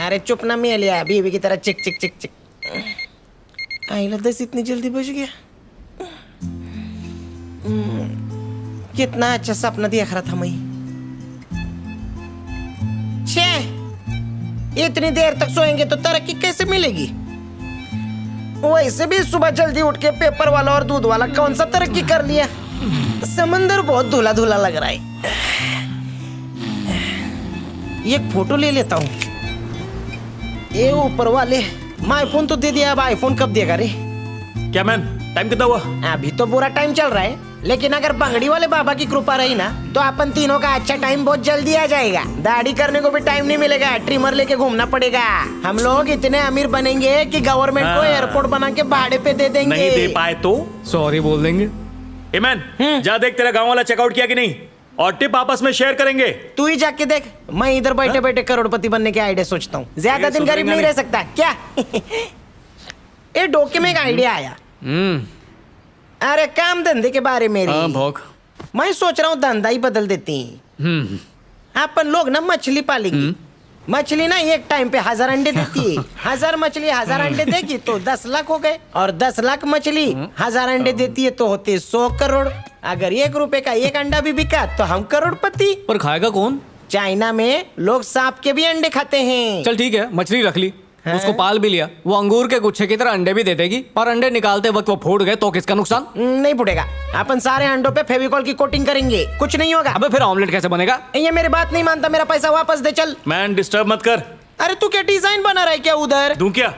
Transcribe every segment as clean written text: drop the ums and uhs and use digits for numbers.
अरे चुप ना मैं लिया बीवी की तरह चिक चिक चिक चिक। आईला 10 इतनी जल्दी बज गया। कितना अच्छा सपना देख रहा था मैं। छे इतनी देर तक सोएंगे तो तरक्की कैसे मिलेगी? वैसे भी सुबह जल्दी उठ के पेपर वाला और दूध वाला कौन सा तरक्की कर लिया। समंदर बहुत धुला धुला लग रहा है। एक फोटो ले लेता हूँ। ये ऊपर वाले माय फोन तो दे दिया, अब आईफोन कब देगा रे? क्या मैन, टाइम कितना हुआ? अभी तो बुरा टाइम चल रहा है, लेकिन अगर बंगड़ी वाले बाबा की कृपा रही ना तो अपन तीनों का अच्छा टाइम बहुत जल्दी आ जाएगा। दाढ़ी करने को भी टाइम नहीं मिलेगा, ट्रिमर लेके घूमना पड़ेगा। हम लोग इतने अमीर बनेंगे कि गवर्नमेंट को एयरपोर्ट बना के भाड़े पे दे देंगे। नहीं दे पाए तो सॉरी बोल देंगे। ए मैन, जा देख तेरा गांव वाला चेकआउट किया कि नहीं, और टिप आपस में शेयर करेंगे। तू ही जाके देख, मैं इधर बैठे बैठे करोड़पति बनने के आइडिया सोचता हूँ। ज्यादा दिन गरीब नहीं रह सकता क्या? ये डोके में एक आइडिया आया। अरे काम धंधे के बारे में हाँ भौक। मैं सोच रहा हूँ धंधा ही बदल देती। अपन लोग ना मछली पालेंगे। मछली ना एक टाइम पे 1000 अंडे देती है। 1000 मछली 1000 अंडे देगी तो 10 लाख हो गए, और 10 लाख मछली 1000 अंडे देती है तो होते 100 करोड़। अगर 1 रुपए का 1 अंडा भी बिका तो हम करोड़पति। पर खाएगा कौन? चाइना में लोग सांप के भी अंडे खाते हैं। चल ठीक है, मछली रख ली, उसको पाल भी लिया। वो अंगूर के गुच्छे की तरह अंडे भी दे देगी, और अंडे निकालते वक्त वो फूट गए तो किसका नुकसान? नहीं फूटेगा। अपन सारे अंडों पे फेविकॉल की कोटिंग करेंगे, कुछ नहीं होगा। अबे फिर ऑमलेट कैसे बनेगा? ये मेरी बात नहीं मानता, मेरा पैसा वापस दे चल। मैन डिस्टर्ब मत कर। अरे तू क्या डिजाइन बना रहा है क्या उधर? दूं क्या?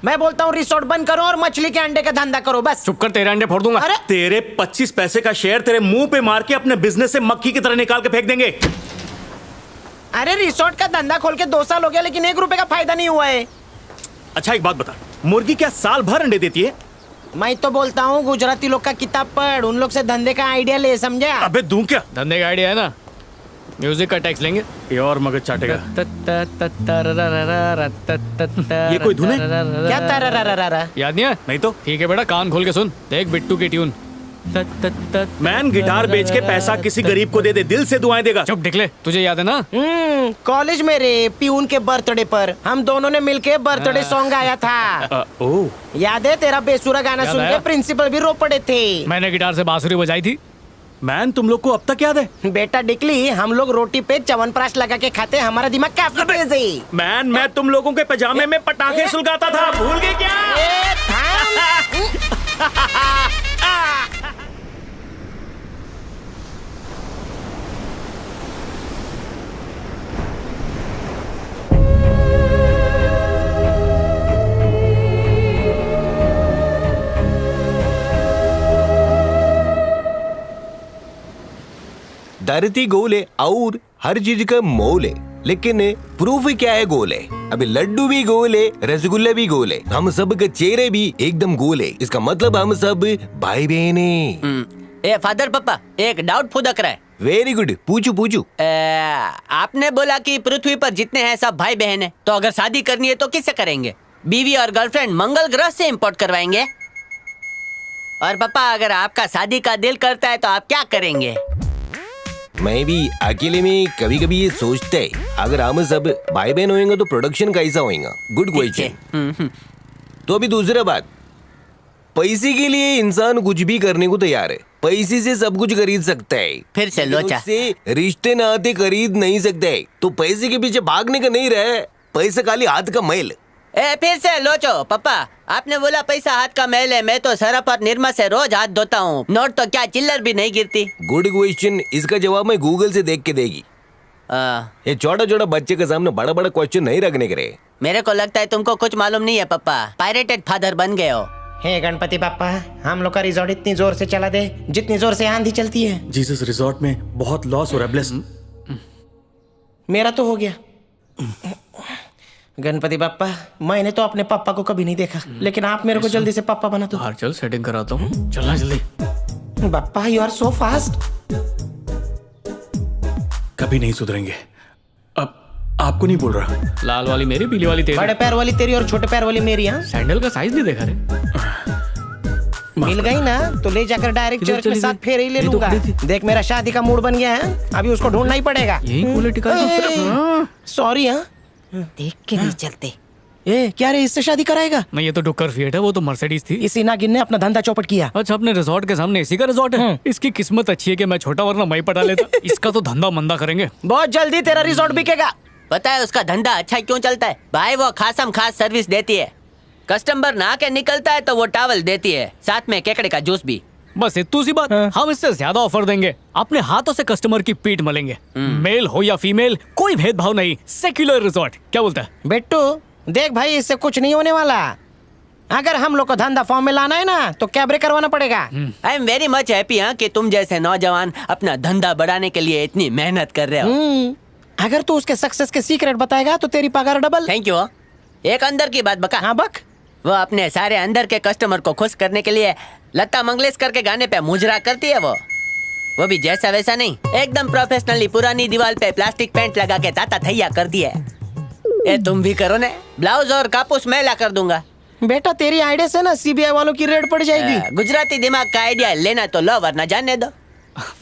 मैं बोलता हूँ रिसोर्ट बंद करो और मछली के अंडे का धंधा करो बस। चुप कर, तेरे अंडे फोड़ दूंगा। अरे तेरे 25 पैसे का शेयर तेरे मुंह पे मार के अपने बिजनेस से मक्खी की तरह निकाल के फेंक देंगे। अरे रिसोर्ट का धंधा खोल के 2 साल हो गया, लेकिन 1 रुपए का फायदा नहीं हुआ है। अच्छा एक बात बता, मुर्गी क्या साल भर अंडे देती है? मैं तो बोलता हूँ गुजराती लोग का किताब पढ़, उन लोग से धंधे का आइडिया ले, समझा? अबे दूं क्या? धंधे का आइडिया है ना, म्यूजिक का टैक्स लेंगे। ये और मगज चाटेगा। ये कोई धुन है? क्या तारा? याद नहीं है? नहीं तो। ठीक है बेटा, कान खोल के सुन, देख बिट्टू की ट्यून। मैन गिटार बेच के पैसा किसी गरीब को दे दे, दिल से दुआएं देगा। चुप निकले, तुझे याद है ना? कॉलेज में रे प्यून के बर्थडे पर हम दोनों ने मिलके बर्थडे सॉन्ग गाया था। ओह याद है? तेरा बेसुरा गाना सुन के प्रिंसिपल भी रो पड़े थे। मैंने गिटार से बांसुरी बजाई थी। मैन तुम लोग को अब तक याद है? बेटा डिकली, हम लोग रोटी पे च्यवनप्राश लगा के खाते, हमारा दिमाग काफी तेज है। मैन मैं तुम लोगों के पजामे में पटाखे सुलगाता था, भूल गए क्या? धरती गोल है और हर चीज का मोल है, लेकिन प्रूफ क्या है गोल है? अभी लड्डू भी गोल है, रसगुल्ला भी गोल है, हम सब के चेहरे भी एकदम गोल है। इसका मतलब हम सब भाई बहन हैं। ए फादर पापा, एक डाउट फुदक रहा है। वेरी गुड, पूछू पूछू। आपने बोला कि पृथ्वी पर जितने हैं सब भाई बहन हैं, तो अगर शादी करनी है तो किससे करेंगे? बीवी और गर्लफ्रेंड मंगल ग्रह से इंपोर्ट करवाएंगे? और पापा अगर आपका शादी का दिल करता है तो आप क्या करेंगे? मैं भी अकेले में कभी कभी ये सोचता है, अगर हम सब भाई बहन होएंगे तो प्रोडक्शन कैसा होएगा? Good question. तो अभी दूसरा बात, पैसे के लिए इंसान कुछ भी करने को तैयार है। पैसे से सब कुछ खरीद सकता है, फिर से लोचा। उससे रिश्ते नाते खरीद नहीं सकता है। तो पैसे के पीछे भागने का नहीं रहा, पैसा खाली हाथ का मैल। फिर से लोचो। पापा आपने बोला पैसा हाथ का मैल है, मैं तो सरफ और निरमा से रोज हाथ धोता हूँ, नोट तो क्या चिल्लर भी नहीं गिरती। गुड क्वेश्चन, इसका जवाब मैं गूगल से देख के देगी। ये छोटा छोटा बच्चे के सामने बड़ा बड़ा क्वेश्चन नहीं रखने के रहे। मेरे को लगता है तुमको कुछ मालूम नहीं है पापा, पायरेटेड फादर बन गए हो। हे गणपति पापा, हम लोग का रिजॉर्ट इतनी जोर से चला दे जितनी जोर से आंधी चलती है। जीसस रिजॉर्ट में बहुत लॉस हो रहा है, ब्लेस। मेरा तो हो गया। गणपति पापा, मैंने तो अपने पापा को कभी नहीं देखा, लेकिन आप मेरे को जल्दी से पापा बना दो। बाहर चल, सेटिंग कराता हूँ, चलना जल्दी। पापा यू आर सो फास्ट। कभी नहीं सुधरेंगे। अब आपको नहीं बोल रहा। लाल वाली मेरी, पीली वाली तेरी। बड़े पैर वाली तेरी और छोटे पैर वाली मेरी। हाँ, सैंडल का साइज नहीं देखा रे। मिल गई ना तो ले जाकर डायरेक्ट चर्च में साथ फेरे ही ले लूंगा। देख मेरा शादी का मूड बन गया है, अभी उसको ढूंढना ही पड़ेगा। यही क्वालिटी का। सॉरी। हाँ देख के नहीं चलते। ए क्या रे, इससे शादी कराएगा? मैं ये तो डुक्कर फिएट है, वो तो मर्सिडीज थी। इसी नागिन ने अपना धंधा चौपट किया। अच्छा, अपने रिजॉर्ट के सामने इसी का रिजॉर्ट है। इसकी किस्मत अच्छी है कि मैं छोटा, वरना मैं ही पटा लेता। इसका तो धंधा मंदा करेंगे। बहुत जल्दी तेरा रिजॉर्ट बिकेगा। पता है उसका धंधा अच्छा क्यों चलता है भाई? वो खासम खास सर्विस देती है। कस्टमर नहा के निकलता है तो वो टॉवल देती है, साथ में केकड़े का जूस भी। बस इतनी सी बात। हम इससे ज्यादा ऑफर देंगे। अपने हाथों से कस्टमर की पीठ मलेंगे। मेल हो या फीमेल, कोई भेदभाव नहीं। सेक्युलर रिजॉर्ट, क्या बोलता है? बेट्टू देख भाई, इससे कुछ नहीं होने वाला। अगर हम लोग को धंधा फॉर्म में लाना है ना, तो कैबरे करवाना पड़ेगा। I am very much happy कि तुम जैसे नौजवान अपना धंधा बढ़ाने के लिए इतनी मेहनत कर रहे हो। अगर तू उसके सक्सेस के सीक्रेट बताएगा तो तेरी पगार डबल। Thank you. एक अंदर की बात बका। हाँ बक। वो अपने सारे अंदर के कस्टमर को खुश करने के लिए लता मंगेशकर के गाने पे मुजरा करती है। वो भी जैसा वैसा नहीं, एकदम प्रोफेशनली पुरानी दीवार पे प्लास्टिक पेंट लगा के ताता थैया करती है। ए तुम भी करो ना, ब्लाउज और कापूस मैं ला कर दूंगा। बेटा तेरी आइडिया से ना सीबीआई वालों की रेड पड़ जाएगी। गुजराती दिमाग का आइडिया लेना तो लो, वरना जाने दो।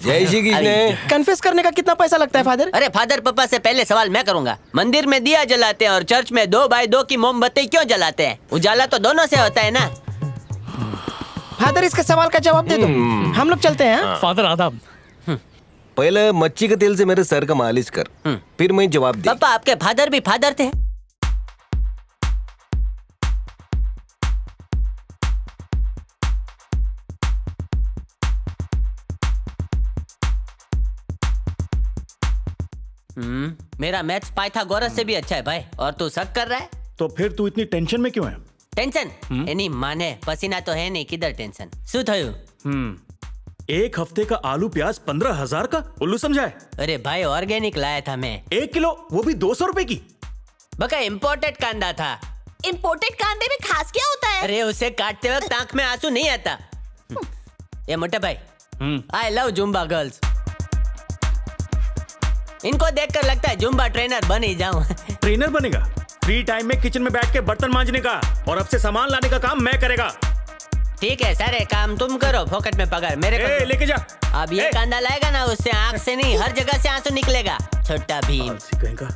जय श्री कृष्ण। कन्फेस करने का कितना पैसा लगता है फादर? अरे फादर पापा से पहले सवाल मैं करूंगा। मंदिर में दिया जलाते हैं और चर्च में 2 बाय 2 की मोमबत्ती क्यों जलाते हैं? उजाला तो दोनों से होता है ना। फादर इसके सवाल का जवाब दे दो, हम लोग चलते हैं। फादर आदाब। पहले मच्छी के तेल से मेरे सर का मालिश कर, फिर मैं जवाब दे। पापा आपके फादर भी फादर थे। मेरा मैथ्स पाइथागोरस से भी अच्छा है भाई। और तू शक कर रहा है? तो फिर तू इतनी टेंशन में क्यों है? टेंशन एनी माने पसीना तो है नहीं, किधर टेंशन? શું થયું? एक हफ्ते का आलू प्याज 15,000 का उल्लू समझा है? अरे भाई ऑर्गेनिक लाया था मैं। 1 किलो, वो भी 200 रुपए की। बका इम्पोर्टेड कांदा था। इम्पोर्टेड कांदे में खास क्या होता है? अरे उसे काटते वक्त आंख में आंसू नहीं आता। ये मोटे भाई, आई लव जुम्बा गर्ल्स। इनको देखकर लगता है जुम्बा ट्रेनर बन ही जाऊं। ट्रेनर बनेगा? फ्री टाइम में किचन में बैठ के बर्तन मांजने का और अब से सामान लाने का काम मैं करेगा। ठीक है, सारे काम तुम करो, फोकट में पगार मेरे को दो। लेके जा। अब ये कांदा लाएगा ना, उससे आंख से नहीं हर जगह से आंसू निकलेगा। छोटा भीम। कहेगा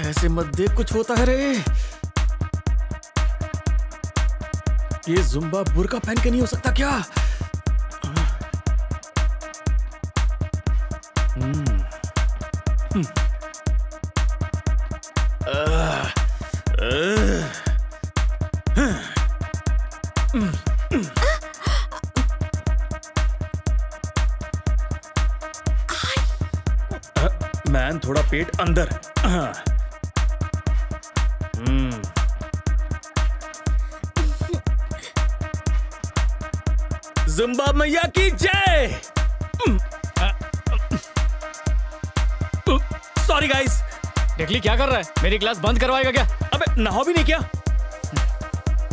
ऐसे मत देख, कुछ होता है रे। ये जुम्बा बुर्का पहन के नहीं हो सकता क्या? मैन थोड़ा पेट अंदर। जुम्बा मैया की जय। Sorry guys. देखली क्या कर रहा है? मेरी क्लास बंद करवाएगा क्या? अबे नहा भी नहीं क्या?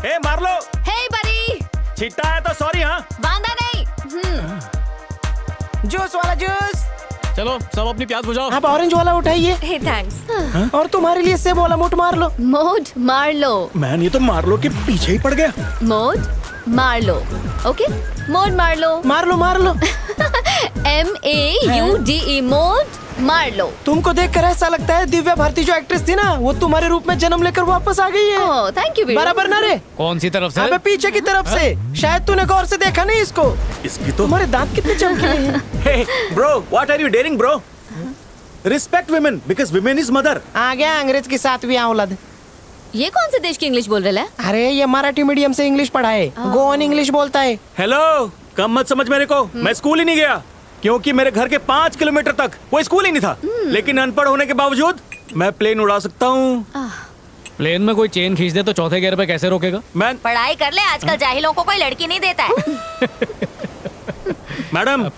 ए मार लो। हे बड़ी, छिट्टा है तो सॉरी। हाँ बांधा नहीं। जूस वाला जूस। चलो सब अपनी प्यास बुझाओ। आप ऑरेंज वाला उठाइए। हे थैंक्स। और तुम्हारे लिए सेब वाला मोट मार लो। मोड मार लो। मैन ये तो मार लो के पीछे ही पड़ गया। मोड मार लो। ओके, मोड मार लो। मार लो मार लो। MAUDE मोड मार लो। तुमको देखकर ऐसा लगता है दिव्या भारती जो एक्ट्रेस थी ना, वो तुम्हारे रूप में जन्म लेकर वापस आ गई है। Oh thank you. बराबर ना रे? कौन सी तरफ से? अबे पीछे की तरफ से। शायद तूने गौर से देखा नहीं इसको। इसकी तो तुम्हारे दांत कितने चमकीले हैं। Hey, bro, what are you daring, bro? Respect women because women is mother. आ गया अंग्रेज की 7वीं औलाद। ये कौन से देश की इंग्लिश बोल रहे हैं? अरे ये मराठी मीडियम से इंग्लिश पढ़ा है, गोवन इंग्लिश बोलता है। हेलो, कम मत समझ मेरे को। मैं स्कूल ही नहीं गया क्योंकि मेरे घर के 5 किलोमीटर तक कोई स्कूल ही नहीं था। लेकिन अनपढ़ होने के बावजूद मैं प्लेन उड़ा सकता हूँ। प्लेन में कोई चेन खींच दे तो चौथे गियर पे कैसे रोकेगा? मैं पढ़ाई कर ले, आजकल जाहिलों को कोई लड़की नहीं देता है। मैडम,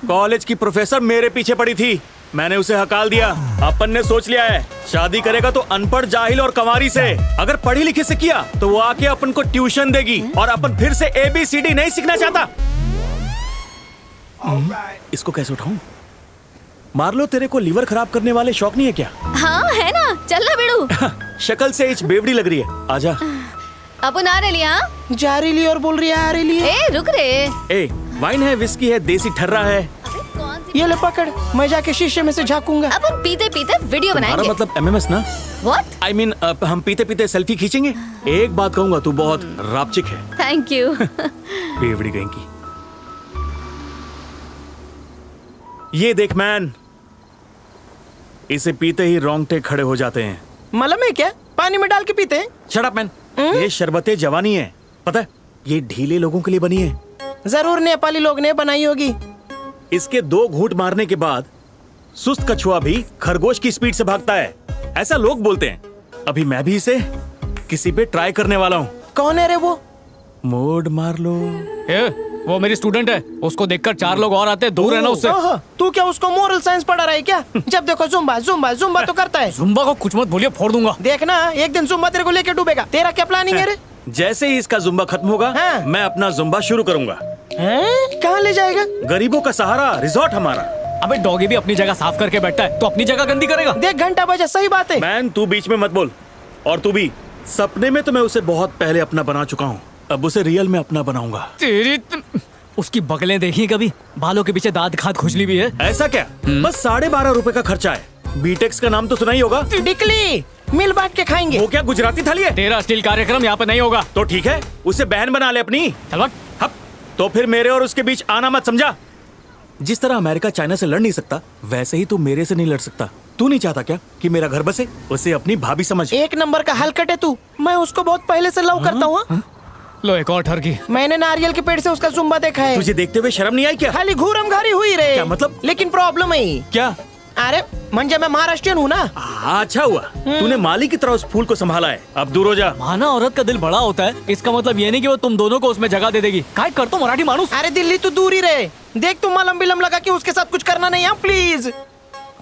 कॉलेज की प्रोफेसर मेरे पीछे पड़ी थी, मैंने उसे हकाल दिया। अपन ने सोच लिया है शादी करेगा तो अनपढ़, जाहिल और कंवारी से। अगर पढ़ी लिखी से किया तो वो आके अपन को ट्यूशन देगी और अपन फिर से ABCD नहीं सीखना चाहता। इसको कैसे उठाऊं? मार लो, तेरे को लीवर खराब करने वाले शौक नहीं है क्या? हाँ है ना, चल ना बेड़ू। शक्ल से इच बेवड़ी लग रही है, आजा। अपन आ रही हाँ? जा रही और बोल रही है आ रही है। ए रुक रे। ए वाइन है, विस्की है, देसी ठर्रा है। अबे कौन सी ये ले पकड़, मैं जाके शीशे में से झांकूंगा। अपन पीते पीते वीडियो तुम्हारा बनाएंगे। मतलब MMS ना? व्हाट? आई मीन हम पीते पीते सेल्फी खींचेंगे। एक बात कहूंगा, तू बहुत रापचिक है। Thank you. बेवड़ी गई की। ये देख मैन, इसे पीते ही रोंगटे खड़े हो जाते हैं। मालूम है क्या, पानी में डाल के पीते हैं। शट अप मैन, ये शरबते जवानी है, पता है? ये ढीले लोगों के लिए बनी है। जरूर नेपाली लोग ने बनाई होगी। इसके 2 घूंट मारने के बाद सुस्त कछुआ भी खरगोश की स्पीड से भागता है, ऐसा लोग बोलते हैं। अभी मैं भी इसे किसी पे ट्राई करने वाला हूँ। कौन है रे वो? मोड मार लो। वो मेरी स्टूडेंट है, उसको देखकर 4 लोग और आते हैं, दूर रहना उससे। ओहो, तू क्या उसको मोरल साइंस पढ़ा रहा है क्या? जब देखो जुम्बा जुम्बा जुम्बा तो करता है। जुम्बा को कुछ मत बोलिए, फोड़ दूंगा। देखना एक दिन जुम्बा तेरे को लेके डूबेगा। तेरा क्या प्लानिंग है रे? जैसे ही इसका जुम्बा खत्म होगा, हाँ। मैं अपना जुम्बा शुरू करूंगा। कहाँ ले जाएगा? गरीबों का सहारा रिजॉर्ट हमारा। अबे डॉगी भी अपनी जगह साफ करके बैठा है, तो अपनी जगह गंदी करेगा। देख घंटा बजा, सही बात है। मैन तू बीच में मत बोल। और तू भी, सपने में तो मैं उसे बहुत पहले अपना बना चुका हूँ, अब उसे रियल में अपना बनाऊंगा। उसकी बगलें देखी कभी? बालों के पीछे दांत खाद खुजली भी है। ऐसा क्या? बस 12.5 रुपए का खर्चा है। बीटेक्स का नाम तो सुना ही होगा। डिकली मिल बांट के खाएंगे। वो क्या गुजराती थाली है? तेरा स्टील कार्यक्रम यहाँ पे नहीं होगा। तो ठीक है, उसे बहन बना ले अपनी। चल भाग। हप, तो फिर मेरे और उसके बीच आना मत, समझा? जिस तरह अमेरिका चाइना से लड़ नहीं सकता, वैसे ही तू मेरे से नहीं लड़ सकता। तू नहीं चाहता क्या कि मेरा घर बसे? उसे अपनी भाभी समझ। एक नंबर का हलकट है तू। मैं उसको बहुत पहले से लव करता हूँ। लो एक और ठरकी। मैंने नारियल के पेड़ से उसका जुम्बा देखा है। तुझे देखते हुए शर्म नहीं आई क्या? खाली घूरम घारी हुई रे। क्या मतलब? लेकिन प्रॉब्लम है क्या? अरे म्हणजे मैं महाराष्ट्रियन हूँ ना। अच्छा हुआ तूने माली की तरह उस फूल को संभाला है। अब दूर हो जा। माना औरत का दिल बड़ा होता है, इसका मतलब ये नहीं कि वो तुम दोनों को उसमें जगह दे देगी। काय कर तो मराठी मानुस। अरे दिल्ली तू दूर ही रहे। देख तुम मलम बिलम लगा कि उसके साथ कुछ करना नहीं है प्लीज।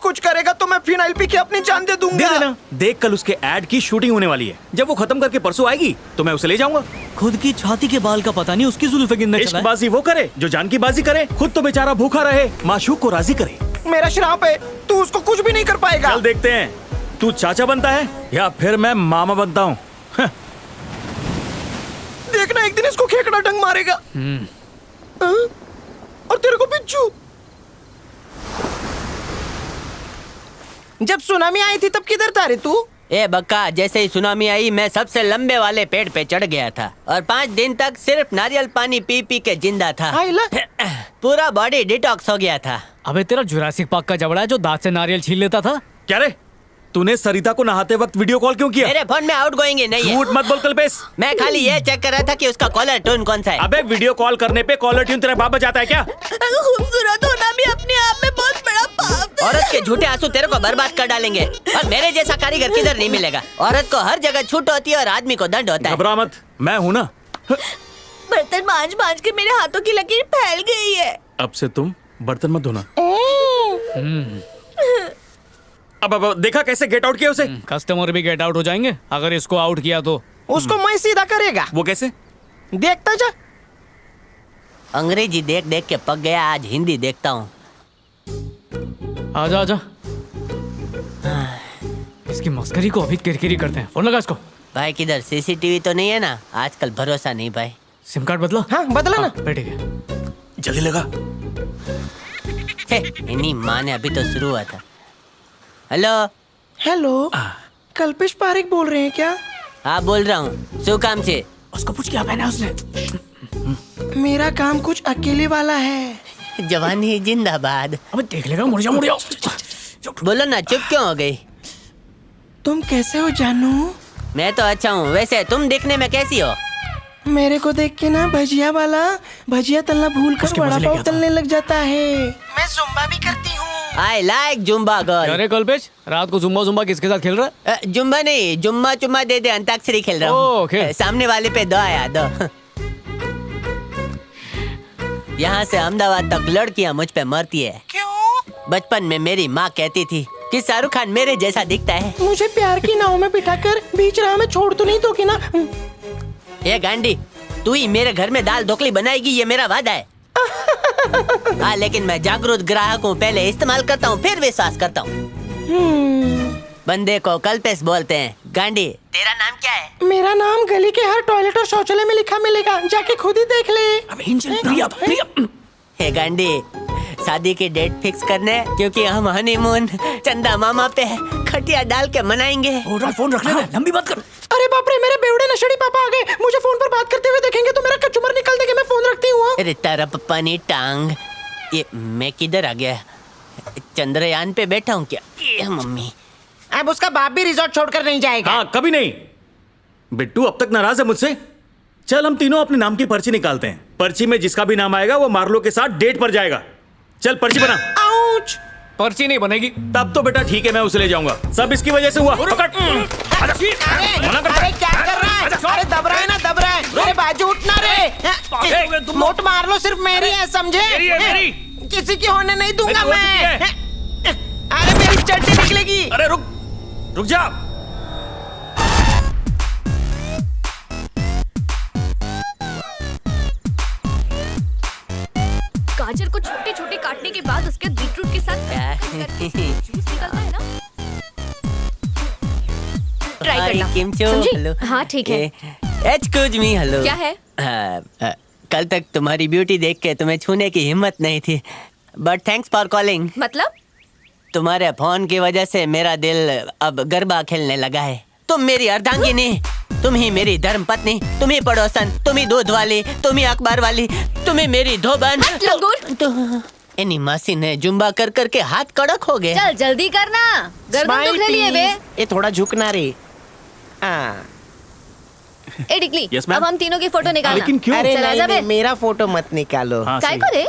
कुछ करेगा तो मैं फिनाइल पी के अपनी जान दे दूंगा। दे देना। देख कल उसके एड की शूटिंग होने वाली है। जब वो खत्म करके परसों आएगी तो मैं उसे ले जाऊंगा। खुद की छाती के बाल का पता नहीं, उसकी जुल्फे गिनने चला है। इश्कबाजी वो करे जो जान की बाजी करे। खुद तो बेचारा भूखा रहे, माशूक को राजी करे। मेरा श्राप है, तू उसको कुछ भी नहीं कर पाएगा। चल देखते हैं, तू चाचा बनता है या फिर मैं मामा बनता हूँ। देखना एक दिन इसको खेकड़ा डंग मारेगा। हाँ? और तेरे को बिच्छू। जब सुनामी आई थी तब किधर था रे तू? ए बक्का, जैसे ही सुनामी आई मैं सबसे लंबे वाले पेड़ पे चढ़ गया था और 5 दिन तक सिर्फ नारियल पानी पी पी के जिंदा था। आइला। पूरा बॉडी डिटॉक्स हो गया था। अबे तेरा जुरासिक पार्क का जबड़ा है जो दांत से नारियल छील लेता था। क्या रे, तूने सरिता को नहाते वक्त वीडियो कॉल क्यों किया? मेरे फोन में आउटगोइंग नहीं है। झूठ मत बोल कल्पेश। मैं खाली ये चेक कर रहा था कि उसका कॉलर टोन कौन सा है। अबे वीडियो कॉल करने पे कॉलर ट्यून तेरा बाप बजाता है क्या? खूबसूरत होना भी अपने आप में बहुत बड़ा पाप है। औरत के झूठे आंसू तेरे को बर्बाद कर डालेंगे और मेरे जैसा कारीगर किधर नहीं मिलेगा। औरत को हर जगह छूट होती है और आदमी को दंड होता है। घबरा मत, मैं हूँ ना। बर्तन मांज मांज के मेरे हाथों की लकीर फैल गई है। अब से तुम बर्तन मत धोना। अब देखा कैसे गेट आउट किया उसे? कस्टमर भी गेट आउट हो जाएंगे अगर इसको आउट किया तो। उसको मैं सीधा करेगा। वो कैसे? देखता जा। अंग्रेजी देख देख के पक गया, आज हिंदी देखता हूँ। आजा आजा। इसकी मस्करी को अभी किरकिरी करते हैं। फोन लगा इसको। भाई किधर सीसीटीवी तो नहीं है ना? आजकल भरोसा नहीं भाई। सिम कार्ड बदला? हाँ बदला ना। ठीक है। जल्दी लगा। इन्हीं माँ ने अभी तो शुरू हुआ था। हेलो। हेलो, कल्पेश पारिक बोल रहे हैं क्या? हाँ बोल रहा हूँ। शू काम से? उसको पूछ क्या पहना है उसने? मेरा काम कुछ अकेले वाला है। जवानी जिंदाबाद। अबे देख लेगा, मुड़ जाओ मुड़ जाओ। बोलो ना, चुप क्यों हो गई? तुम कैसे हो जानू? मैं तो अच्छा हूँ, वैसे तुम देखने में कैसी हो? मेरे को देख के ना भजिया वाला भजिया तलना भूल कर उसके वड़ा मजे ले पाव गया था। तलने लग जाता है। मैं जुम्बा भी करती हूँ। I like Zumba girl. अरे कल्पेश, रात को जुम्बा जुम्बा किसके साथ खेल रहा है? जुम्बा नहीं, जुम्मा चुम्मा दे दे, अंताक्षरी खेल रहा ओ, हूँ। खेल। सामने वाले पे दो आया दो। यहाँ से अहमदाबाद तक लड़कियाँ मुझ पे मरती है। क्यों? बचपन में मेरी माँ कहती थी कि शाहरुख खान मेरे जैसा दिखता है। मुझे प्यार की नाव में बिठाकर बीच राह में छोड़ तो नहीं दोगे ना? ये गांडी, तू ही मेरे घर में दाल ढोकली बनाएगी, ये मेरा वादा है। हाँ लेकिन मैं जागरूक ग्राहक हूँ, पहले इस्तेमाल करता हूँ फिर विश्वास करता हूँ। बंदे को कल्पेश बोलते हैं। गांडी, तेरा नाम क्या है? मेरा नाम गली के हर टॉयलेट और शौचालय में लिखा मिलेगा, जाके खुद ही देख ले। अबे इंजन प्रिया प्रिया। हे गांडी, शादी की डेट फिक्स करने, क्योंकि हम हनीमून चंदा मामा पे खटिया डाल के मनाएंगे। फोन रख ले, लंबी बात कर। अरे बाप रे, मेरे बेवड़े नशेड़ी पापा आ गए। मुझे फोन पर बात करते हुए देखेंगे तो मेरा कचुमर निकल देंगे। मैं फोन रखती हूँ। अरे तारा पप्पा ने टांग, ये मैं किधर आ गया? चंद्रयान पे बैठा हूँ क्या? ये मम्मी, अब उसका बाप भी रिजॉर्ट छोड़कर नहीं जाएगा। हाँ, कभी नहीं। बिट्टू अब तक नाराज है मुझसे। चल हम तीनों अपने नाम की पर्ची निकालते हैं। पर्ची में जिसका भी नाम आएगा वो मार्लो के साथ डेट पर जाएगा। चल पर्ची बना। आउच! पर्ची नहीं बनेगी। तब तो बेटा ठीक है, मैं उसे ले जाऊंगा। सब इसकी वजह से हुआ। पकड़। मना करता अरे क्या कर रहा है? अरे दब रहा है ना, दब रहा है। अरे बाजू उठना रे। मोट मार लो, सिर्फ मेरी है, समझे? मेरी। किसी की होने नहीं दूंगा हो चुकी है। मैं। अरे मेरी चड्डी निकलेगी। अरे रुक जा। गाजर को छोटे छोटे काटने के बाद उसके बीटरूट के साथ जूस निकलता है ना। ट्राई हाय करना, किमचो, समझी? हेलो। हाँ ठीक है। Excuse me, hello. क्या है? कल तक तुम्हारी ब्यूटी देख के तुम्हें छूने की हिम्मत नहीं थी, बट थैंक्स फॉर कॉलिंग। मतलब? तुम्हारे फोन की वजह से मेरा दिल अब गरबा खेलने लगा है। तुम मेरी अर्धांगिनी, तुम ही मेरी धर्म पत्नी, तुम ही पड़ोसन, तुम ही दूध वाली, तुम ही अखबार वाली, तुम ही मेरी धोबन। लंगूर। एनी मासी ने जुम्बा कर करके हाथ कड़क हो गए। चल जल्दी करना, गर्दन दुख रही है बे। ये थोड़ा झुकना रे। ए डिकली, Yes, ma'am. अब हम तीनों की फोटो निकालना। लेकिन क्यों? अरे चला जा नहीं, बे। मेरा फोटो मत निकालो। हाँ, काय सही। को रे?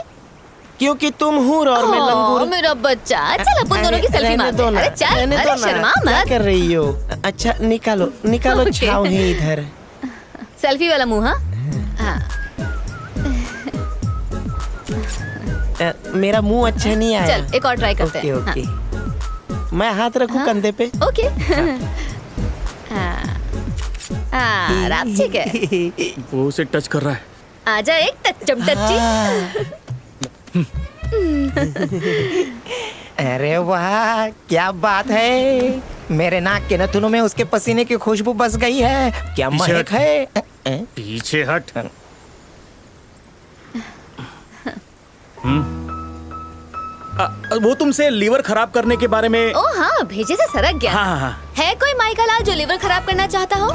क्योंकि तुम हूर और मैं लंगूर। मेरा बच्चा, चल अपन दोनों की अरे, सेल्फी रहने मारते दो हैं। ना, अरे चल, रहने दो अरे ना। शर्मा क्या मत। कर रही हो? अच्छा निकालो निकालो, Okay. छाव है इधर। सेल्फी वाला मुंह। हाँ मेरा मुंह अच्छा नहीं आया। चल एक और ट्राई करते ओके हैं। ओके। मैं हाथ रखूं कंधे पे? ओके। हाँ, रात ठीक है। वो उसे टच कर रहा है। आजा एक टच्चम टच्ची। अरे वाह, क्या बात है। मेरे नाक के नथुनों में उसके पसीने की खुशबू बस गई है। क्या पीछे महक हट। है। पीछे हट। वो तुमसे लीवर खराब करने के बारे में। ओ हाँ, भेजे से सरक गया। हाँ हाँ है कोई माइका लाल जो लिवर खराब करना चाहता हो?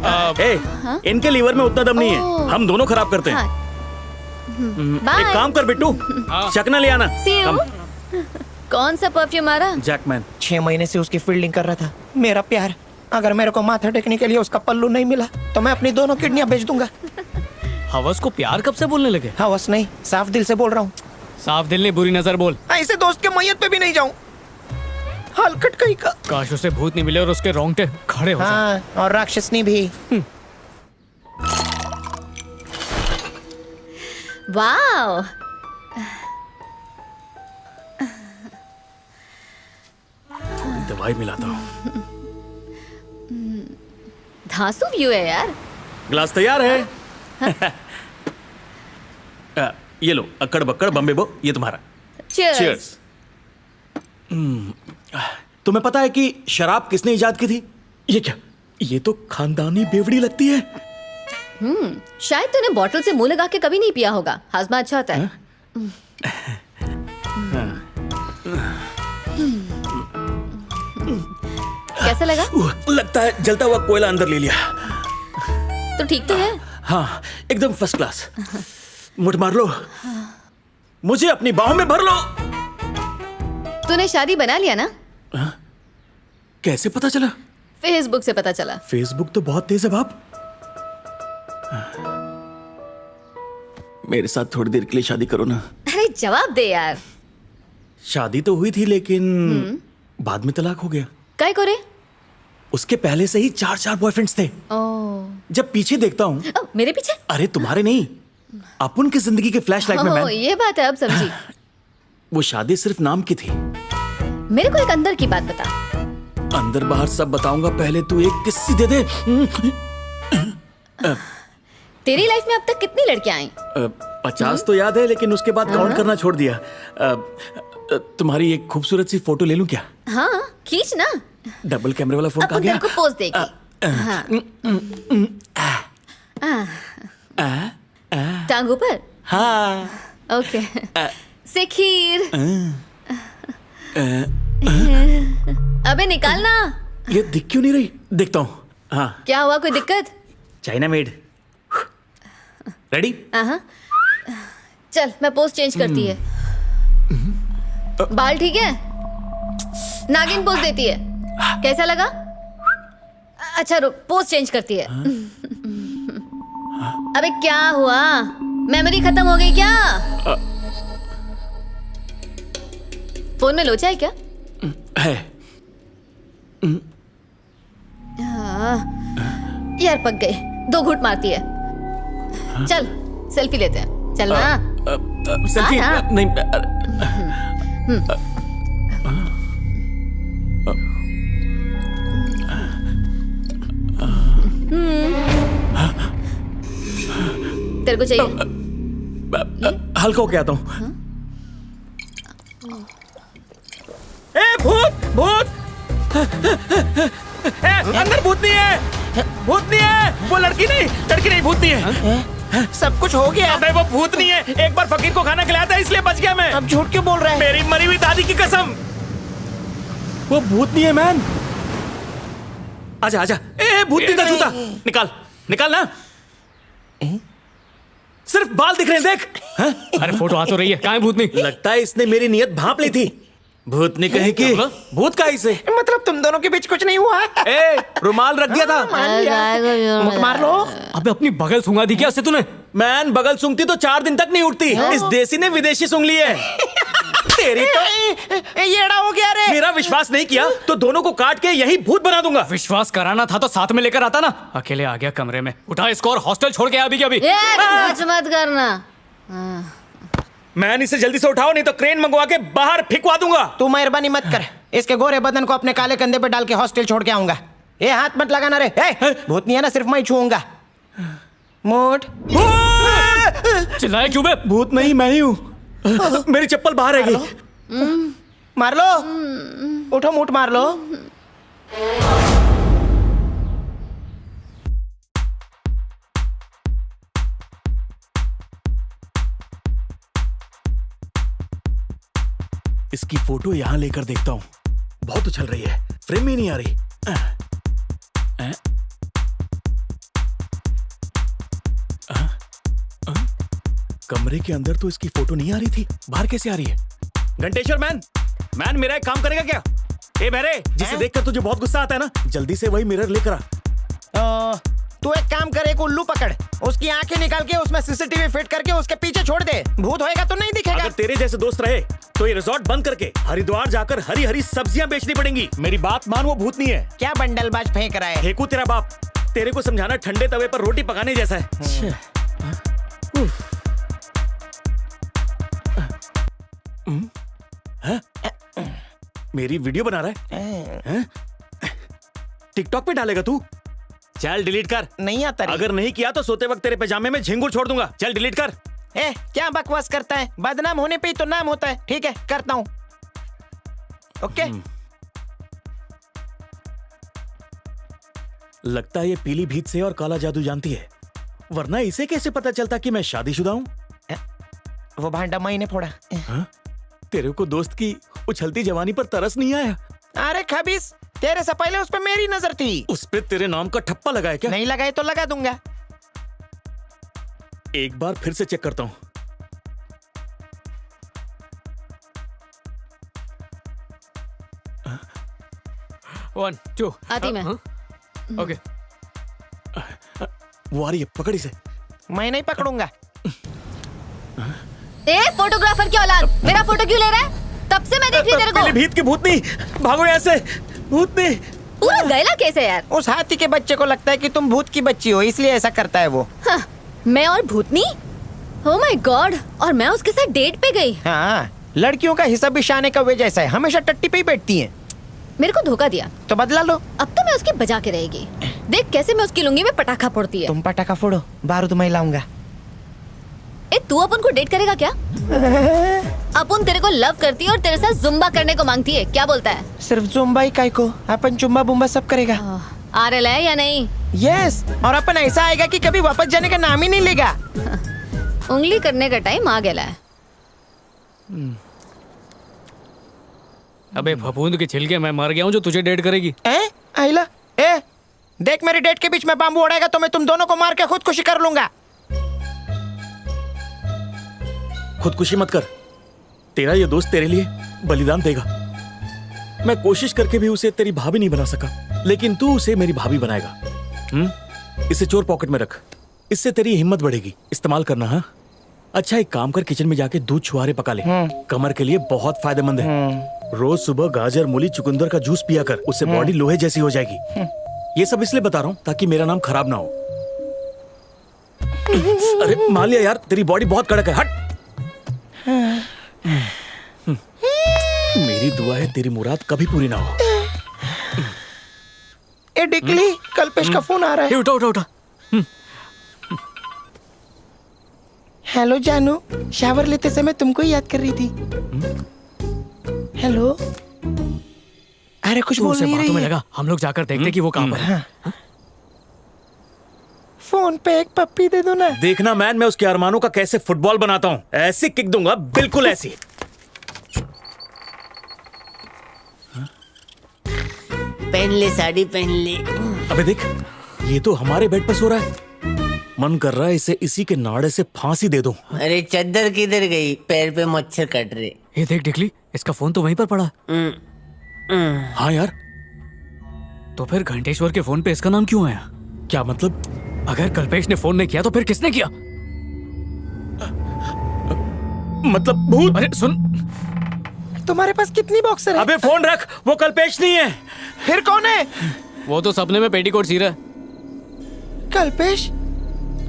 हाँ। इनके लीवर में उतना दम नहीं है, ओह। हम दोनों खराब करते हैं। हाँ। एक बाय। काम कर बिट्टू, चकना ले आना। See you। कम। कौन सा परफ्यूम आ रहा? जैकमैन। 6 महीने से उसकी फील्डिंग कर रहा था मेरा प्यार। अगर मेरे को माथा टेकने के लिए उसका पल्लू नहीं मिला तो मैं अपनी दोनों किडनियां बेच दूंगा। हवस को प्यार कब से बोलने लगे? हवस नहीं, साफ दिल से बोल रहा हूँ। साफ दिल नहीं, बुरी नजर बोल। ऐसे दोस्त के मैयत पे भी नहीं जाऊं। हलकट कहीं का। काश उसे भूत नहीं मिले और उसके रोंगटे खड़े हो जाएं। हाँ, और राक्षसनी भी। वाओ, दवाई मिलाता हूँ। धांसू व्यू है यार। गिलास तैयार है। ये लो, अक्कड़ बक्कड़ बम्बे बो, ये तुम्हारा। Cheers। चीयर्स। तुम्हें पता है कि शराब किसने इजाद की थी? ये क्या? ये तो खानदानी बेवड़ी लगती है। शायद तूने बॉटल से मुंह लगा के कभी नहीं पिया होगा। हाजमा अच्छा होता है। कैसा लगा? लगता है जलता हुआ कोयला अंदर ले लिया। तो ठीक तो है। हाँ, एकदम फर्स्ट क्लास। मुठ मार लो, मुझे अपनी बाहों में भर लो। तूने शादी बना लिया ना? कैसे पता चला? फेसबुक से पता चला। फेसबुक तो बहुत तेज है बाप। मेरे साथ थोड़ी देर के लिए शादी करो ना। अरे जवाब दे यार। शादी तो हुई थी लेकिन बाद में तलाक हो गया। काय करे? उसके पहले से ही 4 बॉयफ्रेंड्स थे। ओह, जब पीछे देखता हूँ, मेरे पीछे? अरे तुम्हारे नहीं, अपन की जिंदगी के फ्लैशलाइट में ओह, मैन। ये बात है, अब समझी। वो शादी सिर्फ नाम की थी। मेरे को एक अंदर की बात बता। अंदर बाहर सब बताऊंगा, पहले तू एक किस्सी दे दे। तेरी लाइफ में अब तक कितनी लड़कियां आई? 50 तो याद है, लेकिन उसके बाद काउंट करना छोड़ दिया। तुम्हारी एक खूबसूरत सी फोटो ले लूं क्या? हाँ, खींच ना। डबल कैमरे वाला फोन अब कहाँ गया? तेरे को पोज देगी। हाँ। टांग ऊपर। हाँ, ओके खीर अबे निकालना। ये दिख क्यों नहीं रही? देखता हूँ। हाँ, क्या हुआ, कोई दिक्कत? China made. रेडी? चल मैं पोज चेंज करती है। बाल ठीक है? नागिन पोज देती है, कैसा लगा? अच्छा रुक, पोज चेंज करती है। अबे क्या हुआ, मेमोरी खत्म हो गई क्या? फोन में लोचा है क्या? है। यार पक गए, 2 घूंट मारती है। चल सेल्फी लेते हैं, चल ना। सेल्फी हाँ। नहीं। तेरे को चाहिए? हल्का होके आता हूँ। ए भूत भूत! ए, अंदर भूतनी है, भूतनी है। वो लड़की नहीं भूतनी है। सब कुछ हो गया। अबे वो भूतनी है। एक बार फकीर को खाना खिलाया था इसलिए बच गया मैं। अब झूठ क्यों बोल रहा है? मेरी मरी हुई दादी की कसम, वो भूतनी है मैन। आजा आजा। ए भूतनी का जूता निकाल, निकाल ना। सिर्फ बाल दिख रहे हैं, देख। हाँ? अरे फोटो आ तो रही है, कहाँ है भूतनी? लगता है इसने मेरी नियत भांप ली थी। भूतनी कहीं की भूत का इसे। मतलब तुम दोनों के बीच कुछ नहीं हुआ? ए रुमाल रख दिया था। मुख मार लो। अबे अपनी बगल सूंघा दी क्या उससे तूने? मैन बगल सूंघती तो 4 दिन तक नहीं उठती। इस देसी ने विदेशी सूंघ ली है। तेरी तो ये एड़ा हो गया रे। मेरा विश्वास नहीं किया तो दोनों को काट के यही भूत बना दूंगा। विश्वास कराना था तो साथ में लेकर आता ना। अकेले आ गया कमरे में, उठा इसको और हॉस्टल छोड़ के आ अभी के अभी। मत करना। मैन इसे जल्दी से उठाओ, नहीं तो क्रेन मंगवा के बाहर फेंकवा दूंगा। तू मेहरबानी मत कर, इसके गोरे बदन को अपने काले कंधे पे डाल के हॉस्टल छोड़ के आऊंगा। ए हाथ मत लगाना रे। भूतनी है ना, सिर्फ मैं ही छूऊंगा। मोट चिल्लाए क्यों बे? भूत नहीं, मैं ही हूँ। मेरी चप्पल बाहर रह गई। मार लो, उठो मूठ मार लो। इसकी फोटो यहां लेकर देखता हूं। बहुत उछल रही है, फ्रेम ही नहीं आ रही। कमरे के अंदर तो इसकी फोटो नहीं आ रही थी, बाहर कैसे आ रही है? घंटेश्वर मैन, मैन मेरा एक काम करेगा क्या? ए बहरे, जिसे देखकर तुझे बहुत गुस्सा आता है ना, जल्दी से वही मिरर लेकर आ। तू एक काम कर, एक उल्लू पकड़, उसकी आंखें निकाल के उसमें सीसीटीवी फिट करके उसके पीछे छोड़ दे। भूत होएगा तो नहीं दिखेगा। अगर तेरे जैसे दोस्त रहे तो ये रिजॉर्ट बंद करके हरिद्वार जाकर हरी हरी सब्जियां बेचनी पड़ेंगी। मेरी बात मान, वो भूत नहीं है। क्या बंडलबाज फेंक रहा है? फेंकू तेरा बाप। तेरे को समझाना ठंडे तवे पर रोटी पकाने जैसा है। मेरी वीडियो बना रहा है? टिकटॉक पे डालेगा तू? चल डिलीट कर। नहीं आता रे। अगर नहीं किया तो सोते वक्त तेरे पैजामे में झिंगुर छोड़ दूंगा। चल डिलीट कर। ए क्या बकवास करता है? बदनाम होने पे ही तो नाम होता है। ठीक है, करता हूँ। ओके। लगता है ये पीली भीत से और काला जादू जानती है, वरना इसे कैसे पता चलता कि मैं शादीशुदा हूँ? वो भांडा मैंने फोड़ा। तेरे को दोस्त की उछलती जवानी पर तरस नहीं आया? अरे खबीस, तेरे से पहले उस पे मेरी नजर थी। उस पे तेरे नाम का ठप्पा लगाया क्या? नहीं लगाए तो लगा दूंगा। एक बार फिर से चेक करता हूँ। वन टू आती मैं। ओके। वो आ रही है, पकड़ इसे। मैं नहीं पकड़ूंगा। ए फोटोग्राफर की औलाद, मेरा फोटो क्यों ले रहा है? तब से मैं देख रही तेरे पीली को। भीत की भूतनी, भागो यहाँ से। भूतनी पूरा गैला कैसे यार? उस हाथी के बच्चे को लगता है कि तुम भूत की बच्ची हो, इसलिए ऐसा करता है वो। हाँ, मैं और भूतनी? ओह माय गॉड, और मैं उसके साथ डेट पे गई। हाँ, लड़कियों का हिसाब भी शाने का वे जैसा है, हमेशा टट्टी पे ही बैठती हैं। मेरे को धोखा दिया तो बदला लो। अब तो मैं उसकी बजा के रहेगी। देख कैसे मैं उसकी लुंगी में पटाखा फोड़ती है। तुम पटाखा फोड़ो, बारूद मैं लाऊंगा। ए तू अपन को डेट करेगा क्या? अपन तेरे को लव करती है और तेरे साथ जुम्बा करने को मांगती है, क्या बोलता है? सिर्फ जुम्बा ही काय को, अपन चुम्बा बुम्बा सब करेगा। आ रहा है या नहीं? यस, और अपन ऐसा आएगा कि कभी वापस जाने का नाम ही नहीं लेगा। उंगली करने का टाइम आ गया है। अबे फफूंद के छिलके, मैं मर गया हूँ जो तुझे डेट करेगी। आइला ए देख, मेरी डेट के बीच में बाम्बू उड़ाएगा तो मैं तुम दोनों को मार के खुदकुशी कर लूंगा। खुदकुशी मत कर, तेरा ये दोस्त तेरे लिए बलिदान देगा। मैं कोशिश करके भी उसे तेरी भाभी नहीं बना सका, लेकिन तू उसे मेरी भाभी बनाएगा। इसे चोर पॉकेट में रख, इससे तेरी हिम्मत बढ़ेगी। इस्तेमाल करना। हाँ अच्छा, एक काम कर, किचन में जाके दूध छुहारे पका ले, कमर के लिए बहुत फायदेमंद है। रोज सुबह गाजर, मूली, चुकंदर का जूस पिया कर, उससे बॉडी लोहे जैसी हो जाएगी। ये सब इसलिए बता रहा हूँ ताकि मेरा नाम खराब ना हो। अरे मान लिया यार, तेरी बॉडी बहुत कड़क है, हट। मेरी दुआ है तेरी मुराद कभी पूरी ना हो। ए डिकली, कल्पेश का फोन आ रहा है। उठा उठा उठा। हेलो जानू, शावर लेते समय तुमको ही याद कर रही थी। हेलो, अरे कुछ बोल उसे नहीं बातों में रही है। लगा, हम लोग जाकर देखते कि वो कहाँ पर है। फोन पे एक पप्पी दे दो ना। देखना मैन, मैं उसके अरमानों का कैसे फुटबॉल बनाता हूँ। ऐसे किक दूंगा, बिल्कुल ऐसी। पहन ले साड़ी, पहन ले। अबे देख, ये तो हमारे बेड पर सो रहा है। मन कर रहा है इसे इसी के नाड़े से फांसी दे दूं। अरे चद्दर किधर गई? पैर पे मच्छर कट रहे। ये देख डिकली, इसका फोन तो वहीं पर पड़ा। हाँ यार, तो फिर घंटेश्वर के फोन पे इसका नाम क्यों आया? क्या मतलब? अगर कल्पेश ने फोन नहीं किया तो फिर किसने किया? मतलब भूत। अरे सुन, तुम्हारे पास कितनी बॉक्सर है? अबे फोन रख, वो कल्पेश नहीं है। फिर कौन है? वो तो सपने में पेटीकोट सी रहा है। कल्पेश,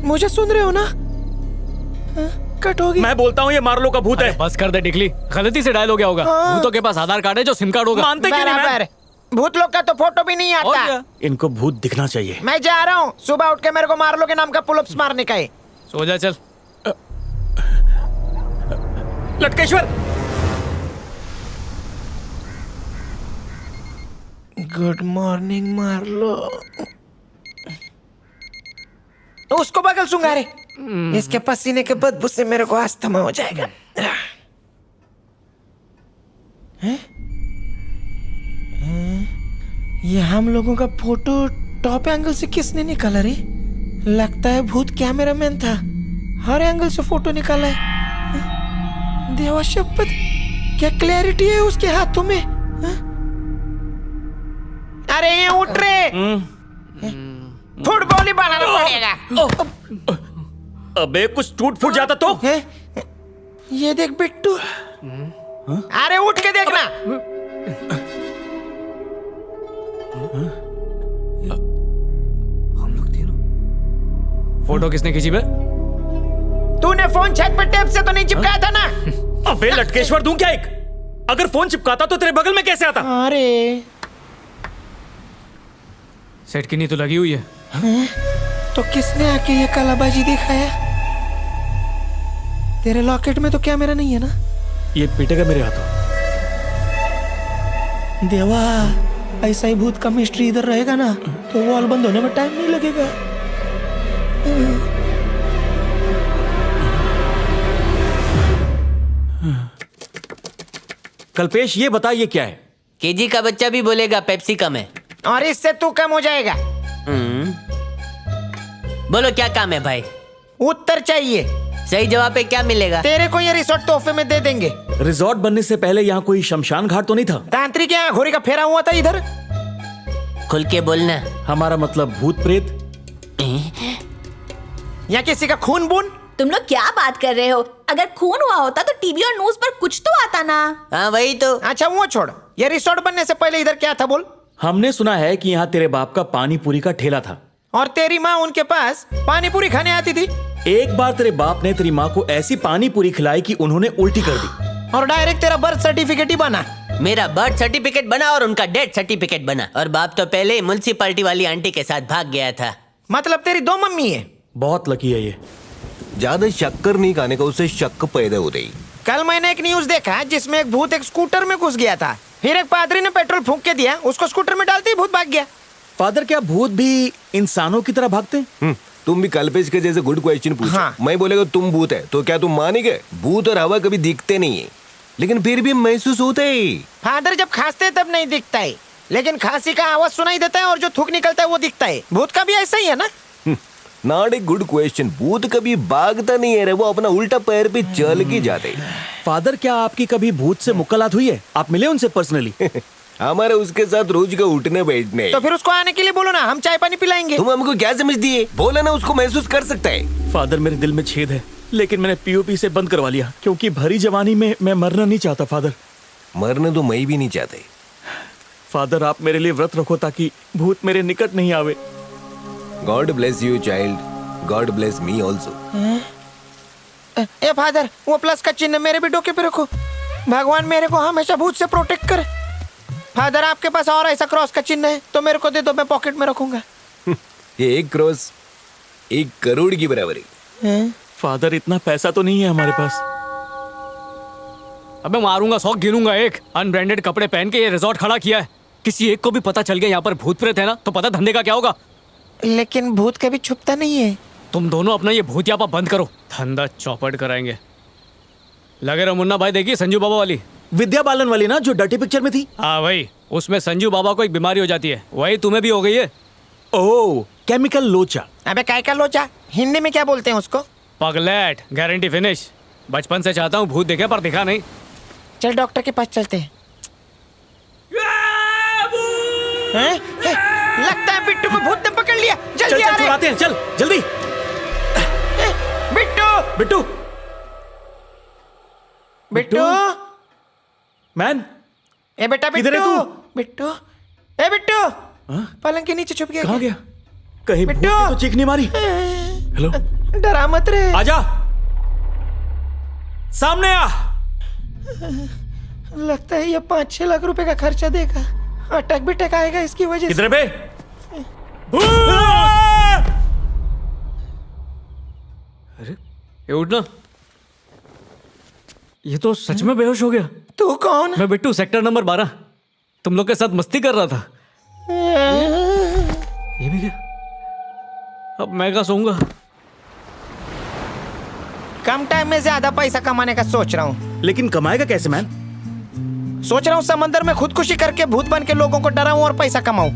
मुझे सुन रहे हो ना? कट होगी। मैं बोलता हूँ ये मार्लो का भूत है। बस कर दे डिकली, गलती से डायल हो गया होगा। हाँ। भूतों के पास आधार कार्ड है जो सिम कार्ड होगा। मानते क्यों नहीं बराबर, मैन? भूत लोग का तो फोटो भी नहीं और आता। क्या? इनको भूत दिखना चाहिए। मैं जा रहा हूँ, सुबह उठ के मेरे को मार्लो के नाम का पुलअप्स मारने का है। सो जा चल। लटकेश्वर, गुड मॉर्निंग मार्लो। उसको बगल सूंगा रे, इसके पसीने के बदबू से मेरे को अस्थमा हो जाएगा। हैं? ये हम लोगों का फोटो टॉप एंगल से किसने निकाला रे? लगता है भूत कैमरामैन था, हर एंगल से फोटो निकाला है। देवा शपथ, क्या क्लैरिटी है उसके हाथों में। अरे ये उठ रे, फुटबॉल ही बनाना पड़ेगा। अबे कुछ टूट फूट जाता तो। हैं? ये देख बिट्टू, अरे उठ के देखना। हम लोग तीनों। फोटो किसने खींची बे? तूने फोन छत पर टेप से तो नहीं चिपकाया था ना? अबे लटकेश्वर, दूं क्या एक? अगर फोन चिपकाता तो तेरे बगल में कैसे आता? अरे सेट की नहीं तो लगी हुई है। तो किसने आके ये कालाबाजी दिखाया? तेरे लॉकेट में तो कैमरा नहीं है ना? ये पीटेगा मेरे हाथों। देवा, ऐसा ही भूत का मिस्ट्री इधर रहेगा ना तो वॉल बंद होने में टाइम नहीं लगेगा। कल्पेश, ये बता ये क्या है? केजी का बच्चा भी बोलेगा पेप्सी कम है। और इससे तू कम हो जाएगा। बोलो क्या काम है भाई? उत्तर चाहिए। सही जवाब पे क्या मिलेगा? तेरे को ये रिसोर्ट तोहफे में दे देंगे। रिजॉर्ट बनने से पहले यहाँ कोई शमशान घाट तो नहीं था? तांत्रिक यहाँ घोड़ी का फेरा हुआ था इधर। खुल के बोलना। हमारा मतलब भूत प्रेत। या किसी का खून बून। तुम लोग क्या बात कर रहे हो? अगर खून हुआ होता तो टीवी और न्यूज पर कुछ तो आता ना। हाँ वही तो। अच्छा वो छोड़, ये रिसोर्ट बनने से पहले इधर क्या था बोल? हमने सुना है कि यहाँ तेरे बाप का पानी पूरी का ठेला था और तेरी माँ उनके पास पानी पूरी खाने आती थी। एक बार तेरे बाप ने तेरी माँ को ऐसी पानी पूरी खिलाई कि उन्होंने उल्टी कर दी और डायरेक्ट तेरा बर्थ सर्टिफिकेट ही बना। मेरा बर्थ सर्टिफिकेट बना और उनका डेथ सर्टिफिकेट बना। और बाप तो पहले ही म्युनिसिपैलिटी वाली आंटी के साथ भाग गया था। मतलब तेरी दो मम्मी है। बहुत लकी है ये। ज्यादा शक्कर नहीं खाने का, उससे शक पैदा हो रही। कल मैंने एक न्यूज देखा जिसमें एक भूत एक स्कूटर में घुस गया था, फिर एक पादरी ने पेट्रोल फूंक के दिया, उसको स्कूटर में डालते ही भूत भाग गया। फादर, क्या भूत भी इंसानों की तरह भागते हैं? तुम भी कल्पेश के जैसे गुड क्वेश्चन पूछो। हाँ। मैं बोलेगा तुम भूत है तो क्या तुम मानेंगे? भूत और हवा कभी दिखते नहीं है। लेकिन फिर भी महसूस होता है। फादर जब खांसते हैं तब नहीं दिखता है, लेकिन खांसी का आवाज सुनाई देता है और जो थूक निकलता है वो दिखता है। भूत का भी ऐसा ही है ना? Not a good question. भूत कभी भागता नहीं है रे, वो अपना उल्टा पैर पे चल के जाते। फादर, क्या आपकी कभी भूत से मुलाकात हुई है? आप मिले उनसे पर्सनली? हमारा उसके साथ रोज का उठने बैठने। तो फिर उसको आने के लिए बोलो ना, हम चाय पानी पिलाएंगे। तुम हमको क्या समझती है? बोला ना, उसको महसूस कर सकता है। फादर, मेरे दिल में छेद है, लेकिन मैंने पीओपी से बंद करवा लिया क्योंकि भरी जवानी में मैं मरना नहीं चाहता। फादर, मरने तो मैं भी नहीं चाहते। फादर, आप मेरे लिए व्रत रखो ताकि भूत मेरे निकट नहीं आवे। God bless you child, God bless me also. A father, वो प्लस का चिन्ह मेरे भी डोके पे रखो। भगवान मेरे को हमेशा भूत से प्रोटेक्ट करे। फादर, आपके पास और ऐसा क्रॉस का चिन्ह है तो मेरे को दे दो, मैं पॉकेट में रखूंगा। ये एक क्रॉस 1 करोड़ की बराबर है। फादर, इतना पैसा तो नहीं है हमारे पास। अबे मारूंगा, 100 गिनूंगा। एक अनब्रांडेड कपड़े पहन के ये रिजॉर्ट खड़ा किया है। किसी एक को भी पता चल गया यहाँ पर भूत प्रेत है ना, तो पता धंधे का क्या होगा। लेकिन भूत कभी छुपता नहीं है। तुम दोनों अपना ये भूतियापा बंद करो, धंधा चौपट कराएंगे। लगे रहो मुन्ना भाई, देखिए संजू बाबा वाली, विद्या बालन वाली ना, जो डर्टी पिक्चर में थी। हाँ भाई, उसमें संजू बाबा को एक बीमारी हो जाती है, वही तुम्हें भी हो गई है। ओह, केमिकल लोचा। अबे काय का लोचा, हिंदी में क्या बोलते हैं उसको? Pagglait, guarantee finish. बचपन से चाहता हूँ भूत दिखे पर दिखा नहीं। चल डॉक्टर के पास चलते हैं। हैं? लगता है बिट्टू को भूत ने पकड़ लिया। चल जल्दी चल आ रे। छुड़ाते हैं, चल जल्दी। बिट्टू, बिट्टू, बिट्टू, मैन, ए बेटा किधर है बिट्टू, तू? बिट्टू, ए बिट्टू, हाँ? पलंग के नीचे छुप गया। कहाँ गया? कहीं भूत ने बिट्टू। तो चीख नहीं मारी? हेलो, डरा मत रे। आजा, सामने आ। लगता है ये 5-6 लाख रुपए का खर्चा देगा। अटैक भी आएगा इसकी वजह से। किधर है बे? अरे ये उठना, ये तो सच में बेहोश हो गया। तू कौन? मैं बिट्टू, सेक्टर नंबर 12, तुम लोग के साथ मस्ती कर रहा था। ये भी क्या? अब मैं क्या सोऊंगा? कम टाइम में ज्यादा पैसा कमाने का सोच रहा हूँ। लेकिन कमाएगा कैसे मैन? सोच रहा हूँ समंदर में खुदकुशी करके भूत बन के लोगों को डराऊं और पैसा कमाऊं।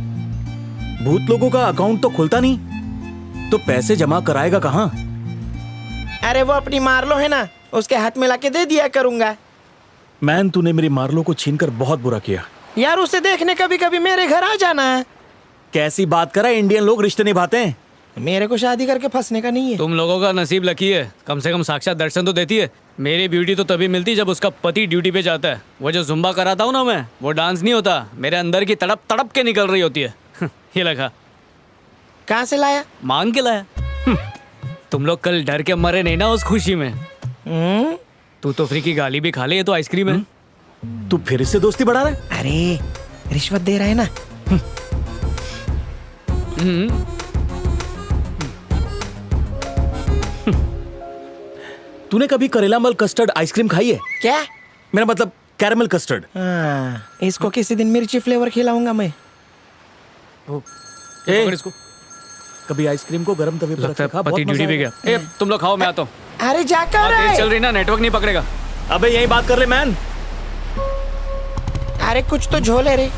भूत लोगों का अकाउंट तो खुलता नहीं, तो पैसे जमा कराएगा कहाँ? अरे वो अपनी मार्लो है ना, उसके हाथ में लाके दे दिया करूंगा। मैन, तूने मेरी मार्लो को छीनकर बहुत बुरा किया। यार उसे देखने कभी कभी मेरे घर आ जाना। कैसी बात करा, इंडियन लोग रिश्ते निभाते हैं। मेरे को शादी करके फंसने का नहीं है। तुम लोगों का नसीब लकी है, कम से कम साक्षात दर्शन तो देती है। मेरी ब्यूटी तो तभी मिलती जब उसका पति ड्यूटी पे जाता है। वो जो जुम्बा कराता हूँ ना मैं, वो डांस नहीं होता, मेरे अंदर की तड़प तड़प के निकल रही होती है। ये लगा। कहाँ से लाया? मांग के लाया। तुम लोग कल डर के मरे नहीं ना उस खुशी में। तू तो फ्री की गाली भी खा ले, ये तो आइसक्रीम है। तू फिर इससे दोस्ती बढ़ा रहा है? अरे रिश्वत दे रहा है ना। तूने कभी करेला मल कस्टर्ड आइसक्रीम खाई है? क्या? मेरा मतलब कैरमल कस्टर्ड। हाँ, इसको किसी दिन मिर्ची फ्लेवर खिलाऊंगा मैं। पकड़ इसको। कभी आइसक्रीम को गरम तवे पर लगता है रखा, पति बहुत ड्यूटी मजा पे आएगा। गया। ए, तुम लोग खाओ, मैं आता हूँ। अरे जाकर तेज चल रही ना, नेटवर्क नहीं पकड़ेगा। अबे यही बात कर ले मैन। अरे कुछ तो झोले रे।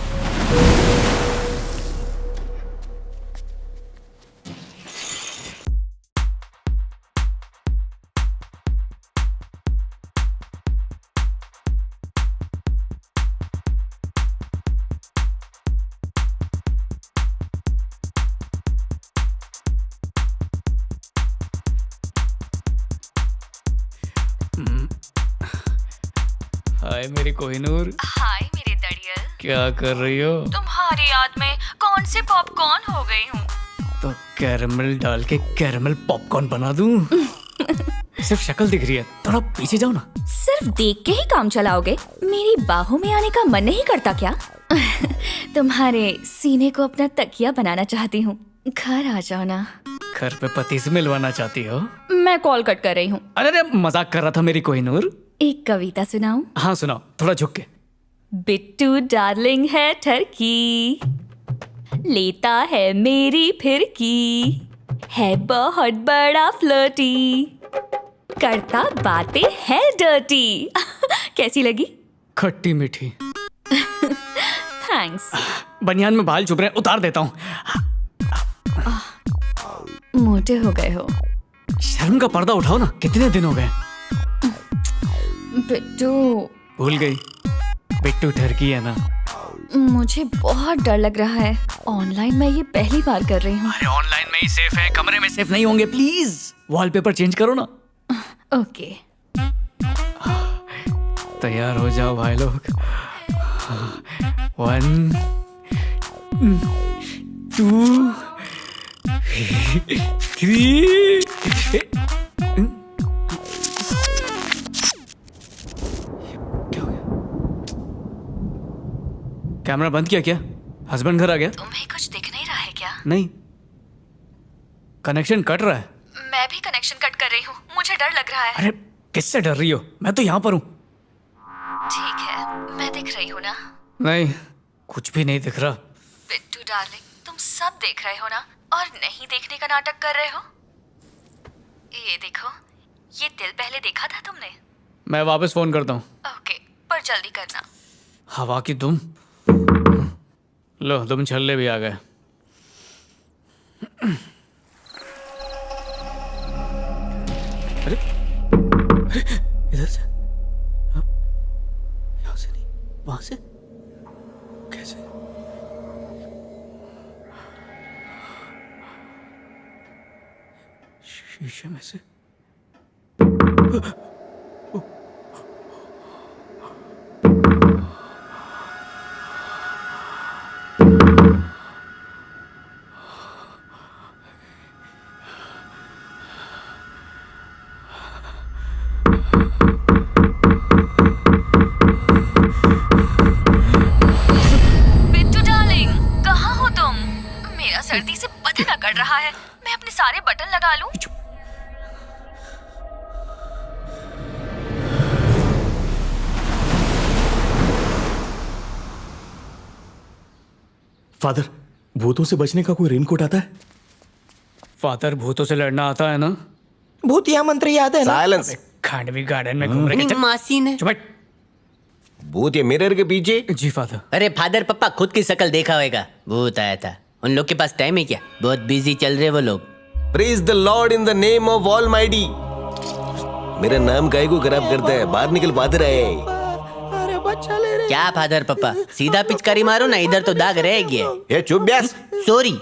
हाय मेरी कोहिनूर, हाय मेरे दड़ियल, क्या कर रही हो? तुम्हारी याद में कौन से पॉपकॉर्न हो गई हूँ। तो कैरमल डाल के कैरमल पॉपकॉर्न बना दूं। सिर्फ शक्ल दिख रही है, थोड़ा पीछे जाओ ना। सिर्फ देख के ही काम चलाओगे? मेरी बाहों में आने का मन नहीं करता क्या? तुम्हारे सीने को अपना तकिया बनाना चाहती हूँ, घर आ जाओ ना। घर पे पति से मिलवाना चाहती हो? मैं कॉल कट कर रही हूँ। अरे मजाक कर रहा था मेरी कोहिनूर। एक कविता सुनाऊं? हाँ सुनाओ, थोड़ा झुक के। बिट्टू डार्लिंग है ठरकी, लेता है मेरी फिरकी, है बहुत बड़ा फ्लर्टी, करता बातें है डर्टी। कैसी लगी? खट्टी मीठी। थैंक्स। बनियान में बाल चुभ रहे हैं, उतार देता हूँ। मोटे हो गए हो। शर्म का पर्दा उठाओ ना, कितने दिन हो गए। बिट्टू, भूल गई, बिट्टू ठरकी है ना। मुझे बहुत डर लग रहा है। ऑनलाइन मैं ये पहली बार कर रही हूँ। अरे ऑनलाइन में ही सेफ है, कमरे में सेफ नहीं होंगे। प्लीज वॉलपेपर चेंज करो ना। ओके। तैयार हो जाओ भाई लोग। 1 2 3। क्या हो गया? कैमरा बंद किया क्या? हस्बैंड घर आ गया? तुम्हें कुछ दिख नहीं रहा है क्या? नहीं, कनेक्शन कट रहा है। मैं भी कनेक्शन कट कर रही हूँ, मुझे डर लग रहा है। अरे किससे डर रही हो? मैं तो यहाँ पर हूँ। ठीक है, मैं दिख रही हूँ ना? नहीं, कुछ भी नहीं दिख रहा। बिट्टू डार्लिंग, तुम सब देख रहे हो ना, और नहीं देखने का नाटक कर रहे हो? ये देखो, ये दिल पहले देखा था तुमने? मैं वापस फोन करता हूँ। ओके, पर जल्दी करना। हवा की दुम। लो, दुम छल्ले भी आ गए। अरे इधर से, यहाँ से नहीं, वहां से कैसे? शीशे में से। बिट्टू डार्लिंग, कहाँ हो तुम? मेरा सर्दी से बदन अकड़ रहा है, मैं अपने सारे बटन लगा लूं? फादर, भूतों से बचने का कोई रेनकोट आता है? फादर, भूतों से लड़ना आता है ना? भूतिया मंत्र याद है ना? साइलेंस। खांडवी गार्डन में घूम रहे अपनी हैं। मासी ने। चुप हट। भूत ये मिरर के पीछे। जी फादर। अरे फादर, पप्पा खुद की शक्ल देखा होगा। भूत आया था। उन लोग के पास टाइम है क्या? बहुत बिजी चल रहे वो लोग। Praise the Lord in the name of almighty. मेरा नाम काहे को खराब करता है? बाहर निकल, फादर आए। अरे बच्चा ले रहे। क्या फादर पप्पा, सीधा पिचकारी मारो ना, इधर तो दाग रह गया। ये चुप Beas. Sorry.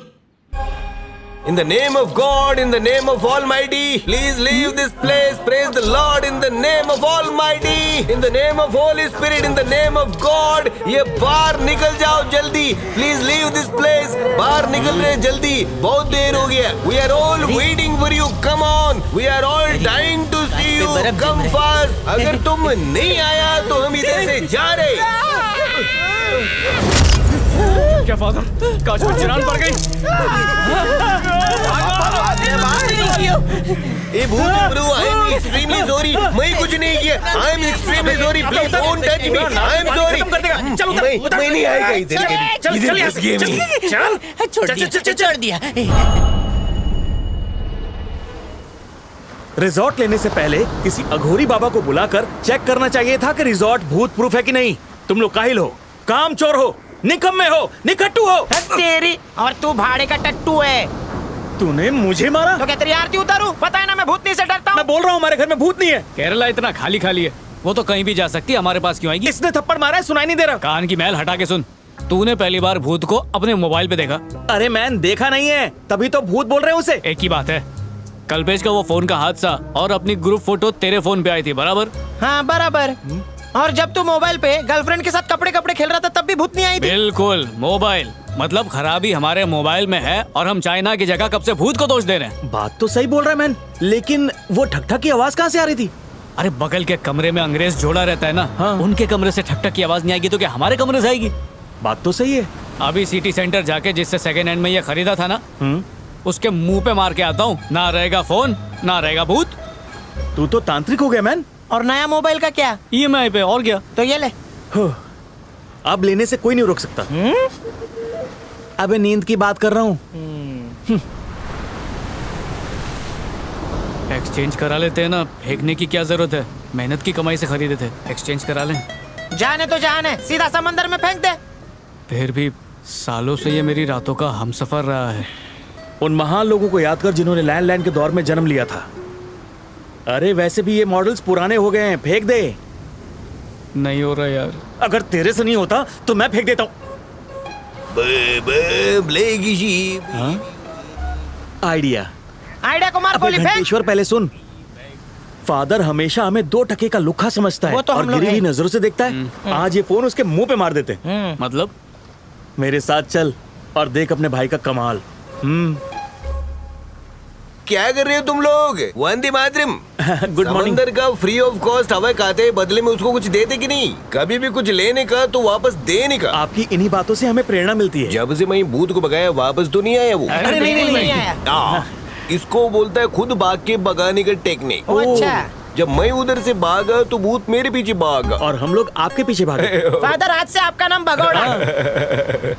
In the name of God, in the name of Almighty, please leave this place. Praise the Lord in the name of Almighty, in the name of Holy Spirit, in the name of God. ये बाहर निकल जाओ जल्दी. Please leave this place. बाहर निकल रहे जल्दी. बहुत देर हो गया. We are all waiting for you. Come on. We are all dying to see you. Come fast. अगर तुम नहीं आया तो हम इधर से जा रहे. क्या फादर, कांच में चिरान पड़ गई? ए भूत bro, I am extremely sorry. मैं कुछ नहीं किया. I am extremely sorry. Please don't touch me. I am sorry. मैं नहीं आएगा इधर. इधर फंस गए मैं. छोड़ दिया। रिजॉर्ट लेने से पहले किसी अघोरी बाबा को बुलाकर चेक करना चाहिए था कि रिजॉर्ट भूत प्रूफ है कि नहीं। तुम लोग काहिल हो, कामचोर हो, निकम्मे हो, निकट्टू हो। तेरी और तू भाड़े का टट्टू है। तूने मुझे मारा? तो क्या तेरी आरती उतारूं? पता है ना मैं भूतनी से डरता हूँ। मैं बोल रहा हूँ हमारे घर में भूत नहीं है। केरला इतना खाली खाली है, वो तो कहीं भी जा सकती है, हमारे पास क्यों आएगी? इसने थप्पड़ मारा है, सुनाई नहीं दे रहा। कान की मैल हटा के सुन। तूने पहली बार भूत को अपने मोबाइल पे देखा? अरे मैंने देखा नहीं है, तभी तो भूत बोल रहे हैं उसे। एक ही बात है, कल्पेश का वो फोन का हादसा और अपनी ग्रुप फोटो तेरे फोन पे आई थी, बराबर? हाँ बराबर। और जब तू मोबाइल पे गर्लफ्रेंड के साथ कपड़े कपड़े खेल रहा था तब भी भूत नहीं आई थी। बिल्कुल, मोबाइल मतलब खराबी हमारे मोबाइल में है और हम चाइना की जगह कब से भूत को दोष दे रहे हैं। बात तो सही बोल रहा है मैन, लेकिन वो ठक ठक की आवाज कहाँ से आ रही थी? अरे बगल के कमरे में अंग्रेज जोड़ा रहता है ना, हाँ। उनके कमरे से ठक ठक की आवाज नहीं आएगी तो क्या हमारे कमरे से आएगी? बात तो सही है। अभी सिटी सेंटर जाके जिससे सेकेंड हैंड में ये खरीदा था ना, उसके मुंह पे मार के आता हूँ, ना रहेगा फोन ना रहेगा भूत। तू तो तांत्रिक हो गया मैन। और नया मोबाइल का क्या? EMI पे, और क्या? तो ये ले। अब लेने से कोई नहीं रोक सकता। अबे नींद की बात कर रहा हूँ। एक्सचेंज करा लेते हैं ना, फेंकने की क्या जरूरत है? मेहनत की कमाई से खरीदे थे, एक्सचेंज करा लें। जाने तो जान है, सीधा समंदर में फेंक दे। फिर भी सालों से ये मेरी रातों का हमसफर रहा है। उन महान लोगों को याद कर जिन्होंने लैंडलाइन के दौर में जन्म लिया था। अरे वैसे भी ये मॉडल्स पुराने हो गए हैं, फेंक दे। नहीं हो रहा यार। अगर तेरे से नहीं होता तो मैं फेंक देता हूँ। आइडिया आइडिया को मार अबे गोली फेंक। घंटेश्वर, पहले सुन। फादर हमेशा हमें 2 टके का लुक्खा समझता है वो तो हम और लोग गिरी हुई हैं। नजरों से देखता है। आज ये फोन उसके मुंह पे मार देते। मतलब मेरे साथ चल और देख अपने भाई का कमाल। क्या कर रहे हो तुम लोग? वंदे मातरम। Good morning. समंदर का फ्री ऑफ कॉस्ट हवा खाते हैं, बदले में उसको कुछ देते कि नहीं? कभी भी कुछ लेने का तो वापस देने का। आपकी इन्हीं बातों से हमें प्रेरणा मिलती है। जब से मैं भूत को भगाया वापस तो नहीं आया वो। अरे नहीं आया। इसको बोलता है खुद भाग के भगाने का टेक्निक। ओ, अच्छा। जब मैं उधर से भागा तो भूत मेरे पीछे भागा। और हम लोग आपके पीछे भागे। फादर, आज से आपका नाम भगोड़ा।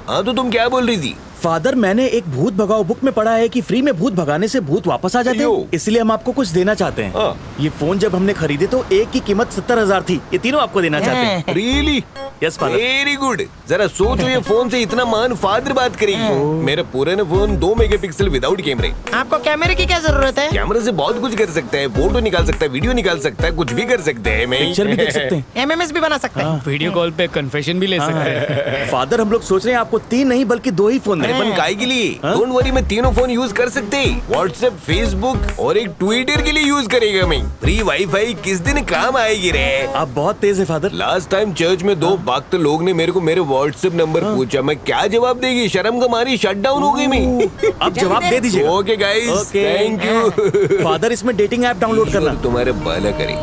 हाँ तो तुम क्या बोल रही थी? फादर, मैंने एक भूत भगाओ बुक में पढ़ा है कि फ्री में भूत भगाने से भूत वापस आ जाते हैं। इसलिए हम आपको कुछ देना चाहते हैं। हाँ। ये फोन जब हमने खरीदे तो एक की कीमत 70,000 थी। ये तीनों आपको देना चाहते हैं। Really? Yes father. Very good. जरा सोचो, ये फोन से इतना महान फादर बात करेगी। मेरा पुराना फोन 2 मेगापिक्सल विदाउट कैमरे। आपको कैमरे की क्या जरूरत है? कैमरे से बहुत कुछ कर सकता है, फोटो निकाल सकता है, वीडियो निकाल सकता है, कुछ भी कर सकते हैं। मैं पिक्चर भी देख सकते हैं। एमएमएस भी बना सकते हैं। वीडियो कॉल पे कन्फेशन भी ले सकते हैं। फादर, हम लोग सोच रहे हैं आपको 3 नहीं बल्कि 2 ही फोन दें। अपन काय के लिए? डोंट वरी, मैं तीनों फोन यूज कर सकते हैं। व्हाट्सएप, फेसबुक और एक ट्विटर के लिए यूज करेगा मैं। फ्री वाईफाई किस दिन काम आएगी रे? आप बहुत तेज है फादर। लास्ट टाइम चर्च में 2 भक्त लोग ने मेरे को मेरे व्हाट्सएप नंबर पूछा, मैं क्या जवाब देगी? शर्म का मारी शट डाउन हो गई मैं। अब जवाब दे दीजिए। Okay guys, thank you. Father, इसमें डेटिंग ऐप डाउनलोड करना। तुम्हारे भला करे।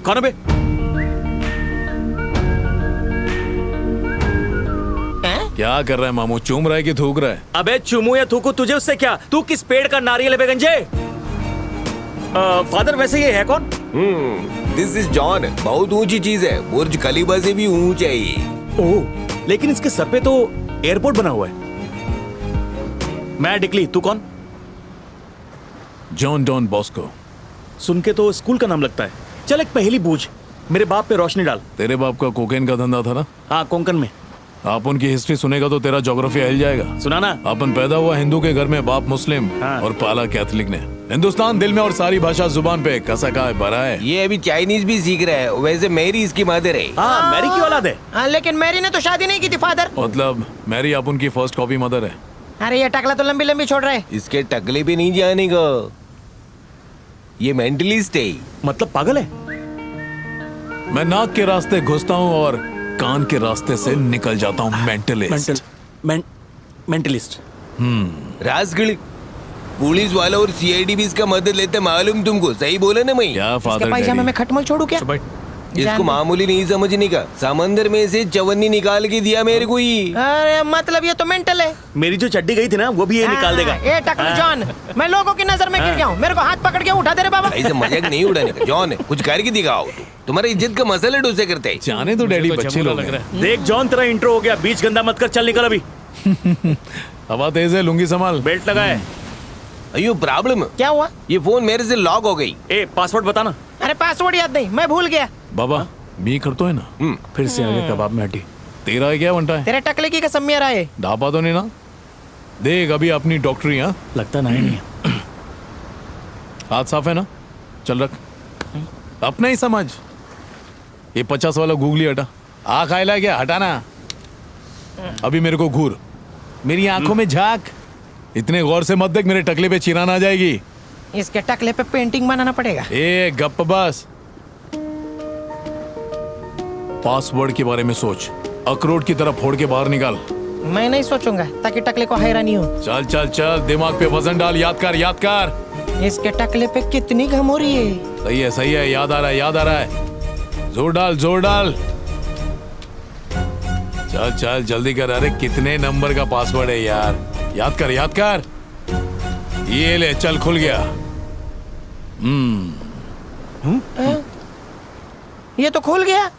कौन है बे? क्या कर रहा है मामू? चूम रहा है कि थूक रहा है? अबे चुमू या थूकू, तुझे उससे क्या? तू किस पेड़ का नारियल है बे गंजे? फादर, वैसे ये है कौन? This is John. बहुत ऊंची चीज है, बुर्ज खलीफा से भी ऊंचा है ये। ओह, लेकिन इसके सर पे तो एयरपोर्ट बना हुआ है। मैं डिकली, तू कौन? John Donne Bosco. सुन के तो स्कूल का नाम लगता है। चल एक पहेली पूछ, मेरे बाप पे रोशनी डाल। तेरे बाप का कोकेन का धंधा था ना? हाँ, कोंकण में। आप उनकी हिस्ट्री सुनेगा तो तेरा ज्योग्राफी हिल जाएगा। सुनाना। अपन पैदा हुआ हिंदू के घर में, बाप मुस्लिम हाँ। और पाला कैथलिक ने। हिंदुस्तान दिल में और सारी भाषा जुबान पे, कसा का है, भरा है। ये अभी चाइनीज भी सीख रहा है। वैसे मैरी इसकी मदर है। हाँ, मैरी की औलाद है। हाँ, लेकिन मैरी ने तो शादी नहीं की थी फादर। मतलब मैरी आप उनकी फर्स्ट कॉपी मदर है। अरे ये टकला तो लंबी लंबी छोड़ रहा है। इसके टकले पे नहीं जाने का। ये मेंटलिस्ट है। मतलब पागल है। मैं नाक के रास्ते घुसता हूँ और कान के रास्ते से निकल जाता हूँ। मेंटलिस्ट। मेंटलिस्ट। रास्कल, पुलिस वाला और सीआईडी भी इसका मदद लेते, मालूम तुमको? सही बोला ना मैं? क्या इसके फादर पायजामे डैडी? में खटमल छोड़ू क्या? इसको मामूली नहीं समझने का। समंदर में से चवन्नी निकाल के दिया मेरे को ही। अरे मतलब ये तो मेंटल है। मेरी जो चड्डी गई थी ना, वो भी ये निकाल देगा। ए टकलू जॉन, मैं लोगों की नजर में गिर गया हूँ। मेरे को हाथ पकड़ के उठा दे रे बाबा। ऐसे मजाक नहीं उड़ाने का। जॉन, कुछ करके दिखाओ। तुम्हारा इज्जत का मसला डोसे करते हैं। जाने तो डैडी, तो बच्चे जमुना लोग लग हैं। रहा है। देख जॉन, तेरा इंट्रो हो गया। बीच गंदा मत कर, चल निकल अभी। हवा तेज है, लुंगी संभाल। बेल्ट लगा है। अयो प्रॉब्लम। क्या हुआ? ये फोन मेरे से लॉक हो गई। ए, पासवर्ड बताना। अरे पासवर्ड याद नहीं, मैं भूल गया। बाबा मी करतो है ना? फिर से आगे कबाब में हड्डी। तेरा है क्या बनता है? तेरे टकले की कसम मेरा है। ढापा तो नहीं ना? देख अभी अपनी डॉक्टरी। हाँ, लगता नहीं है। हाथ साफ है ना? चल रख। अपना ही समझ। ये 50 वाला गूगली हटा। आ खाएला क्या? हटाना। अभी मेरे को घूर, मेरी आंखों में झांक। इतने गौर से मत देख, मेरे टकले पे चिरान आ जाएगी। इसके टकले पे पेंटिंग बनाना पड़ेगा। ए गप बस। पासवर्ड के बारे में सोच, अखरोट की तरह फोड़ के बाहर निकाल। मैं नहीं सोचूंगा ताकि टकले को हैरानी हो। चल चल चल, दिमाग पे वजन डाल। याद कर, याद कर। इसके टकले पे कितनी घम हो रही है। सही है, सही है। याद आ रहा है, याद आ रहा है। जोर डाल, जोर डाल। चल चल जल्दी कर। अरे कितने नंबर का पासवर्ड है यार? याद कर, याद कर। ये ले, चल खुल गया। ये तो खुल गया।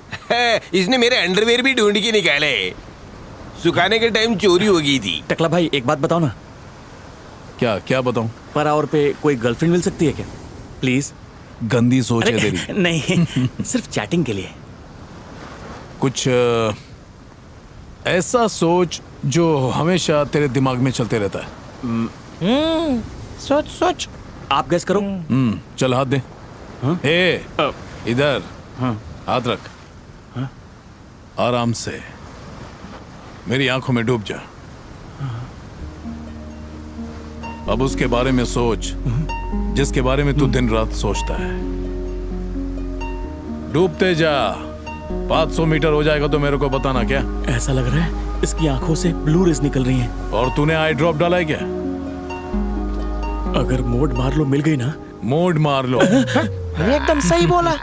इसने मेरे अंडरवेयर भी ढूंढ के निकाले। सुखाने के टाइम चोरी हो गई थी। टकला भाई, एक बात बताओ ना। क्या क्या बताऊं? पर आवर पे कोई गर्लफ्रेंड मिल सकती है क्या? प्लीज। गंदी सोच है तेरी। नहीं, सिर्फ चैटिंग के लिए। कुछ ऐसा सोच जो हमेशा तेरे दिमाग में चलते रहता है। सोच सोच। आप गैस करो। चल हाथ दे। ए, इधर हाथ रख। आराम से मेरी आंखों में डूब जा। अब उसके बारे में सोच जिसके बारे में तू दिन रात सोचता है। डूबते जा। 500 मीटर हो जाएगा तो मेरे को बताना। क्या ऐसा लग रहा है इसकी आंखों से ब्लू रेज निकल रही हैं। और तूने आई ड्रॉप डाला है क्या? अगर मोड मार लो मिल गई ना। मोड मार लो। एकदम सही बोला।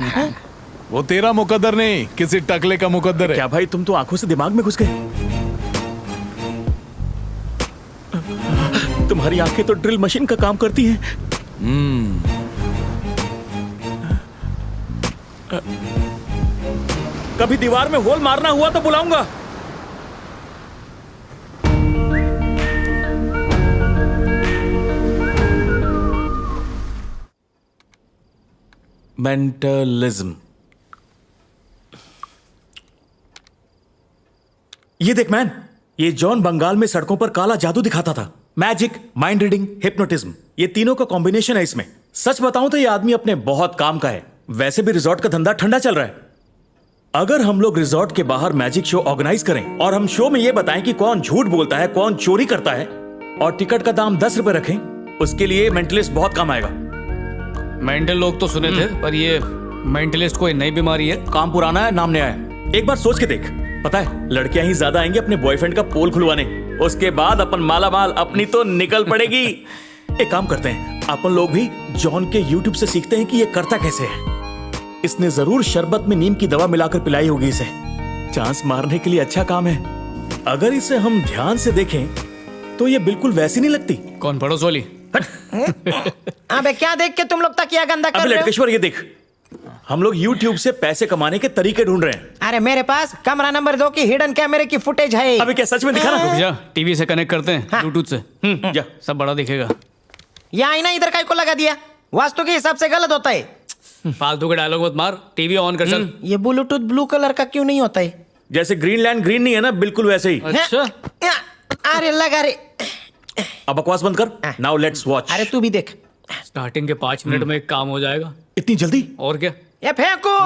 वो तेरा मुकद्दर नहीं, किसी टकले का मुकद्दर है। क्या भाई तुम तो आंखों से दिमाग में घुस गए। तुम्हारी आंखें तो ड्रिल मशीन का काम करती हैं। कभी दीवार में होल मारना हुआ तो बुलाऊंगा। मेंटलिज्म। ये देख मैन, ये जॉन बंगाल में सड़कों पर काला जादू दिखाता था। मैजिक, माइंड रीडिंग, हिप्नोटिज्म, ये तीनों का कॉम्बिनेशन है इसमें। सच बताऊं तो ये आदमी अपने बहुत काम का है। वैसे भी रिजॉर्ट का धंधा ठंडा चल रहा है। अगर हम लोग रिजॉर्ट के बाहर मैजिक शो ऑर्गेनाइज करें और हम शो में ये बताएं कि कौन झूठ बोलता है, कौन चोरी करता है, और टिकट का दाम 10 रुपए रखें, उसके लिए मेंटलिस्ट बहुत काम आएगा। मेंटल लोग तो सुने थे, पर ये मेंटलिस्ट कोई नई बीमारी है। काम पुराना है, नाम नया है। एक बार सोच के देख, पता है लड़कियां ही ज्यादा आएंगी अपने बॉयफ्रेंड का पोल खुलवाने। उसके बाद अपन माला माल, अपनी तो निकल पड़ेगी। एक काम करते हैं, अपन लोग भी जॉन के यूट्यूब से सीखते हैं कि ये करता कैसे है। इसने जरूर शरबत में नीम की दवा मिलाकर पिलाई होगी इसे। चांस मारने के लिए अच्छा काम है। अगर इसे हम ध्यान से देखें तो ये बिल्कुल वैसी नहीं लगती। कौन पड़ोस वाली? अबे क्या देख के तुम लोग तकिया गंदा कर अबे रहे हो? लटकेश्वर ये देख, हम लोग YouTube से पैसे कमाने के तरीके ढूंढ रहे हैं। अरे मेरे पास कमरा नंबर 2 की हिडन कैमरे की फुटेज है। अबे क्या सच में दिखा ना? रुक जा, टीवी से कनेक्ट करते हैं, हाँ। ब्लूटूथ से। जा। सब बड़ा दिखेगा। ये आईना इधर काय को लगा दिया? वास्तु के हिसाब से गलत होता है। फालतू के डायलॉग मत मार, टीवी ऑन कर चल। ये ब्लूटूथ ब्लू कलर का क्यों नहीं होता है? जैसे ग्रीनलैंड ग्रीन नहीं है ना, बिल्कुल वैसे ही। अच्छा, अरे लगा रे। अब बकवास बंद कर। Now let's watch. अरे तू भी देख। स्टार्टिंग के 5 मिनट में एक काम हो जाएगा। इतनी जल्दी? और क्या? ये फेंको।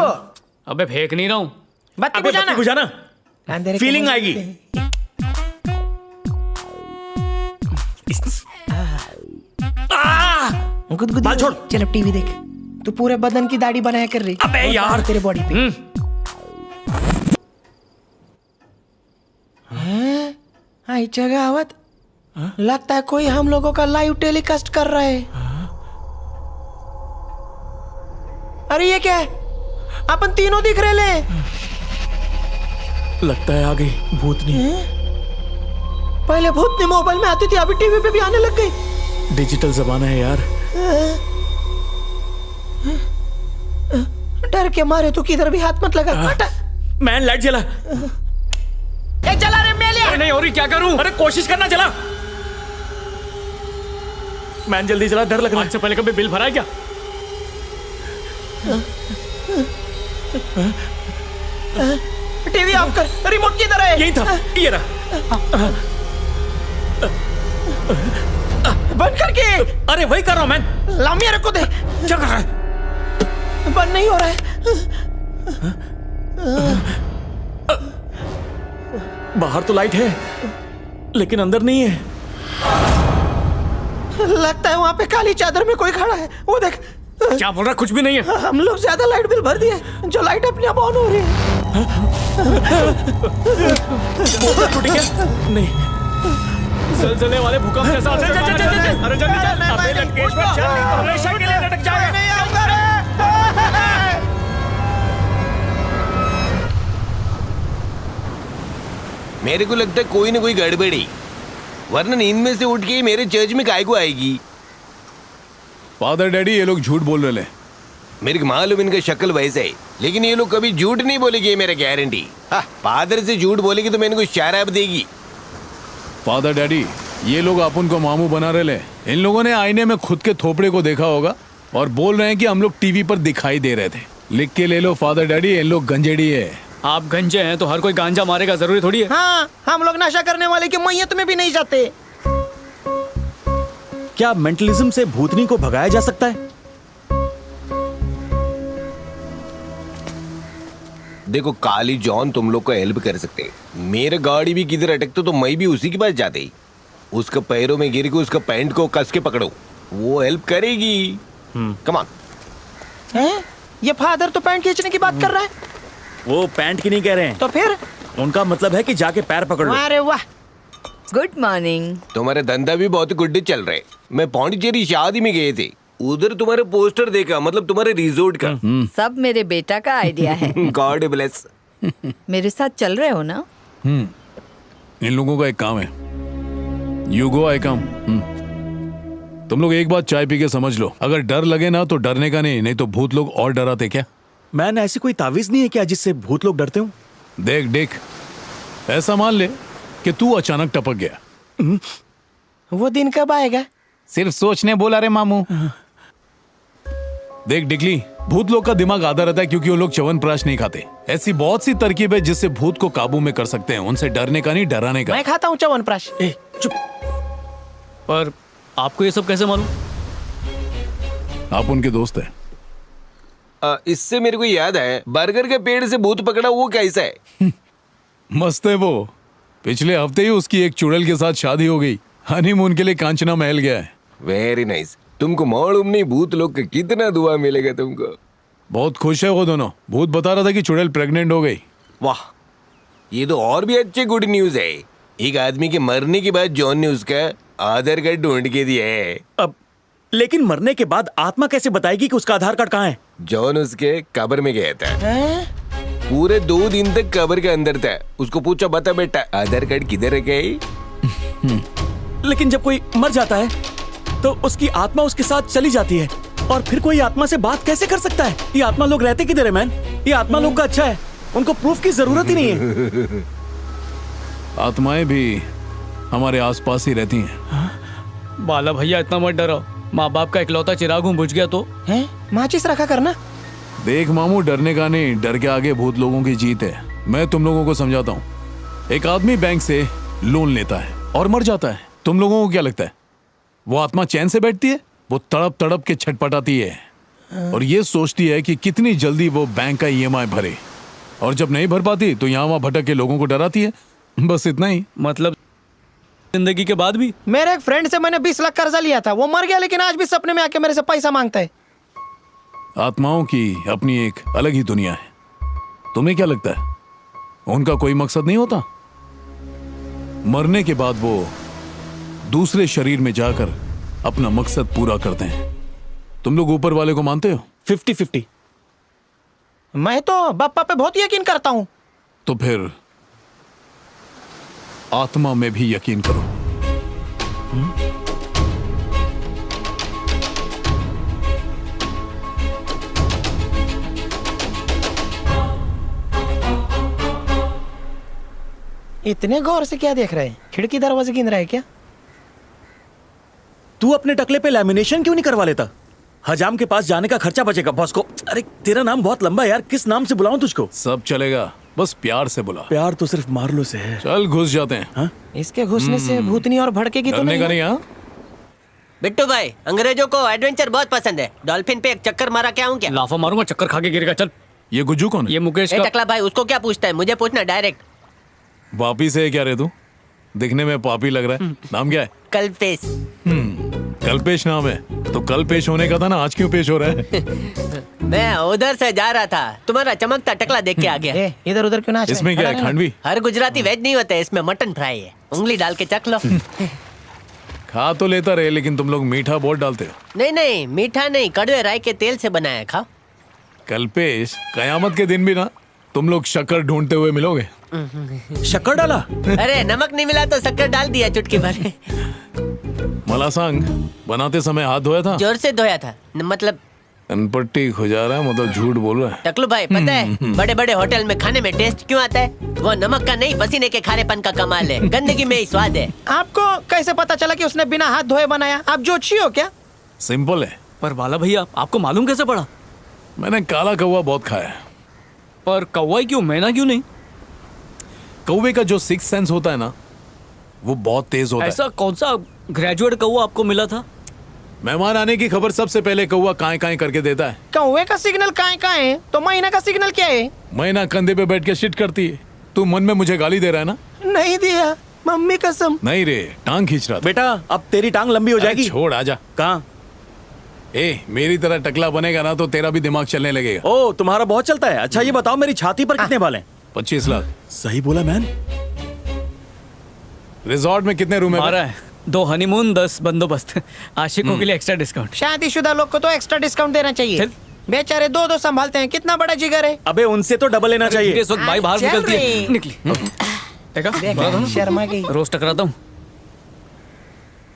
अबे फेंक नहीं रहा हूँ। बत्ती अबे बुझाना। बत्ती बुझाना। अंधेरे के फीलिंग मजे- आएगी। गुदगुदी बाल छोड़। चल अब टीवी देख। तू पूरे बदन की दाढ़ी बनाया कर रही। अबे और यार। तेरे बॉडी पे। आई जगह आवत। लगता है कोई हम लोगों का लाइव टेलीकास्ट कर रहा है। अरे ये क्या है? अपन तीनों दिख रहे ले। लगता है आ गई भूतनी। पहले भूतनी मोबाइल में आती थी, अभी टीवी पे भी आने लग गई। डिजिटल जमाना है यार। डर के मारे तू किधर भी हाथ मत लगा। हटा। मैन लाइट जला। ए चला रे मेलिया। अरे नहीं हो रही, क्या करूं? अरे कोशिश करना, जला। मैन जल्दी चला, डर लग रहा है। आज से पहले कभी बिल भरा है क्या? टीवी ऑफ कर। रिमोट किधर है? यही था, ये रहा। बंद करके। अरे वही कर रहा हूं मैन। ला मेरे को दे। क्या कर रहा है? बंद नहीं हो रहा है। बाहर तो लाइट है लेकिन अंदर नहीं है। लगता है वहां पे काली चादर में कोई खड़ा है। वो देख। क्या बोल रहा? कुछ भी नहीं है। हम लोग ज्यादा लाइट बिल भर दिए। जो लाइट अपने आप ऑन हो रही है। टूटी क्या? नहीं। जलजले वाले भूकंप जैसा असर चल, चल, करवाना चल, चल, चाहते हैं। चल। अरे जल्दी चल। अबे लटकेश्वर, चल, नहीं तो हमेशा के लिए लटक जाएगा। नहीं आऊंगा रे। मेरे को लगता है कोई ना कोई गड़बड़ी, वरना नींद में से उठ के मेरे चर्च में काय को आएगी। फादर डैडी ये लोग झूठ बोल रहे हैं। मेरे को मालूम इनका शक्ल वैसे है, लेकिन ये लोग कभी झूठ नहीं बोलेगी, ये मेरा गारंटी। फादर से झूठ बोलेगी तो मैं इनको शराब देगी। फादर डैडी ये लोग अपन को मामू बना रहे ले। इन लोगों ने आईने में खुद के थोपड़े को देखा होगा और बोल रहे हैं कि हम लोग टीवी पर दिखाई दे रहे थे। लिख के ले लो फादर डैडी, इन लोग गंजेड़ी है। आप गंजे हैं तो हर कोई गांजा मारेगा जरूरी थोड़ी है। हाँ, हम लोग नशा करने वाले की मैयत में भी नहीं जाते। क्या मेंटलिज्म से भूतनी को भगाया जा सकता है? देखो काली जॉन तुम लोग को हेल्प कर सकते। मेरे गाड़ी भी किधर अटकते तो मैं भी उसी के पास जाते ही। उसके पैरों में गिर के उसका पैंट को कस के पकड़ो, वो हेल्प करेगी। Come on. हैं? ये फादर तो पैंट खींचने की बात कर रहा है। वो पैंट की नहीं कह रहे हैं, तो फिर उनका मतलब है कि जाके पैर पकड़ लो। अरे वाह, गुड मॉर्निंग। तुम्हारे धंधा भी बहुत गुड्डे चल रहे। मैं पौंडीचेरी शादी में गए थे, उधर तुम्हारे पोस्टर देखा, मतलब तुम्हारे रिजोर्ट का। सब मेरे बेटा का आइडिया है। God bless. मेरे साथ चल रहे हो ना? इन लोगों का एक काम है, यू गो आई कम। तुम लोग एक बात चाय पी के समझ लो, अगर डर लगे ना तो डरने का नहीं तो भूत लोग और डराते क्या? मैंने ऐसी कोई तावीज नहीं है क्या जिससे भूत लोग डरते हो? देख देख, ऐसा मान ले कि तू अचानक टपक गया। वो दिन कब आएगा? सिर्फ सोचने बोला रे मामू। देख डिकली, भूत लोग का दिमाग आधा रहता है क्योंकि वो लोग च्यवनप्राश नहीं खाते। ऐसी बहुत सी तरकीब है जिससे भूत को काबू में कर सकते हैं। उनसे डरने का नहीं, डराने का। मैं खाता हूँ च्यवनप्राश। चुप। पर आपको ये सब कैसे मालूम? आप उनके दोस्त हैं। इससे मेरे को याद है, बर्गर के पेड़ से भूत पकड़ा वो कैसा है? मस्त है वो। पिछले हफ्ते ही उसकी एक चुड़ैल के साथ शादी हो गई। हनीमून के लिए कांचना महल गया है। Very nice. तुमको मालूम नहीं भूत लोग का कितना दुआ मिलेगा तुमको। बहुत खुश है वो दोनों। भूत बता रहा था कि चुड़ैल प्रेग्नेंट हो गई। वाह, ये तो और भी अच्छे गुड न्यूज है। एक आदमी के मरने के बाद जॉन ने उसका आधार कार्ड ढूंढ के दिया है। अब लेकिन मरने के बाद आत्मा कैसे बताएगी कि उसका आधार कार्ड कहाँ है? जॉन उसके कब्र में गया था। पूरे 2 दिन तक कब्र के अंदर था। उसको पूछा, बता बेटा आधार कार्ड किधर गई? लेकिन जब कोई मर जाता है तो उसकी आत्मा उसके साथ चली जाती है और फिर कोई आत्मा से बात कैसे कर सकता है? ये आत्मा लोग रहते किधर है मैन? ये आत्मा लोग का अच्छा है, उनको प्रूफ की जरूरत ही नहीं है। आत्माएं भी हमारे आसपास ही रहती हैं। बाला भैया इतना मत डरो, माँ बाप का इकलौता चिराग हूँ, बुझ गया तो हैं? माचिस रखा करना। देख मामू, डरने का नहीं, डर के आगे भूत लोगों की जीत है। मैं तुम लोगों को समझाता हूँ। एक आदमी बैंक से लोन लेता है और मर जाता है। तुम लोगों को क्या लगता है वो आत्मा चैन से बैठती है? वो तड़प तड़प के छटपटाती है और ये सोचती है कि कितनी जल्दी वो बैंक का EMI भरे, और जब नहीं भर पाती तो यहाँ वहाँ भटक के लोगों को डराती है। बस इतना ही। मतलब जिंदगी के बाद भी? मेरे एक फ्रेंड से मैंने 20 लाख कर्जा लिया था, वो मर गया लेकिन आज भी सपने में आके मेरे से पैसा मांगता है। आत्माओं की अपनी एक अलग ही दुनिया है। तुम्हें क्या लगता है उनका कोई मकसद नहीं होता? मरने के बाद वो दूसरे शरीर में जाकर अपना मकसद पूरा करते हैं। तुम लोग ऊपर वाले को मानते हो? 50-50। मैं तो बाप्पा पे बहुत यकीन करता हूँ। तो फिर आत्मा में भी यकीन करो। इतने गौर से क्या देख रहे हैं? खिड़की दरवाजे गिन रहा है क्या? तू अपने टकले पे लैमिनेशन क्यों नहीं करवा लेता? हजाम के पास जाने का खर्चा बचेगा बॉस को। अरे तेरा नाम बहुत लंबा है यार, किस नाम से बुलाऊं तुझको? सब चलेगा, बस प्यार से बुला। प्यार तो सिर्फ मार्लो से है। चल घुस जाते हैं। हाँ? इसके घुसने से भूतनी और भड़केगी तो डरने का नहीं। हाँ, बिट्टू भाई, अंग्रेजों को एडवेंचर बहुत पसंद है। डॉल्फिन पे एक चक्कर मारा क्या हूँ क्या? लाफा मारूंगा, चक्कर खा के गिरेगा। चल। ये गुज्जू कौन है? ये मुकेश ए का। टकला भाई, उसको क्या पूछता है? मुझे पूछना डायरेक्ट। वापी से है क्या रे तू? दिखने में पापी लग रहा है। नाम क्या है? कल्पेश। कल्पेश नाम है तो कल पेश होने का था ना, आज क्यों पेश हो रहा है? मैं उधर से जा रहा था, तुम्हारा चमकता टकला देख के आ गया। इधर उधर क्यों नाच रहे? इसमें क्या है? खांडवी? हर गुजराती वेज नहीं होता है, इसमें मटन फ्राई है। उंगली डाल के चख लो। खा तो लेता रहे, लेकिन तुम लोग मीठा बहुत डालते हो। नहीं नहीं, मीठा नहीं, कड़वे राई के तेल से बनाया है, खाओ। कल्पेश, कयामत के दिन भी ना तुम लोग शक्कर ढूंढते हुए मिलोगे। शक्कर डाला? अरे नमक नहीं मिला तो शक्कर डाल दिया चुटकी भर। मलासांग बनाते समय हाथ धोया था? जोर से धोया था, मतलब अनपट्टी खुजा रहा है, मतलब झूठ बोल रहा है। टकलू भाई पता है बड़े बड़े होटल में खाने में टेस्ट क्यों आता है? वो नमक का नहीं, पसीने के खारेपन का कमाल है। गंदगी में ही स्वाद है। आपको कैसे पता चला कि उसने बिना हाथ धोए बनाया? आप जोशी हो क्या? सिंपल है, पर बाला भैया आपको मालूम कैसे पड़ा? मैंने काला कौवा बहुत खाया है। पर कौवा ही क्यों, मैना क्यों नहीं? कौवे का जो सिक्स सेंस होता है ना, वो बहुत तेज होता है। ऐसा कौन सा ग्रेजुएट कौवा आपको मिला था? मेहमान आने की खबर सबसे पहले कौवा काएं काएं करके देता है। कौवे का सिग्नल कहाँ है? तो महीना का सिग्नल क्या है? मैना कंधे पे बैठ के शिट करती है। तू मन में मुझे गाली दे रहा है ना? नहीं दिया, मम्मी कसम। नहीं रे, टांग खींच रहा था। बेटा अब तेरी टांग लंबी हो जाएगी। अरे छोड़, आजा। कहाँ? ए, मेरी तरह टकला बनेगा ना तो तेरा भी दिमाग चलने लगेगा। ओ, तुम्हारा बहुत चलता है। अच्छा ये बताओ, मेरी छाती पर कितने बाल हैं? 25 लाख। सही बोला मैन। रिजॉर्ट में कितने रूम है? 12 है, 2 हनीमून, 10 बंदोबस्त। आशिकों के लिए एक्स्ट्रा डिस्काउंट। शादीशुदा लोग को तो एक्स्ट्रा डिस्काउंट देना चाहिए। चल। बेचारे दो दो संभालते हैं, कितना बड़ा जिगर है। अबे उनसे तो डबल लेना चाहिए। इस वक्त भाई बाहर चल निकलती है, रे। निकली। देखा, बोला था ना? शर्मा गई। रोज टकराता हूँ।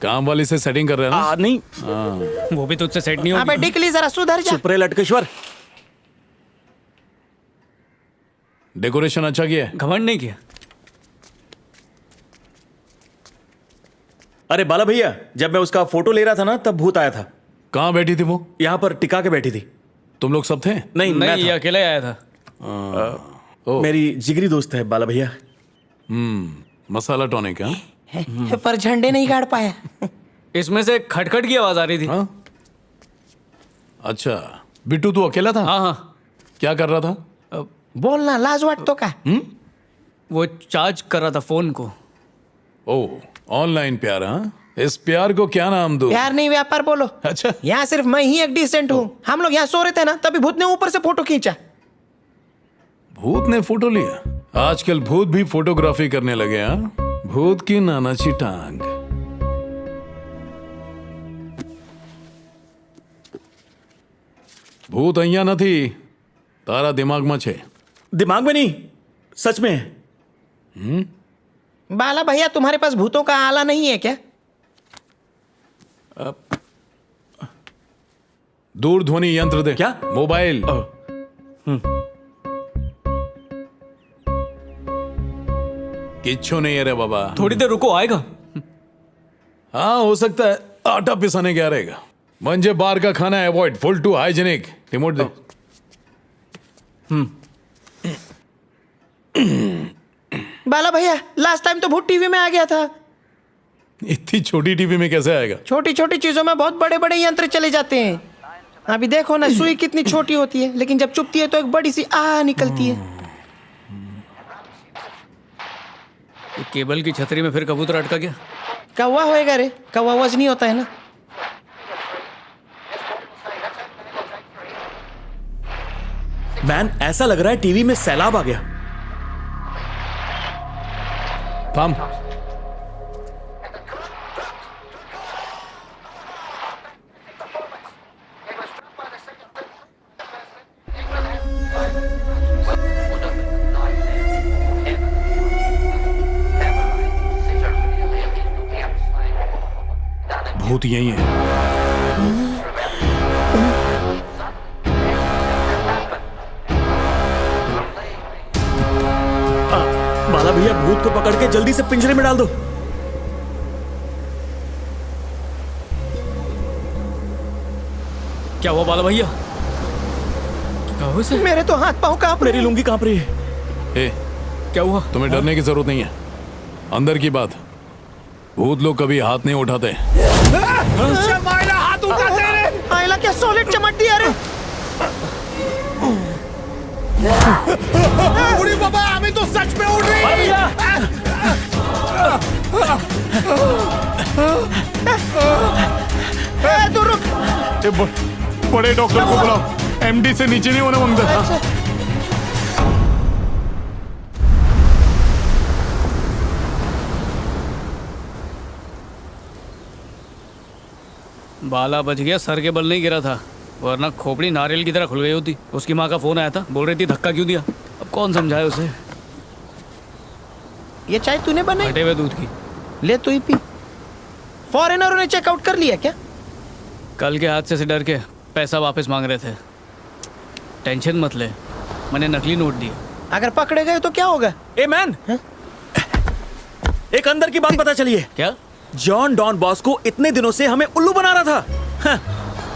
काम वाली से सेटिंग कर रहे हैं ना? नहीं, वो भी तुझसे सेट नहीं अबे होगी। डिकली जरा सुधर जा। चुप रहे लटकेश्वर। डेकोरेशन अच्छा किया है? घमंड नहीं किया। अरे बाला भैया, जब मैं उसका फोटो ले रहा था ना, तब भूत आया था। कहाँ बैठी थी वो? यहाँ पर टिका के बैठी थी। तुम लोग सब थे? नहीं, मैं नहीं, ये था। अकेले आया था। ओ, मेरी जिगरी दोस्त है बाला भैया। मसाला टॉनिक है? पर झंडे नहीं गाड़ पाया। इसमें से खटखट की आवाज आ रही थी। हाँ? अच्छा, बिट्टू तू अकेला था? हाँ हाँ, क्या कर रहा था? बोलना लाज वाटतो का? वो चार्ज कर रहा था फोन को। ओ, ऑनलाइन प्यार। हाँ, इस प्यार को क्या नाम दूं? प्यार नहीं व्यापार बोलो। अच्छा, यहाँ सिर्फ मैं ही एक डिसेंट हूँ। हम लोग यहाँ सो रहे थे ना, तभी भूत ने ऊपर से फोटो खींचा। भूत ने फोटो लिया? आजकल भूत भी फोटोग्राफी करने लगे। हाँ, भूत की नानाची टांग। भूत અહીંયા નથી, તારા દિમાગમાં છે। दिमाग में नहीं, सच में है। बाला भैया तुम्हारे पास भूतों का आला नहीं है क्या? दूरध्वनि यंत्र दे। क्या? मोबाइल। किच्छु नहीं है रे बाबा। थोड़ी देर रुको, आएगा। हाँ, हो सकता है आटा पिसाने गया रहेगा। मंजे बाहर का खाना avoid, full too hygienic. Remote दे। बाला भैया लास्ट टाइम तो भूत टीवी में आ गया था। इतनी छोटी टीवी में कैसे आएगा? छोटी छोटी चीजों में बहुत बड़े बड़े यंत्र चले जाते हैं। अभी देखो ना, सुई कितनी छोटी होती है, लेकिन जब चुभती है तो एक बड़ी सी आ निकलती है। ये केबल की छतरी में फिर कबूतर अटका गया। कौवा होएगा रे, कौवा वजनी होता है ना। मैन, ऐसा लग रहा है टीवी में सैलाब आ गया। थाम। भूत यही है। बाला भैया, भूत को पकड़ के जल्दी से पिंजरे में डाल दो। क्या हुआ बाला भैया? क्या हुआ इसे? मेरे तो हाथ पाँव कांप रहे मेरी हैं। लुंगी कांप रही है। ए, क्या हुआ? तुम्हें डरने की जरूरत नहीं है। अंदर की बात, भूत लोग कभी हाथ नहीं उठाते। हाथ उठाते रे। आयला क्या सॉलिड चमट दिया रे। उड़ी बाबा, हमें तो सच में उड़ रही है। तू रुक। बड़े डॉक्टर को बुलाओ। एमडी से नीचे नहीं होना मांगता। बाला बच गया, सर के बल नहीं गिरा था, वरना खोपड़ी नारियल की तरह खुल गई होती। उसकी माँ का फोन आया था, बोल रही थी धक्का क्यों दिया। अब कौन समझाए उसे। ये चाय तूने बनाई? फटे हुए दूध की। ले तू ही पी। फॉरेनरों ने चेकआउट कर लिया क्या? कल के हादसे से डर के पैसा वापस मांग रहे थे। टेंशन मत ले, मैंने नकली नोट दिए। अगर पकड़े गए तो क्या होगा? ए मैन, एक अंदर की बात पता चली है। क्या? जॉन डॉन बॉस्को इतने दिनों से हमें उल्लू बना रहा था।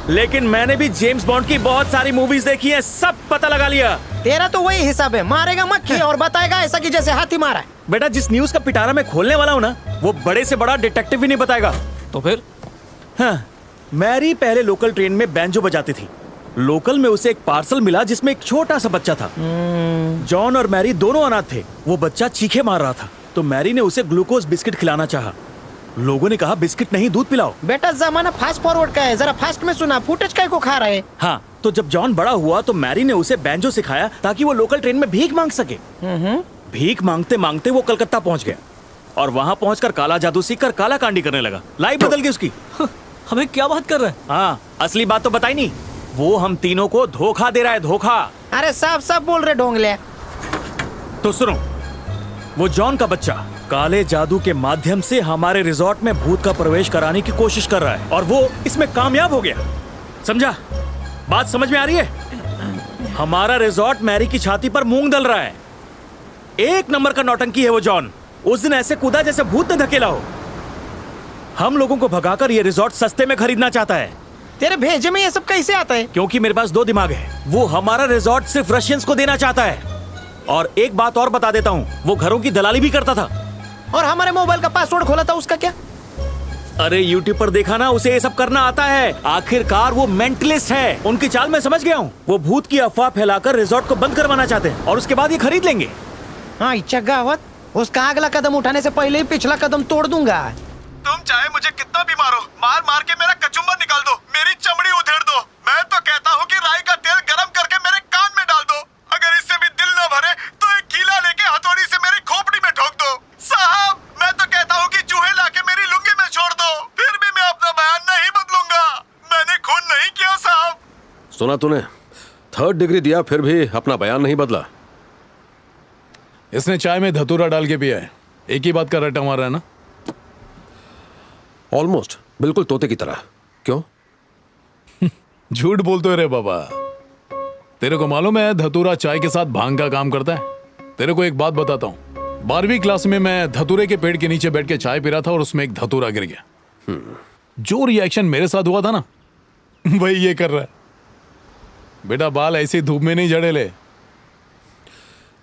लेकिन मैंने भी जेम्स बॉन्ड की बहुत सारी मूवीज देखी है, सब पता लगा लिया। तेरा तो वही हिसाब है, मारेगा मक्खी और बताएगा ऐसा कि जैसे हाथी मारा है। बेटा, जिस न्यूज का पिटारा मैं खोलने वाला हूँ ना, वो बड़े से बड़ा डिटेक्टिव भी नहीं बताएगा। तो फिर? हाँ, मैरी पहले लोकल ट्रेन में बैंजो बजाती थी। लोकल में उसे एक पार्सल मिला जिसमें एक छोटा सा बच्चा था। जॉन और मैरी दोनों अनाथ थे। वो बच्चा चीखे मार रहा था, तो मैरी ने उसे ग्लूकोज बिस्किट खिलाना चाहा। लोगों ने कहा बिस्किट नहीं, दूध पिलाओ। बेटा जमाना फास्ट फॉरवर्ड का है, जरा फास्ट में सुना, फुटेज काय को खा रहा है। हाँ, तो जब जॉन बड़ा हुआ तो मैरी ने उसे बैंजो सिखाया ताकि वो लोकल ट्रेन में भीख मांग सके। भीख मांगते मांगते वो कलकत्ता पहुंच गया और वहां पहुंचकर काला जादू सीखकर काला कांडी करने लगा। लाइफ बदल गई उसकी। हमें क्या बात कर रहा है? हाँ, असली बात तो बताई नहीं। वो हम तीनों को धोखा दे रहा है, धोखा। अरे सब बोल रहे ढोंगले। तो सुनो, वो जॉन का बच्चा काले जादू के माध्यम से हमारे रिजॉर्ट में भूत का प्रवेश कराने की कोशिश कर रहा है और वो इसमें कामयाब हो गया। समझा? बात समझ में आ रही है? हमारा रिजॉर्ट मैरी की छाती पर मूंग दल रहा है। एक नंबर का नौटंकी है वो जॉन। उस दिन ऐसे कूदा जैसे भूत ने धकेला हो। हम लोगों को भगाकर ये रिजॉर्ट सस्ते में खरीदना चाहता है। तेरे भेजे में ये सब कैसे आता है? क्योंकि मेरे पास दो दिमाग है। वो हमारा रिजॉर्ट सिर्फ रशियंस को देना चाहता है। और एक बात और बता देता हूँ, वो घरों की दलाली भी करता था। और हमारे मोबाइल का पासवर्ड खोला था, उसका क्या? अरे यूट्यूब पर देखा ना, उसे ये सब करना आता है। आखिरकार वो मेंटलिस्ट है। उनकी चाल मैं समझ गया हूँ। वो भूत की अफवाह फैलाकर रिजॉर्ट को बंद करवाना चाहते हैं और उसके बाद ये खरीद लेंगे। हाँ, इच्छा गावत, उसका अगला कदम उठाने से पहले ही पिछला कदम तोड़ दूंगा। तुम चाहे मुझे कितना भी मारो, मार मार के मेरा कचुम्बर निकाल दो, मेरी चमड़ी उधेड़ दो। मैं तो कहता हूँ कि राई का तेल गरम करके मेरे कान में डाल दो। अगर इससे भी दिल न भरे तो एक कीला लेके हथौड़ी से मेरी खोपड़ी में ठोक दो। साहब, मैं तो कहता हूँ कि चूहे लाके मेरी लुंगी में छोड़ दो, फिर भी मैं अपना बयान नहीं बदलूंगा। मैंने खून नहीं किया साहब। सुना तूने? 3rd डिग्री दिया फिर भी अपना बयान नहीं बदला। इसने चाय में धतूरा डाल के पिया है। एक ही बात का रट्टा मार रहा है ना? ऑलमोस्ट बिल्कुल तोते की तरह। क्यों? झूठ बोलते रे बाबा। तेरे को मालूम है धतूरा चाय के साथ भांग का काम करता है? तेरे को एक बात बताता हूँ। 12वीं क्लास में मैं धतूरे के पेड़ के नीचे बैठ के चाय पी रहा था और उसमें एक धतूरा गिर गया। जो रिएक्शन मेरे साथ हुआ था ना, वही ये कर रहा है। बेटा, बाल ऐसे धूप में नहीं जड़े ले।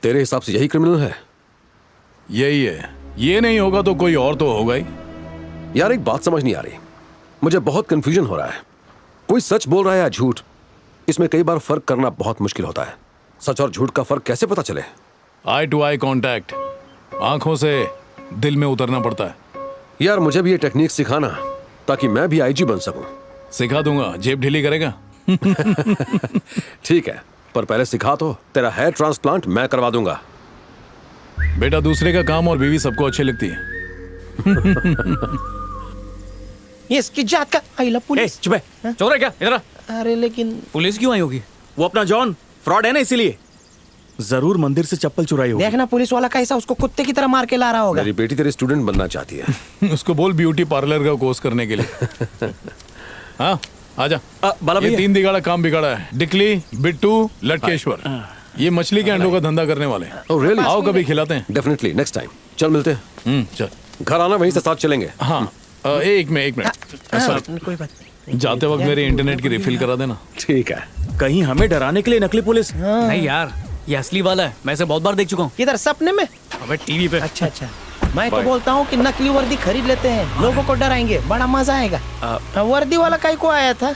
तेरे हिसाब से यही क्रिमिनल है? यही है। ये नहीं होगा तो कोई और तो होगा ही। यार, एक बात समझ नहीं आ रही। मुझे बहुत कंफ्यूजन हो रहा है। कोई सच बोल रहा है या झूठ, इसमें कई बार फर्क करना बहुत मुश्किल होता है। सच और झूठ का फर्क कैसे पता चले? आई टू आई कांटेक्ट, आंखों से दिल में उतरना पड़ता है। यार, मुझे भी ये टेक्निक सिखाना ताकि मैं भी आईजी बन सकूं। सिखा दूंगा। जेब ढीली करेगा? ठीक है, पर पहले सिखा तो। तेरा हेयर ट्रांसप्लांट मैं करवा दूंगा। बेटा, दूसरे का काम और बीवी सबको अच्छी लगती है। इसकी जात का आइला पुलिस। चुप है। चोर है क्या? इधर आ। अरे लेकिन पुलिस क्यों आई होगी? वो अपना जॉन फ्रॉड है ना, इसीलिए। जरूर मंदिर से चप्पल चुराई होगी। देखना पुलिस वाला कैसा उसको कुत्ते की तरह मार के ला रहा होगा। मेरी बेटी तेरी स्टूडेंट बनना चाहती है। उसको बोल ब्यूटी पार्लर का कोर्स करने के लिए। हाँ, आजा। बाला ये भैया। 3 दिगाड़ा काम बिगाड़ा है। डिकली, बिट्टू, लटकेश्वर, ये मछली के अंडों का धंधा करने वाले हैं। Oh, really? आओ कभी खिलाते हैं। Definitely, next time. चल मिलते हैं। चल। घर आना, वहीं से साथ चलेंगे। हाँ, एक मिनट। कोई बात नहीं। जाते वक्त मेरे इंटरनेट की रिफिल करा देना। ठीक है। कहीं हमें डराने के लिए नकली पुलिस? नहीं यार, ये असली वाला है। मैं इसे बहुत बार देख चुका हूँ। किधर, सपने में? अबे टीवी पे। अच्छा। मैं तो बोलता हूँ कि नकली वर्दी खरीद लेते हैं, लोगों को डराएंगे, बड़ा मजा आएगा। वर्दी वाला काहे को आया था?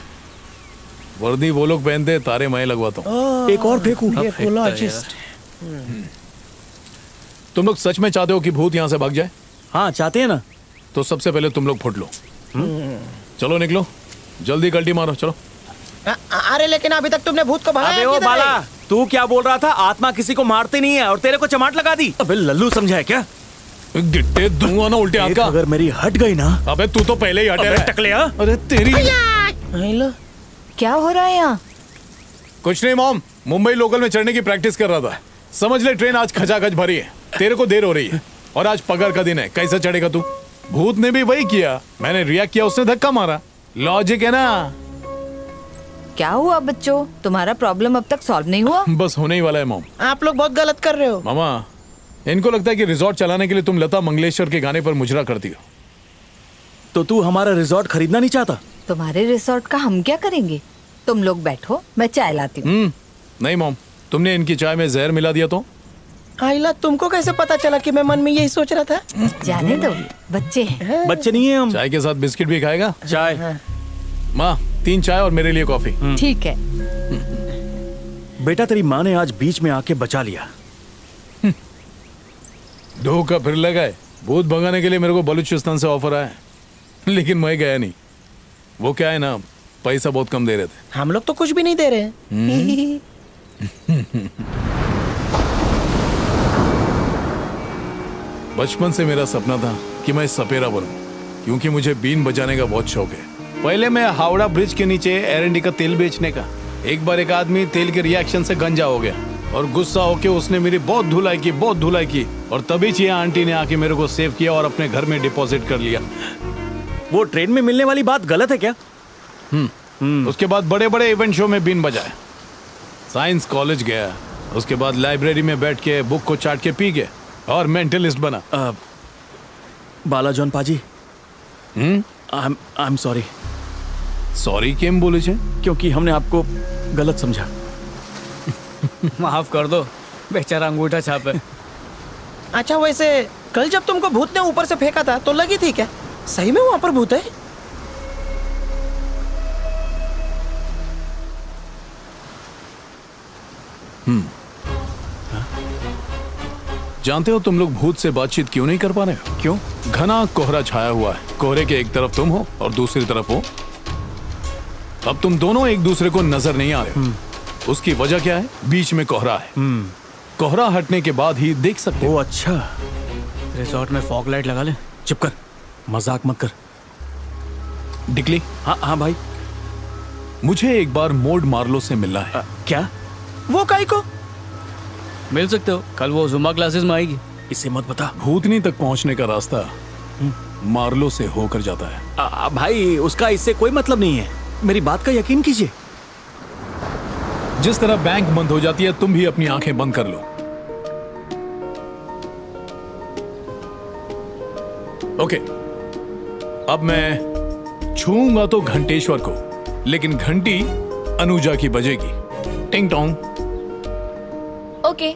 वर्दी वो लोग पहनते, तारे मैं लगवाता हूँ। एक और फेंकू। तुम लोग सच में चाहते हो कि भूत यहाँ से भाग जाए? हाँ, चाहते हैं ना। तो सबसे पहले तुम लोग फुट लो। चलो निकलो, जल्दी कल्टी मारो, चलो। अरे लेकिन अभी तक तुमने भूत को भगाया अबे ओ किधर बाला, है? तू क्या बोल रहा था? आत्मा किसी को मारती नहीं है और तेरे को चमाट लगा दी। अबे लल्लू समझा है क्या? गिट्टे दूंगा ना उल्टे हाथ का। अगर मेरी हट गई ना। अबे तू तो पहले ही हटे अबे है। टकलिया। अरे तेरी। क्या हो रहा है यहाँ? कुछ नहीं मॉम, मुंबई लोकल में चढ़ने की प्रैक्टिस कर रहा था। समझ ले ट्रेन आज खचाखच भरी है, तेरे को देर हो रही है और आज पगार का दिन है, कैसे चढ़ेगा तू? भूत ने भी वही किया, मैंने रिएक्ट किया, उसने धक्का मारा। लॉजिक है ना? क्या हुआ बच्चों, तुम्हारा प्रॉब्लम अब तक सॉल्व नहीं हुआ? बस होने ही वाला है मॉम। आप लोग बहुत गलत कर रहे हो। मामा, इनको लगता है कि रिजॉर्ट चलाने के लिए तुम लता मंगेशकर के गाने पर मुजरा करती हो। तो तू हमारा रिजॉर्ट खरीदना नहीं चाहता? तुम्हारे रिसोर्ट का हम क्या करेंगे? तुम लोग बैठो, मैं चाय लाती हूँ। नहीं मॉम, तुमने इनकी चाय में जहर मिला दिया तो? आइला, तुमको कैसे पता चला कि मैं मन में यही सोच रहा था? जाने दो, बच्चे हैं। बच्चे नहीं है हम। चाय के साथ बिस्किट भी खाएगा? चाय। माँ, 3 चाय और मेरे लिए कॉफी। ठीक है। बेटा, तेरी माँ ने आज बीच में आके बचा लिया। धोखा फिर लगाए। भूत भगाने के लिए मेरे को बलूचिस्तान से ऑफर आया, लेकिन मैं गया नहीं। वो क्या है ना, पैसा बहुत कम दे रहे थे। हम लोग तो कुछ भी नहीं दे रहे। बचपन से मेरा सपना था कि मैं सपेरा बनूं, क्योंकि मुझे बीन बजाने का बहुत शौक है। पहले मैं हावड़ा ब्रिज के नीचे एरंडी का तेल बेचने का। एक बार एक आदमी तेल के रिएक्शन से गंजा हो गया और गुस्सा होके उसने मेरी बहुत धुलाई की और तभी चिया आंटी ने आके मेरे को सेव किया और अपने घर में डिपॉजिट कर लिया। वो ट्रेन में मिलने वाली बात गलत है क्या? उसके बाद बड़े बड़े इवेंट शो में बीन बजाए। साइंस कॉलेज गया, उसके बाद लाइब्रेरी में बैठ के बुक को चाट के पी गया और मेंटलिस्ट बना। बाला जॉन पाजी, आई एम सॉरी। सॉरी केम बोले छे? क्योंकि हमने आपको गलत समझा। माफ कर दो, बेचारा अंगूठा छाप है। अच्छा, वैसे कल जब तुमको भूत ने ऊपर से फेंका था तो लगी थी क्या? सही में वहां पर भूत है? जानते हो तुम लोग भूत से बातचीत क्यों नहीं कर पा रहे हो? क्यों? घना कोहरा छाया हुआ है। कोहरे के एक तरफ तुम हो और दूसरी तरफ हो। अब तुम दोनों एक दूसरे को नजर नहीं आ रहे हो। उसकी वजह क्या है? बीच में कोहरा है। कोहरा हटने के बाद ही देख सकते हो। अच्छा, रिसोर्ट में फॉग लाइट लगा ले। चुप कर, मजाक मत कर। डिकली, हाँ भाई, मुझे एक बार मोड मार्लो से मिलना है। क्या? वो काई को? मिल सकते हो, कल वो जुम्बा क्लासेस में आएगी। इसे मत बता। भूतनी तक पहुंचने का रास्ता मार्लो से होकर जाता है। भाई, उसका इससे कोई मतलब नहीं है। मेरी बात का यकीन कीजिए। जिस तरह बैंक बंद हो जाती है, तुम भी अपनी आंखें बंद कर लो। ओके, अब मैं छूंगा तो घंटेश्वर को, लेकिन घंटी अनुजा की बजेगी। टिंग टोंग। ओके।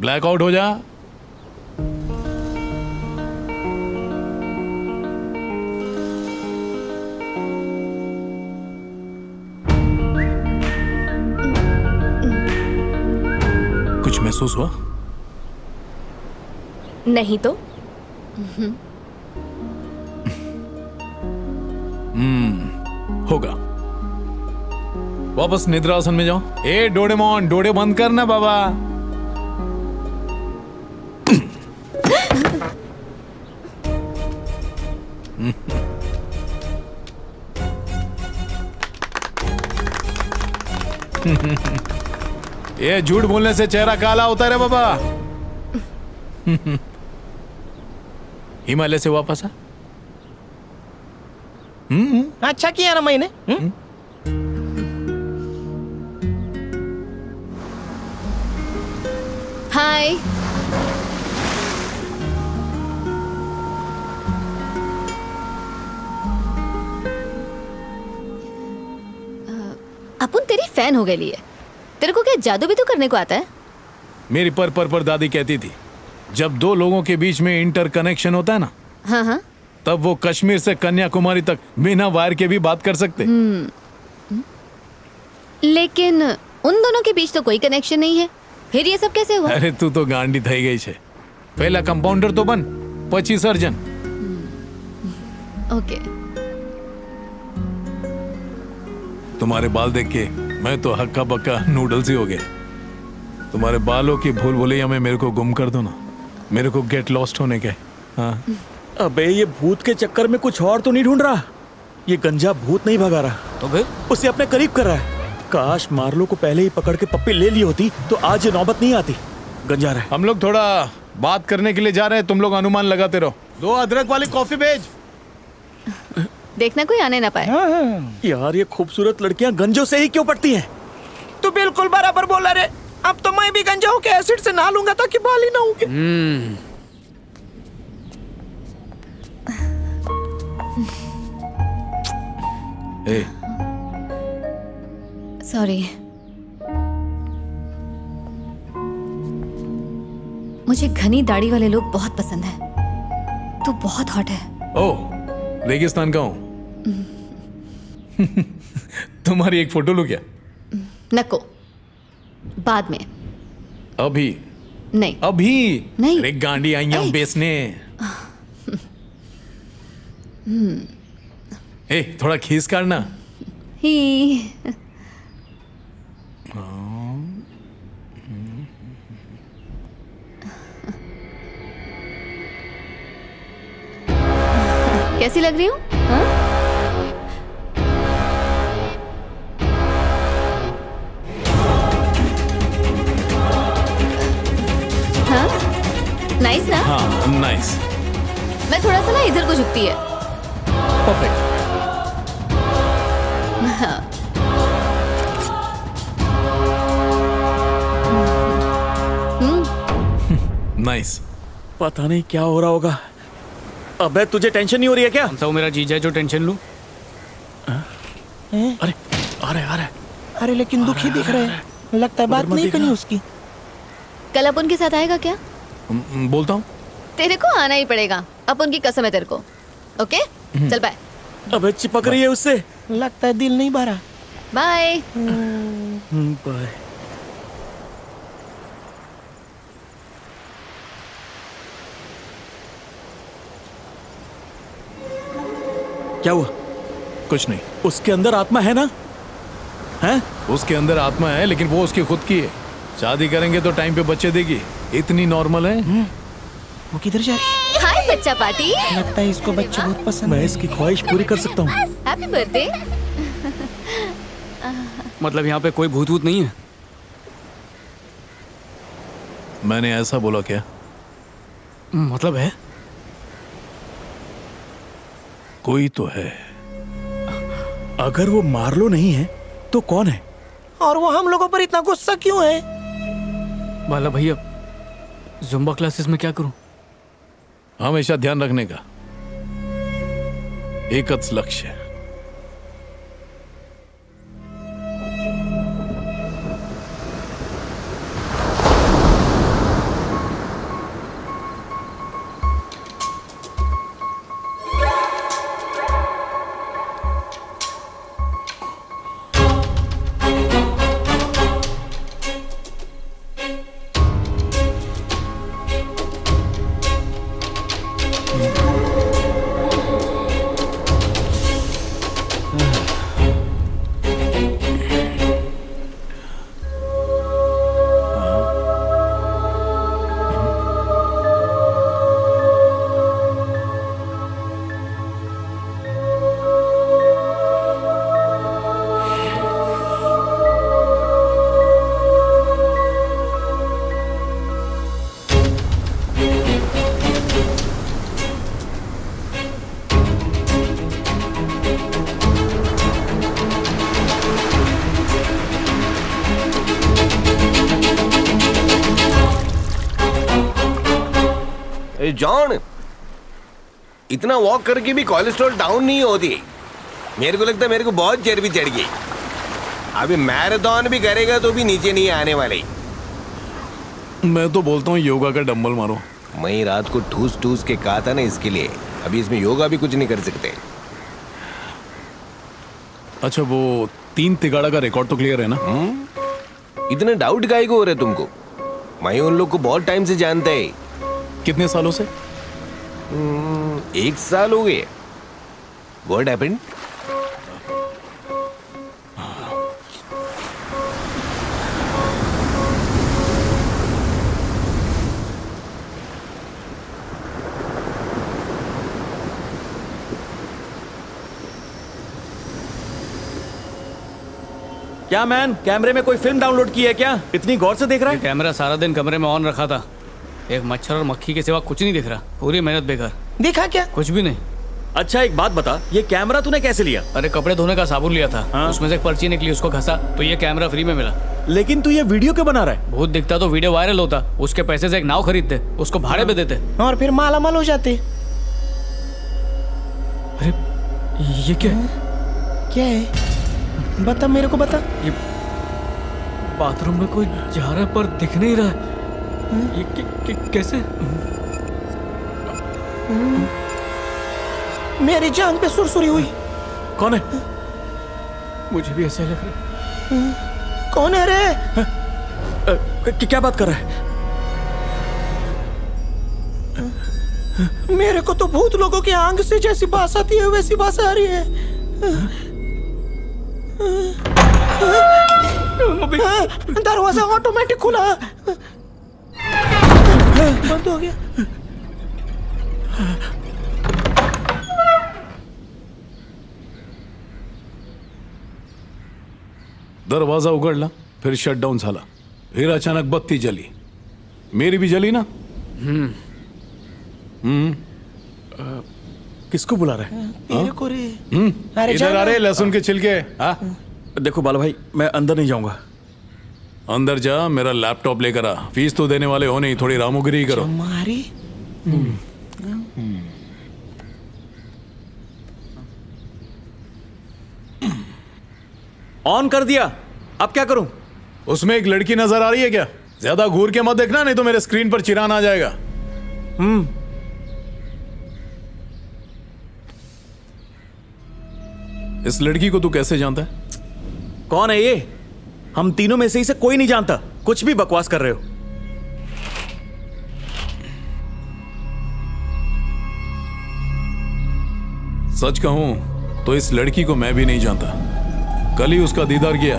ब्लैकआउट हो जा। कुछ महसूस हुआ? नहीं तो। होगा। वापस निद्रासन में जाओ। ए डोरेमोन, डोरे बंद करना बाबा। ये झूठ बोलने से चेहरा काला होता है बाबा। हिमालय से वापस आ। अच्छा किया ना मैंने। हाय। अपुन तेरी फैन हो गई है। तेरे को क्या जादू भी तो करने को आता है? मेरी पर दादी कहती थी, जब दो लोगों के बीच में इंटर कनेक्शन होता है ना, हाँ, तब वो कश्मीर से कन्याकुमारी तक बिना वायर के भी बात कर सकते। लेकिन उन दोनों के बीच तो कोई कनेक्शन नहीं है, फिर ये सब कैसे हुआ? अरे तू तो गांडी થઈ गई छे। पहला कंपाउंडर तो बन, પછી सर्जन। ओके। तुम्हारे बाल देख के मैं तो हक्का बक्का नूडल्स ही हो गया। तुम्हारे बालों की भूल भुलैया में मेरे को गुम कर दो ना, मेरे को गेट लॉस्ट होने के। हाँ। अबे, ये भूत के चक्कर में कुछ और तो नहीं ढूंढ रहा? ये गंजा भूत नहीं भगा रहा तो फिर उसे अपने करीब कर रहा है। काश मार्लो को पहले ही पकड़ के पप्पी ले ली होती तो आज ये नौबत नहीं आती। गंजा रहा है। हम लोग थोड़ा बात करने के लिए जा रहे हैं, तुम लोग अनुमान लगाते रहो। 2 अदरक वाली कॉफी भेज। देखना कोई आने ना पाए। यार ये खूबसूरत लड़कियां गंजों से ही क्यों पड़ती हैं? तू बिल्कुल बराबर बोला रे। अब तो मैं भी गंजा होके एसिड से नहा लूंगा ताकि बाल ही ना होंगे। ए, सॉरी। मुझे घनी दाढ़ी वाले लोग बहुत पसंद है। तू बहुत हॉट है। ओ रेगिस्तान का हूँ। तुम्हारी एक फोटो लूं क्या? नको, बाद में। अभी नहीं। अभी नहीं। अरे गांडी आई हैं बेचने। ए थोड़ा खींच काटना। ही। कैसी लग रही हूँ? हाँ? हाँ? नाइस ना? हाँ नाइस। मैं थोड़ा सा ना इधर को झुकती है। परफेक्ट। हाँ। नाइस। पता नहीं क्या हो रहा होगा। अबे तुझे टेंशन नहीं हो रही है क्या? वो मेरा जीजा है जो टेंशन लूं। अरे अरे अरे लेकिन दुखी दिख रहे हैं। लगता है बात नहीं करनी उसकी। कल अपन के साथ आएगा क्या? बोलता हूँ। तेरे को आना ही पड़ेगा। अपन की कसम है तेरे को। ओके चल बाय। अबे चिपक रही है उससे। लगता है दिल नहीं भरा। बाय। बाय। क्या हुआ? कुछ नहीं। उसके अंदर आत्मा है ना? हैं? उसके अंदर आत्मा है लेकिन वो उसकी खुद की है। शादी करेंगे तो टाइम पे बच्चे देगी। इतनी नॉर्मल है। वो किधर जा रही है? हाय बच्चा पार्टी। लगता है इसको बच्चे बहुत पसंद मैं है। इसकी ख्वाहिश पूरी कर सकता हूँ। Happy birthday. मतलब यहाँ पे कोई भूत वूत नहीं है? मैंने ऐसा बोला क्या? मतलब है? कोई तो है। अगर वो मार्लो नहीं है तो कौन है? और वो हम लोगों पर इतना गुस्सा क्यों है? बाला भैया जुम्बा क्लासेस में क्या करूं? हमेशा ध्यान रखने का एकच लक्ष्य। जॉन, इतना वॉक करके भी कोलेस्ट्रॉल डाउन नहीं होती। मेरे को लगता है मेरे को बहुत चर्बी चढ़ गई। अभी मैराथन भी करेगा तो भी नीचे नहीं आने वाले। मैं तो बोलता हूँ योगा का डंबल मारो। मैं रात को ठूस ठूस के कहा था ना इसके लिए। अभी इसमें योगा भी कुछ नहीं कर सकते। अच्छा वो 3 तिगाड़ा का रिकॉर्ड तो क्लियर है ना? इतने डाउट काहे को हो रहे तुमको? मैं उन लोग को बहुत टाइम से जानता है। कितने सालों से? 1 साल हो गए। What happened? क्या मैन, कैमरे में कोई फिल्म डाउनलोड की है क्या? इतनी गौर से देख रहा है? कैमरा सारा दिन कमरे में ऑन रखा था। एक मच्छर और मक्खी के सिवा कुछ नहीं दिख रहा। पूरी मेहनत बेकार। देखा क्या? कुछ भी नहीं। अच्छा एक बात बता, ये कैमरा तूने कैसे लिया? अरे कपड़े धोने का साबुन लिया था, हाँ? उसमें से एक पर्ची निकली, उसको घसा तो ये कैमरा फ्री में मिला। लेकिन तू ये वीडियो क्यों बना रहा है? भूत दिखता तो वीडियो वायरल होता, उसके पैसे से एक नाव खरीदते, उसको भाड़े पे देते। और फिर मालामाल हो जाते। अरे ये क्या है? क्या है बता, मेरे को बता। ये बाथरूम में कोई जा रहा है पर दिख नहीं रहा है। ये कैसे? मेरी जान पे सुरसुरी हुई। कौन है? मुझे भी ऐसा लग रहा है। कौन है रे? क्या बात कर रहा है? मेरे को तो भूत लोगों के आंग से जैसी बास आती है वैसी बास आ रही है। दरवाजा ऑटोमेटिक खुला, बंद हो गया। दरवाजा उघडला, फिर शटडाऊन झाला, फिर अचानक बत्ती जली, मेरी भी जली ना। किसको बुला रहा है? तेरे को रे। अरे इधर जाना। आ रहे लहसुन के छिलके। देखो बाला भाई, मैं अंदर नहीं जाऊंगा। अंदर जा, मेरा लैपटॉप लेकर आ। फीस तो देने वाले हो नहीं, थोड़ी रामोगिरी करो। हमारी ऑन कर दिया, अब क्या करूं? उसमें एक लड़की नजर आ रही है क्या? ज्यादा घूर के मत देखना, नहीं तो मेरे स्क्रीन पर चिरान आ जाएगा। इस लड़की को तू कैसे जानता है? कौन है ये? हम तीनों में से इसे कोई नहीं जानता। कुछ भी बकवास कर रहे हो। सच कहूं तो इस लड़की को मैं भी नहीं जानता। कल ही उसका दीदार किया,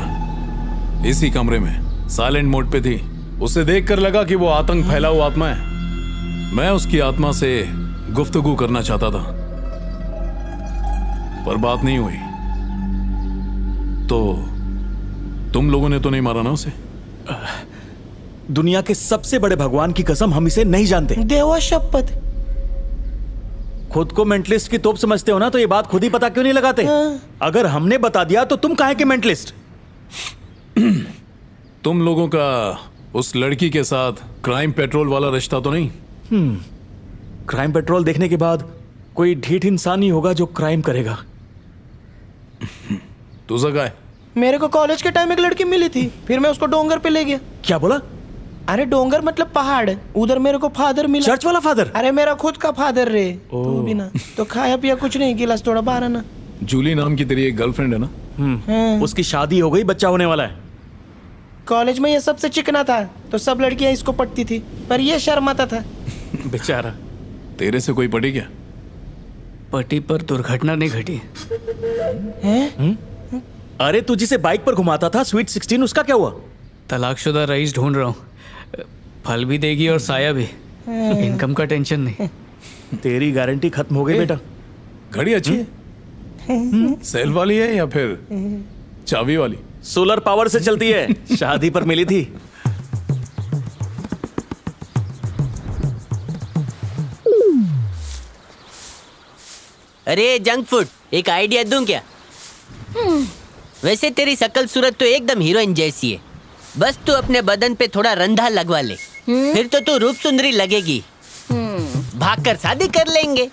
इसी कमरे में साइलेंट मोड पे थी। उसे देखकर लगा कि वो आतंक फैला हुआ आत्मा है। मैं उसकी आत्मा से गुफ्तगू करना चाहता था, पर बात नहीं हुई। तो तुम लोगों ने तो नहीं मारा ना उसे? दुनिया के सबसे बड़े भगवान की कसम, हम इसे नहीं जानते। देवा शपथ। खुद को मेंटलिस्ट की तोप समझते हो ना, तो ये बात खुद ही पता क्यों नहीं लगाते? अगर हमने बता दिया तो तुम काहे के मेंटलिस्ट? तुम लोगों का उस लड़की के साथ क्राइम पेट्रोल वाला रिश्ता तो नहीं? क्राइम पेट्रोल देखने के बाद कोई ढीठ इंसान ही होगा जो क्राइम करेगा। तुझा काय? मेरे को कॉलेज के टाइम एक लड़की मिली थी, फिर मैं उसको डोंगर पे ले गया। क्या बोला? अरे डोंगर मतलब पहाड़, उधर मेरे को फादर मिला। चर्च वाला फादर? अरे मेरा खुद का फादर रे। तू भी ना तो खाया पिया कुछ नहीं, गिलास थोड़ा बारह ना। जूली नाम की तेरी एक गर्लफ्रेंड है ना? उसकी शादी हो गई, बच्चा होने वाला है। कॉलेज में ये सबसे चिकना था तो सब लड़कियां इसको पटती थी, पर ये शर्माता था। बेचारा। तेरे से कोई पटी क्या? पटी पर दुर्घटना नहीं घटी। अरे तू जिसे बाइक पर घुमाता था, स्वीट 16, उसका क्या हुआ? तलाकशुदा रईस ढूंढ रहा हूँ, फल भी देगी और साया भी। इनकम का टेंशन नहीं। तेरी गारंटी खत्म हो गई बेटा। घड़ी अच्छी है? सेल वाली है या फिर चाबी वाली? सोलर पावर से चलती है, शादी पर मिली थी। अरे जंक फूड, एक आइडिया दूं क्या? वैसे तेरी शकल सूरत तो एकदम हीरोइन जैसी है, बस तू अपने बदन पे थोड़ा रंधा लगवा ले, फिर तो तू रूप सुंदरी लगेगी। भागकर शादी कर लेंगे।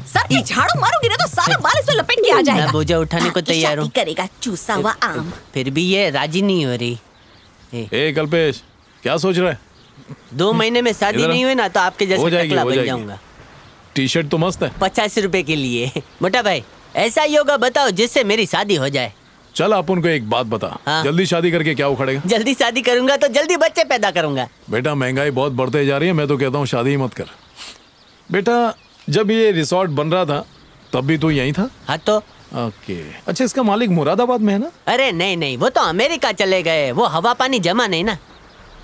सर ये झाड़ू मारोगी ना तो सारा बाल इसमें लपेट के आ जाएगा। मैं बोझा उठाने को तैयार हूँ। करेगा चूसा हुआ आम। फिर भी ये राजी नहीं हो रही। ए कल्पेश, क्या सोच रहा है? 2 महीने में शादी इधर आ। नहीं हुई ना तो आपके हो जैसा जाएगी, टकला हो बन जाएगी। जाऊंगा। टी शर्ट तो मस्त है। 50 रुपए के लिए। मोटा भाई, ऐसा योगा बताओ जिससे मेरी शादी हो जाए। चल अपन को एक बात बता, हाँ। जल्दी शादी करके क्या उखड़ेगा? जल्दी शादी करूंगा तो जल्दी बच्चे पैदा करूंगा। बेटा महंगाई बहुत बढ़ते जा रही है, मैं तो कहता हूँ शादी ही मत कर। बेटा जब ये रिसोर्ट बन रहा था तब भी तू यहीं था? हाँ तो। ओके, अच्छा इसका मालिक मुरादाबाद में है ना? अरे नहीं नहीं, वो तो अमेरिका चले गए, वो हवा पानी जमा नहीं ना।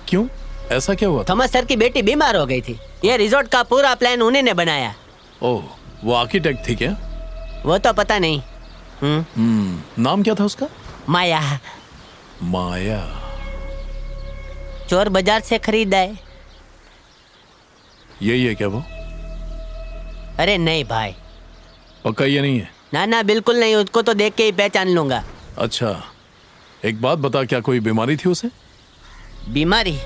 क्यों, ऐसा क्या हुआ? थॉमस सर की बेटी बीमार हो गई थी, ये रिसोर्ट का पूरा प्लान उन्हीं ने बनाया। ओह, वो आर्किटेक्ट थी क्या? वो तो पता नहीं। नाम क्या था उसका? माया। माया। चोर बाजार से खरीदा है। यही है क्या वो? अरे नहीं भाई, पक्का ये नहीं है? ना ना बिल्कुल नहीं, उसको तो देख के ही पहचान लूंगा। अच्छा, एक बात बता, क्या कोई बीमारी थी उसे? बीमारी?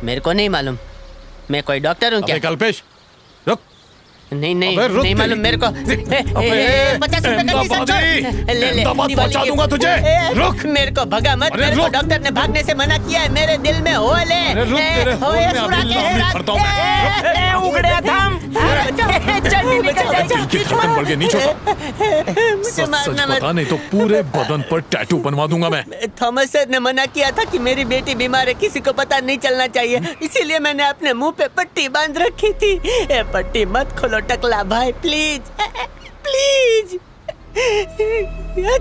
मेरे को नहीं मालूम, मैं कोई डॉक्टर हूँ क्या? अबे कल्पेश, रुक। नहीं नहीं अबे रुक नहीं मालूम मेरे को। 50 रुपए का टी-शर्ट छोड़। ले ले दामाद दिवाली पहुंचा के- दूंगा तुझे। रुक। मेरे को भगा मत, अरे मेरे को रुक। डॉक्टर ने भागने से मना किया है, मेरे दिल में हो ले। अरे रुक, तेरे होल में अभी लाभ भरता हूं मैं। उगड़े थम चड्डी निकल दिल जाएगी। की धड़कन बढ़ गई, नीचे उतर। मुझे सच मारना सच मत। बता, नहीं तो पूरे बदन पर टैटू बनवा दूंगा मैं। थॉमस सर ने मना किया था कि मेरी बेटी बीमार है, किसी को पता नहीं चलना चाहिए, इसीलिए मैंने अपने मुंह पे पट्टी बांध रखी थी। ए पट्टी मत खोलो टकला भाई, please please.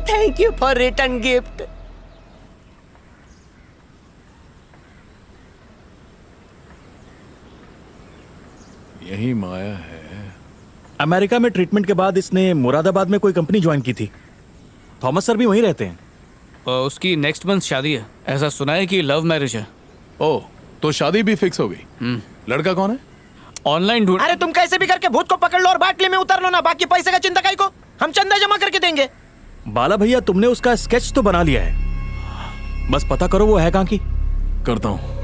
Thank you for return gift. यही माया है। अमेरिका में ट्रीटमेंट के बाद इसने मुरादाबाद में कोई कंपनी ज्वाइन की थी। थॉमस सर भी वहीं रहते हैं। उसकी नेक्स्ट मंथ शादी है, ऐसा सुना है कि लव मैरिज है। ओ, तो शादी भी फिक्स हो गई। लड़का कौन है? ऑनलाइन ढूंढ। अरे तुम कैसे भी करके भूत को पकड़ लो और बाटली में उतार लो ना, बाकी पैसे का चिंता काई को, हम चंदा जमा करके देंगे। बाला भैया, तुमने उसका स्केच तो बना लिया है, बस पता करो वो है कहाँ की। करता हूं।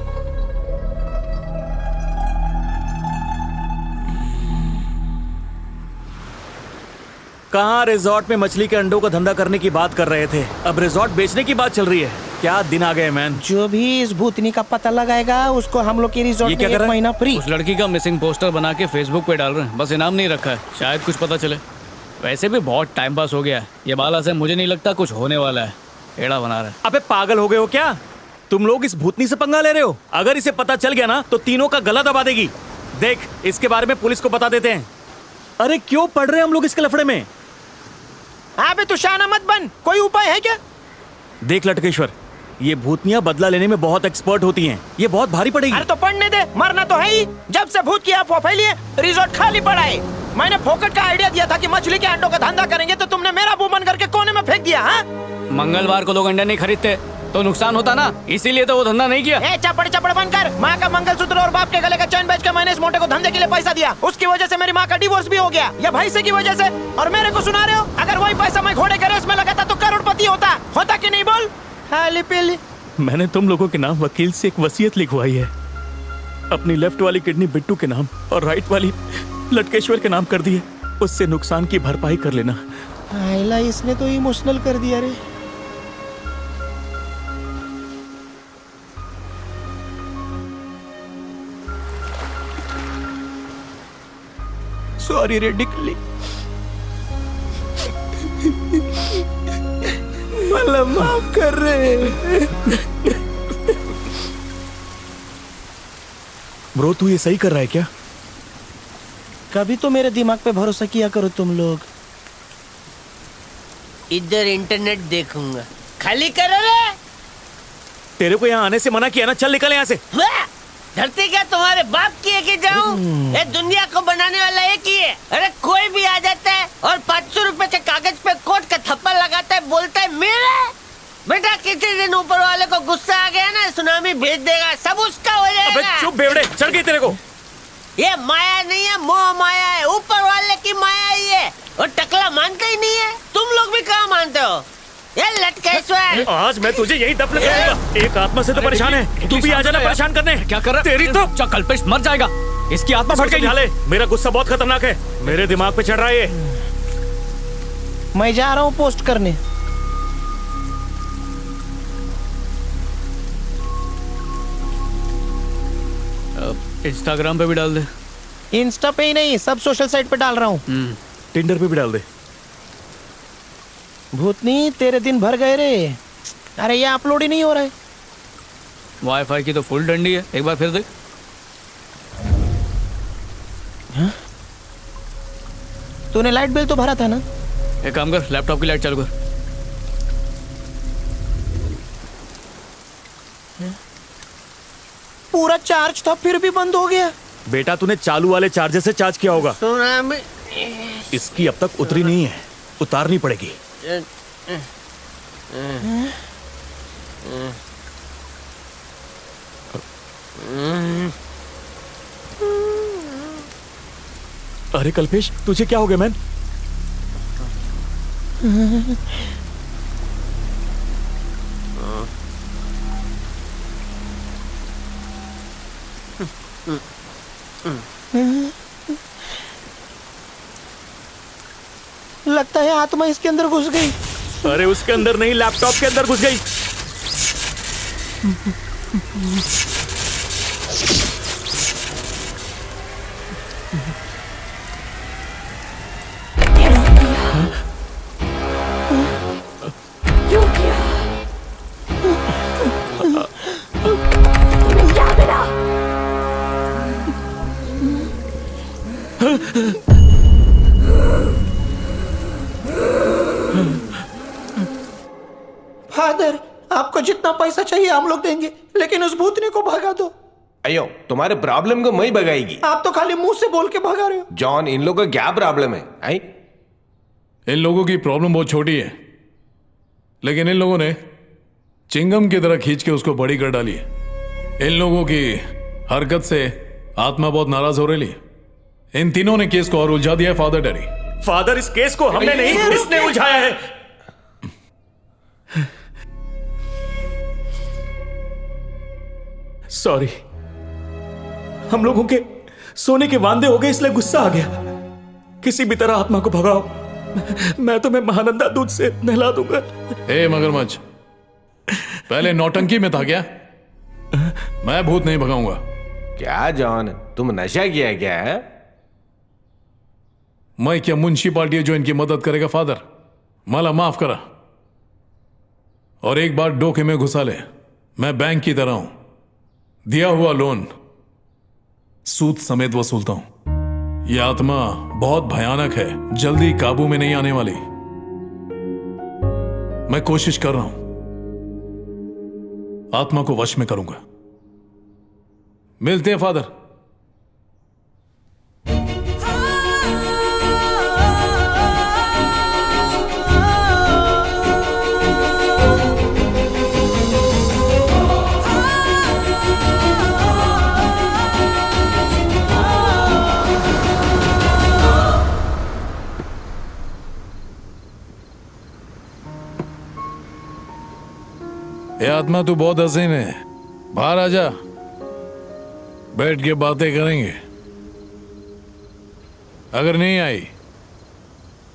कहाँ रिजॉर्ट में मछली के अंडों का धंधा करने की बात कर रहे थे, अब रिजॉर्ट बेचने की बात चल रही है। क्या दिन आ गए मैन। जो भी इस भूतनी का पता लगाएगा उसको हम लोग के ये रिजॉर्ट क्या में कर 1 रहा है? महीना फ्री। उस लड़की का मिसिंग पोस्टर बना के फेसबुक पे डाल रहे हैं, बस इनाम नहीं रखा है, शायद कुछ पता चले। वैसे भी बहुत टाइम पास हो गया है, ये बाला से मुझे नहीं लगता कुछ होने वाला है। एड़ा बना रहा है। अबे पागल हो गए हो क्या तुम लोग, इस भूतनी से पंगा ले रहे हो? अगर इसे पता चल गया ना तो तीनों का गला दबा देगी। देख, इसके बारे में पुलिस को बता देते हैं। अरे क्यों पड़ रहे हैं हम लोग इसके लफड़े में? अबे तू शाना मत बन, कोई उपाय है क्या? देख लटकेश्वर, ये भूतनियां बदला लेने में बहुत एक्सपर्ट होती हैं, ये बहुत भारी पड़ेगी। अरे तो पढ़ने दे, मरना तो है ही। जब से भूत की अफवाह फैली है रिजॉर्ट खाली पड़ा है। मैंने फोकट का आइडिया दिया था कि मछली के अंडों का धंधा करेंगे, तो तुमने मेरा मुंह बंद करके कोने में फेंक दिया। हाँ, मंगलवार को लोग अंडे नहीं खरीदते तो नुकसान होता ना, इसीलिए तो वो धंधा नहीं किया। ए चपड़ चपड़ बंद कर। माँ का मंगलसूत्र और बाप के गले का चैन बेच के मैंने इस मोटे को धंधे के लिए पैसा दिया, उसकी वजह से मेरी माँ का डिवोर्स भी हो गया, या भैंसे की वजह से। और मेरे को सुना रहे हो? अगर वही पैसा मैं घोड़े के रेस में लगाता तो करोड़पति होता कि नहीं? बोल। हाली पीली। मैंने तुम लोगों के नाम वकील से एक वसीयत लिखवाई है, अपनी लेफ्ट वाली किडनी बिट्टू के नाम और राइट वाली लटकेश्वर के नाम कर दी है, उससे नुकसान की भरपाई कर लेना। आइला, इसने तो इमोशनल कर दिया रे। सॉरी रे डिकली, मला माफ कर रे। ब्रो, तू ये सही कर रहा है क्या? कभी तो मेरे दिमाग पे भरोसा किया करो तुम लोग। इधर इंटरनेट देखूंगा, खाली करो रे। तेरे को यहाँ आने से मना किया ना, चल निकल यहाँ से। वाह! धरती क्या तुम्हारे बाप की है कि जाऊं? ये दुनिया को बनाने वाला एक ही है। अरे कोई भी आ जाता है और 500 रुपए के कागज पे कोट का थप्पड़ लगाता है, बोलता है मेरे बेटा, किसी दिन ऊपर वाले को गुस्सा आ गया ना, सुनामी भेज देगा, सब उसका हो अबे जाएगा। चुप बेवड़े, चढ़ गई तेरे को। ये माया नहीं है, मोह माया है, ऊपर वाले की माया ही है। और टकला मानते ही नहीं है, तुम लोग भी कहाँ मानते हो? ये लटकेश्वर, आज मैं तुझे यही दफन करूंगा। एक आत्मा से तो परेशान है, तू भी आ जाना परेशान करने। क्या कर रहा है? तेरी तो क्या कल्पेश मर जाएगा, इसकी आत्मा भटकेगी। समझा ले, मेरा गुस्सा बहुत खतरनाक है, मेरे दिमाग पे चढ़ रहा है ये। मैं जा रहा हूँ पोस्ट करने। इंस्टाग्राम पे भी डाल दे। इंस्टा पे ही नहीं, सब सोशल साइट पे डाल रहा हूँ। टिंडर पे भी डाल दे। भूतनी, तेरे दिन भर गए रे। अरे ये अपलोड ही नहीं हो रहा है। वाईफाई की तो फुल डंडी है, एक बार फिर देख। तूने लाइट बिल तो भरा था ना? एक काम कर, लैपटॉप की लाइट चालू कर। पूरा चार्ज था फिर भी बंद हो गया। बेटा, तूने चालू वाले चार्जर से चार्ज किया होगा। सुनामी इसकी अब तक उतरी नहीं है, उतारनी पड़ेगी। अरे कल्पेश, तुझे क्या हो गया मैन? लगता है आत्मा इसके अंदर घुस गई। अरे उसके अंदर नहीं, लैपटॉप के अंदर घुस गई। फादर, आपको जितना पैसा चाहिए हम लोग देंगे, लेकिन उस भूतनी को भगा दो। अयो, तुम्हारे प्रॉब्लम को मैं भगाएगी। आप तो खाली मुंह से बोल के भगा रहे हो। जॉन, इन लोगों का क्या प्रॉब्लम है? आई? इन लोगों की प्रॉब्लम बहुत छोटी है, लेकिन इन लोगों ने चिंगम की तरह खींच के उसको बड़ी कर डाली है। इन लोगों की हरकत से आत्मा बहुत नाराज हो रही है। इन तीनों ने केस को और उलझा दिया है फादर डैडी। फादर, इस केस को हमने नहीं, इसने उलझाया है। सॉरी, हम लोगों के सोने के वांदे हो गए, इसलिए गुस्सा आ गया। किसी भी तरह आत्मा को भगाओ, मैं तुम्हें महानंदा दूध से नहला दूंगा। ए मगरमच्छ, पहले नौटंकी में था क्या? मैं भूत नहीं भगाऊंगा। क्या जॉन, तुम नशा किया क्या है? मैं क्या म्युनिसिपालिटी है जो इनकी मदद करेगा? फादर, मला माफ करा और एक बार डोके में घुसा ले। मैं बैंक की तरह हूं, दिया हुआ लोन सूद समेत वसूलता हूं। यह आत्मा बहुत भयानक है, जल्दी काबू में नहीं आने वाली। मैं कोशिश कर रहा हूं, आत्मा को वश में करूंगा। मिलते हैं फादर। ये आत्मा तू बहुत हसीन है, बाहर आ जा, बैठ के बातें करेंगे। अगर नहीं आई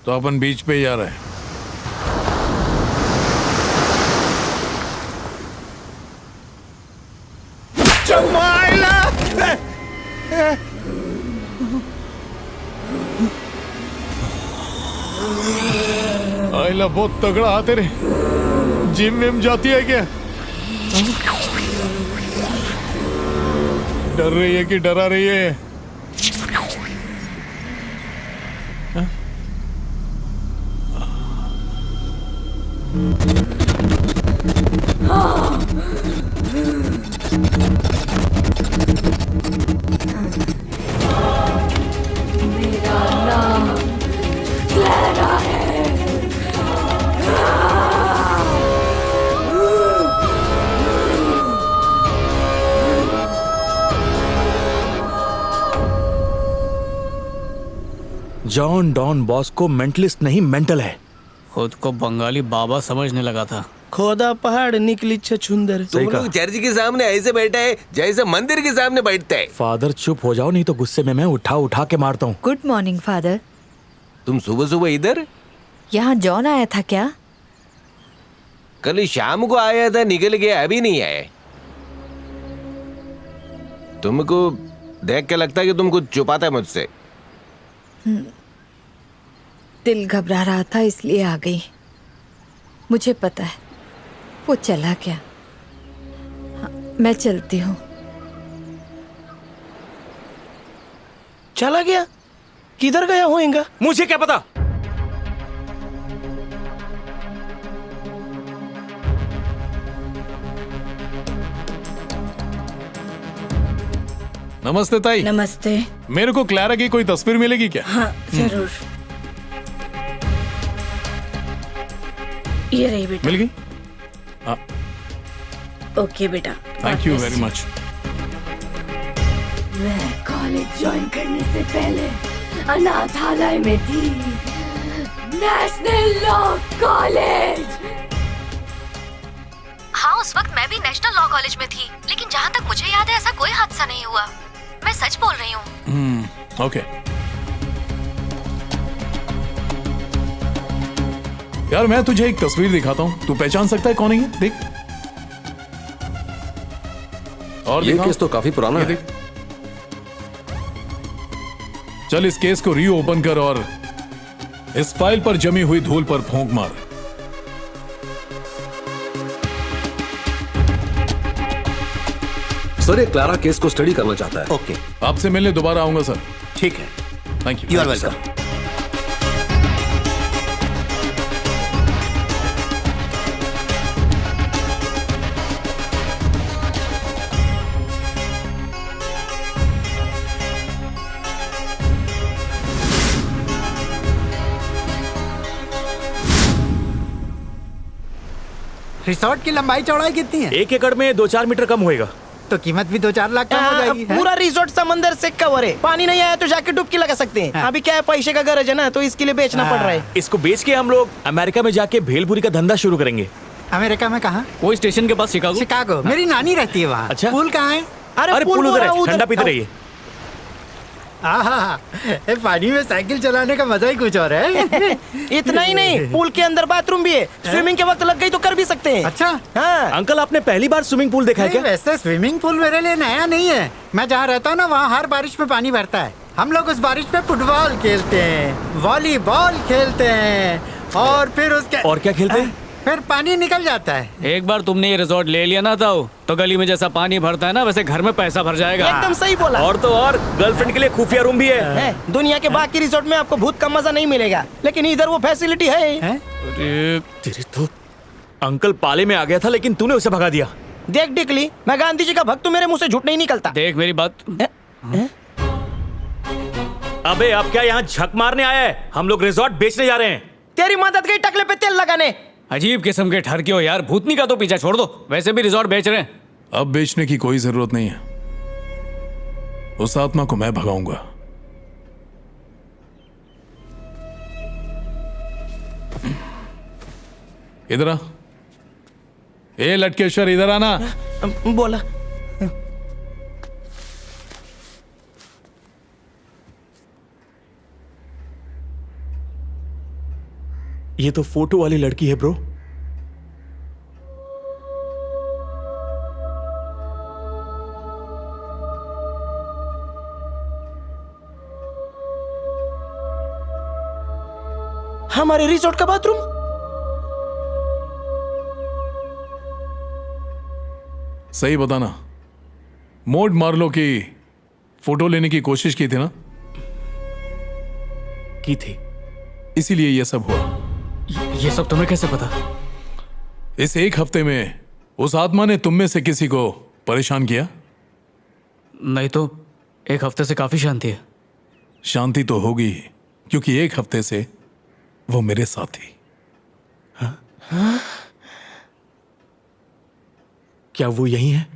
तो अपन बीच पे जा रहे हैं। आइला बहुत तगड़ा हाथ है रे। जिम में जाती है क्या? डर रही है कि डरा रही है? मेरा नाम क्लैरा है। जॉन डॉन बॉस्को मेंटलिस्ट नहीं, मेंटल है। खुद को बंगाली बाबा समझने लगा था। खोदा पहाड़ निकली छछुंदर। तुम लोग चर्च के सामने ऐसे बैठा है जैसे मंदिर के सामने बैठता है। फादर चुप हो जाओ, नहीं तो गुस्से में मैं उठा उठा के मारता हूँ। Good morning father. तुम सुबह सुबह इधर? यहाँ जॉन आया था क्या? कल शाम को आया था, निकल गया, अभी नहीं आया। तुमको देख के लगता है कि तुम कुछ छुपाता है मुझसे। दिल घबरा रहा था इसलिए आ गई। मुझे पता है वो चला गया। हाँ, मैं चलती हूँ। चला गया? किधर गया होएगा? मुझे क्या पता। नमस्ते ताई। नमस्ते। मेरे को क्लैरा की कोई तस्वीर मिलेगी क्या? हाँ जरूर। ये रही बेटा। मिल गई? ओके बेटा। Thank you very much. मैं कॉलेज ज्वाइन करने से पहले अनाथालय में थी। National law college. हाँ, उस वक्त मैं भी नेशनल लॉ कॉलेज में थी, लेकिन जहाँ तक मुझे याद है ऐसा कोई हादसा नहीं हुआ। मैं सच बोल रही हूँ। ओके यार, मैं तुझे एक तस्वीर दिखाता हूँ, तू पहचान सकता है कौन है ये? देख। और ये दिखाओ। केस तो काफी पुराना ये है। देख। चल इस केस को रीओपन कर और इस फाइल पर जमी हुई धूल पर फूंक मार। सर, ये क्लारा केस को स्टडी करना चाहता है। ओके, आपसे मिलने दोबारा आऊंगा सर। ठीक है, thank you. You are welcome. Resort की लंबाई चौड़ाई कितनी है? 1 एकड़ में 2-4 मीटर कम होएगा। तो कीमत भी 2-4 लाख कम हो जाएगी। पूरा रिसोर्ट समंदर से कवर है। पानी नहीं आया तो जाके डुबकी लगा सकते हैं। अभी क्या है, पैसे का गरज है ना, तो इसके लिए बेचना पड़ रहा है। इसको बेच के हम लोग अमेरिका में जाके भेलपुरी का धंधा शुरू करेंगे। अमेरिका में कहाँ? वो स्टेशन के पास शिकागो। शिकागो। मेरी नानी रहती है वहाँ। अच्छा। पूल कहाँ है? अरे पूल उधर है, ठंडा पीते रहिए। आहा, ये पानी में साइकिल चलाने का मजा ही कुछ और है। इतना ही नहीं, पूल के अंदर बाथरूम भी है। स्विमिंग के वक्त लग गई तो कर भी सकते हैं। अच्छा। हाँ। अंकल, आपने पहली बार स्विमिंग पूल देखा है नहीं, क्या? वैसे स्विमिंग पूल मेरे लिए नया नहीं है। मैं जहाँ रहता हूँ ना, वहाँ हर बारिश में पानी भरता है। हम लोग उस बारिश में फुटबॉल खेलते हैं, वॉलीबॉल खेलते हैं, और फिर उसके और क्या खेलते हैं? फिर पानी निकल जाता है। एक बार तुमने ये रिजॉर्ट ले लिया ना तो गली में जैसा पानी भरता है ना, वैसे घर में पैसा भर जाएगा। एकदम सही बोला। और तो और गर्लफ्रेंड के लिए खुफिया रूम भी है। दुनिया के बाकी रिसोर्ट में आपको भूत का मजा नहीं मिलेगा, लेकिन इधर वो फैसिलिटी है। तेरे तो अंकल पाले में आ गया था, लेकिन तूने उसे भगा दिया। देख डिकली, मैं गांधी जी का भक्त हूँ, मेरे मुंह से झूठ नहीं निकलता। देख मेरी बात। अबे अब क्या यहाँ झक मारने आया है? हम लोग रिजॉर्ट बेचने जा रहे हैं। तेरी मदद गई टकले पे तेल लगाने। अजीब किस्म के ठरके हो यार, भूतनी का तो पीछा छोड़ दो, वैसे भी रिजॉर्ट बेच रहे हैं। अब बेचने की कोई जरूरत नहीं है, उस आत्मा को मैं भगाऊंगा। इधर आ। ए लटकेश्वर, इधर आना। बोला। ये तो फोटो वाली लड़की है ब्रो। हमारे रिसोर्ट का बाथरूम। सही बताना, मोड मार्लो की फोटो लेने की कोशिश की थी ना? की थी, इसीलिए यह सब हुआ। ये सब तुम्हें कैसे पता? इस एक हफ्ते में उस आत्मा ने तुम में से किसी को परेशान किया? नहीं तो एक हफ्ते से काफी शांति है। शांति तो होगी, क्योंकि एक हफ्ते से वो मेरे साथ थी। हाँ? क्या वो यही है?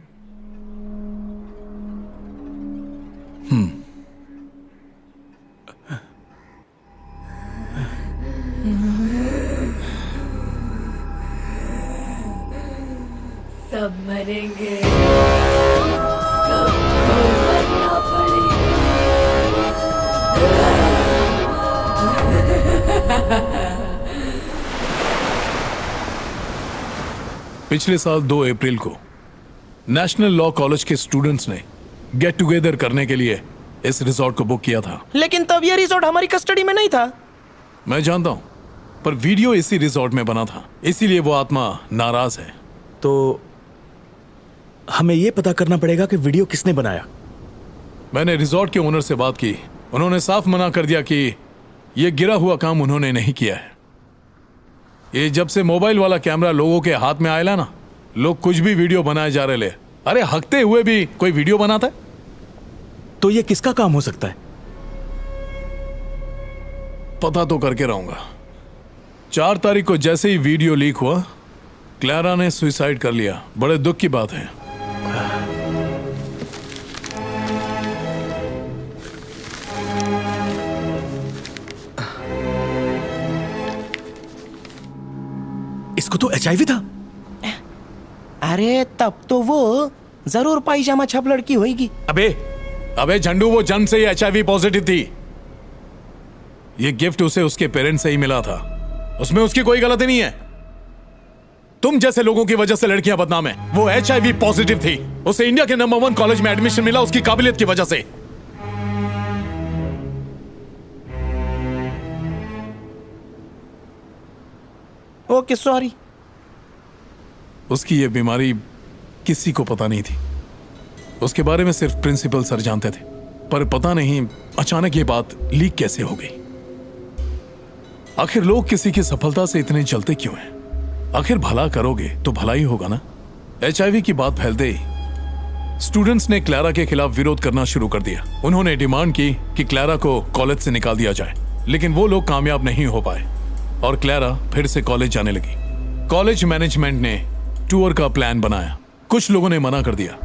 सब मरेंगे, सबको मरना पड़ेगा। पिछले साल 2 अप्रैल को नेशनल लॉ कॉलेज के स्टूडेंट्स ने गेट टुगेदर करने के लिए इस रिजॉर्ट को बुक किया था। लेकिन तब ये रिसोर्ट हमारी कस्टडी में नहीं था। मैं जानता हूं, पर वीडियो इसी रिजॉर्ट में बना था, इसीलिए वो आत्मा नाराज है। तो हमें यह पता करना पड़ेगा कि वीडियो किसने बनाया। मैंने रिजॉर्ट के ओनर से बात की, उन्होंने साफ मना कर दिया कि यह गिरा हुआ काम उन्होंने नहीं किया है। ये जब से मोबाइल वाला कैमरा लोगों के हाथ में आया ना, लोग कुछ भी वीडियो बनाए जा रहे ले। अरे हकते हुए भी कोई वीडियो बनाता है? तो ये किसका काम हो सकता है? पता तो करके रहूंगा। 4 तारीख को जैसे ही वीडियो लीक हुआ, क्लारा ने सुसाइड कर लिया। बड़े दुख की बात है। इसको तो HIV था। अरे तब तो वो जरूर पायजामा छप लड़की होगी। अबे झंडू, वो जन्म से ही HIV पॉजिटिव थी। ये गिफ्ट उसे उसके पेरेंट्स से ही मिला था, उसमें उसकी कोई गलती नहीं है। तुम जैसे लोगों की वजह से लड़कियां बदनाम है। वो HIV पॉजिटिव थी, उसे इंडिया के नंबर 1 कॉलेज में एडमिशन मिला उसकी काबिलियत की वजह से। Okay sorry. उसकी ये बीमारी किसी को पता नहीं थी, उसके बारे में सिर्फ प्रिंसिपल सर जानते थे। पर पता नहीं अचानक ये बात लीक कैसे हो गई। आखिर लोग किसी की सफलता से इतने जलते क्यों हैं? आखिर भला करोगे तो भला ही होगा ना। HIV की बात फैलते ही स्टूडेंट्स ने क्लैरा के खिलाफ विरोध करना शुरू कर दिया। उन्होंने डिमांड की कि क्लैरा को कॉलेज से निकाल दिया जाए, लेकिन वो लोग कामयाब नहीं हो पाए और क्लैरा फिर से कॉलेज जाने लगी। कॉलेज मैनेजमेंट ने टूर का प्लान बनाया, कुछ लोगों ने मना कर दिया।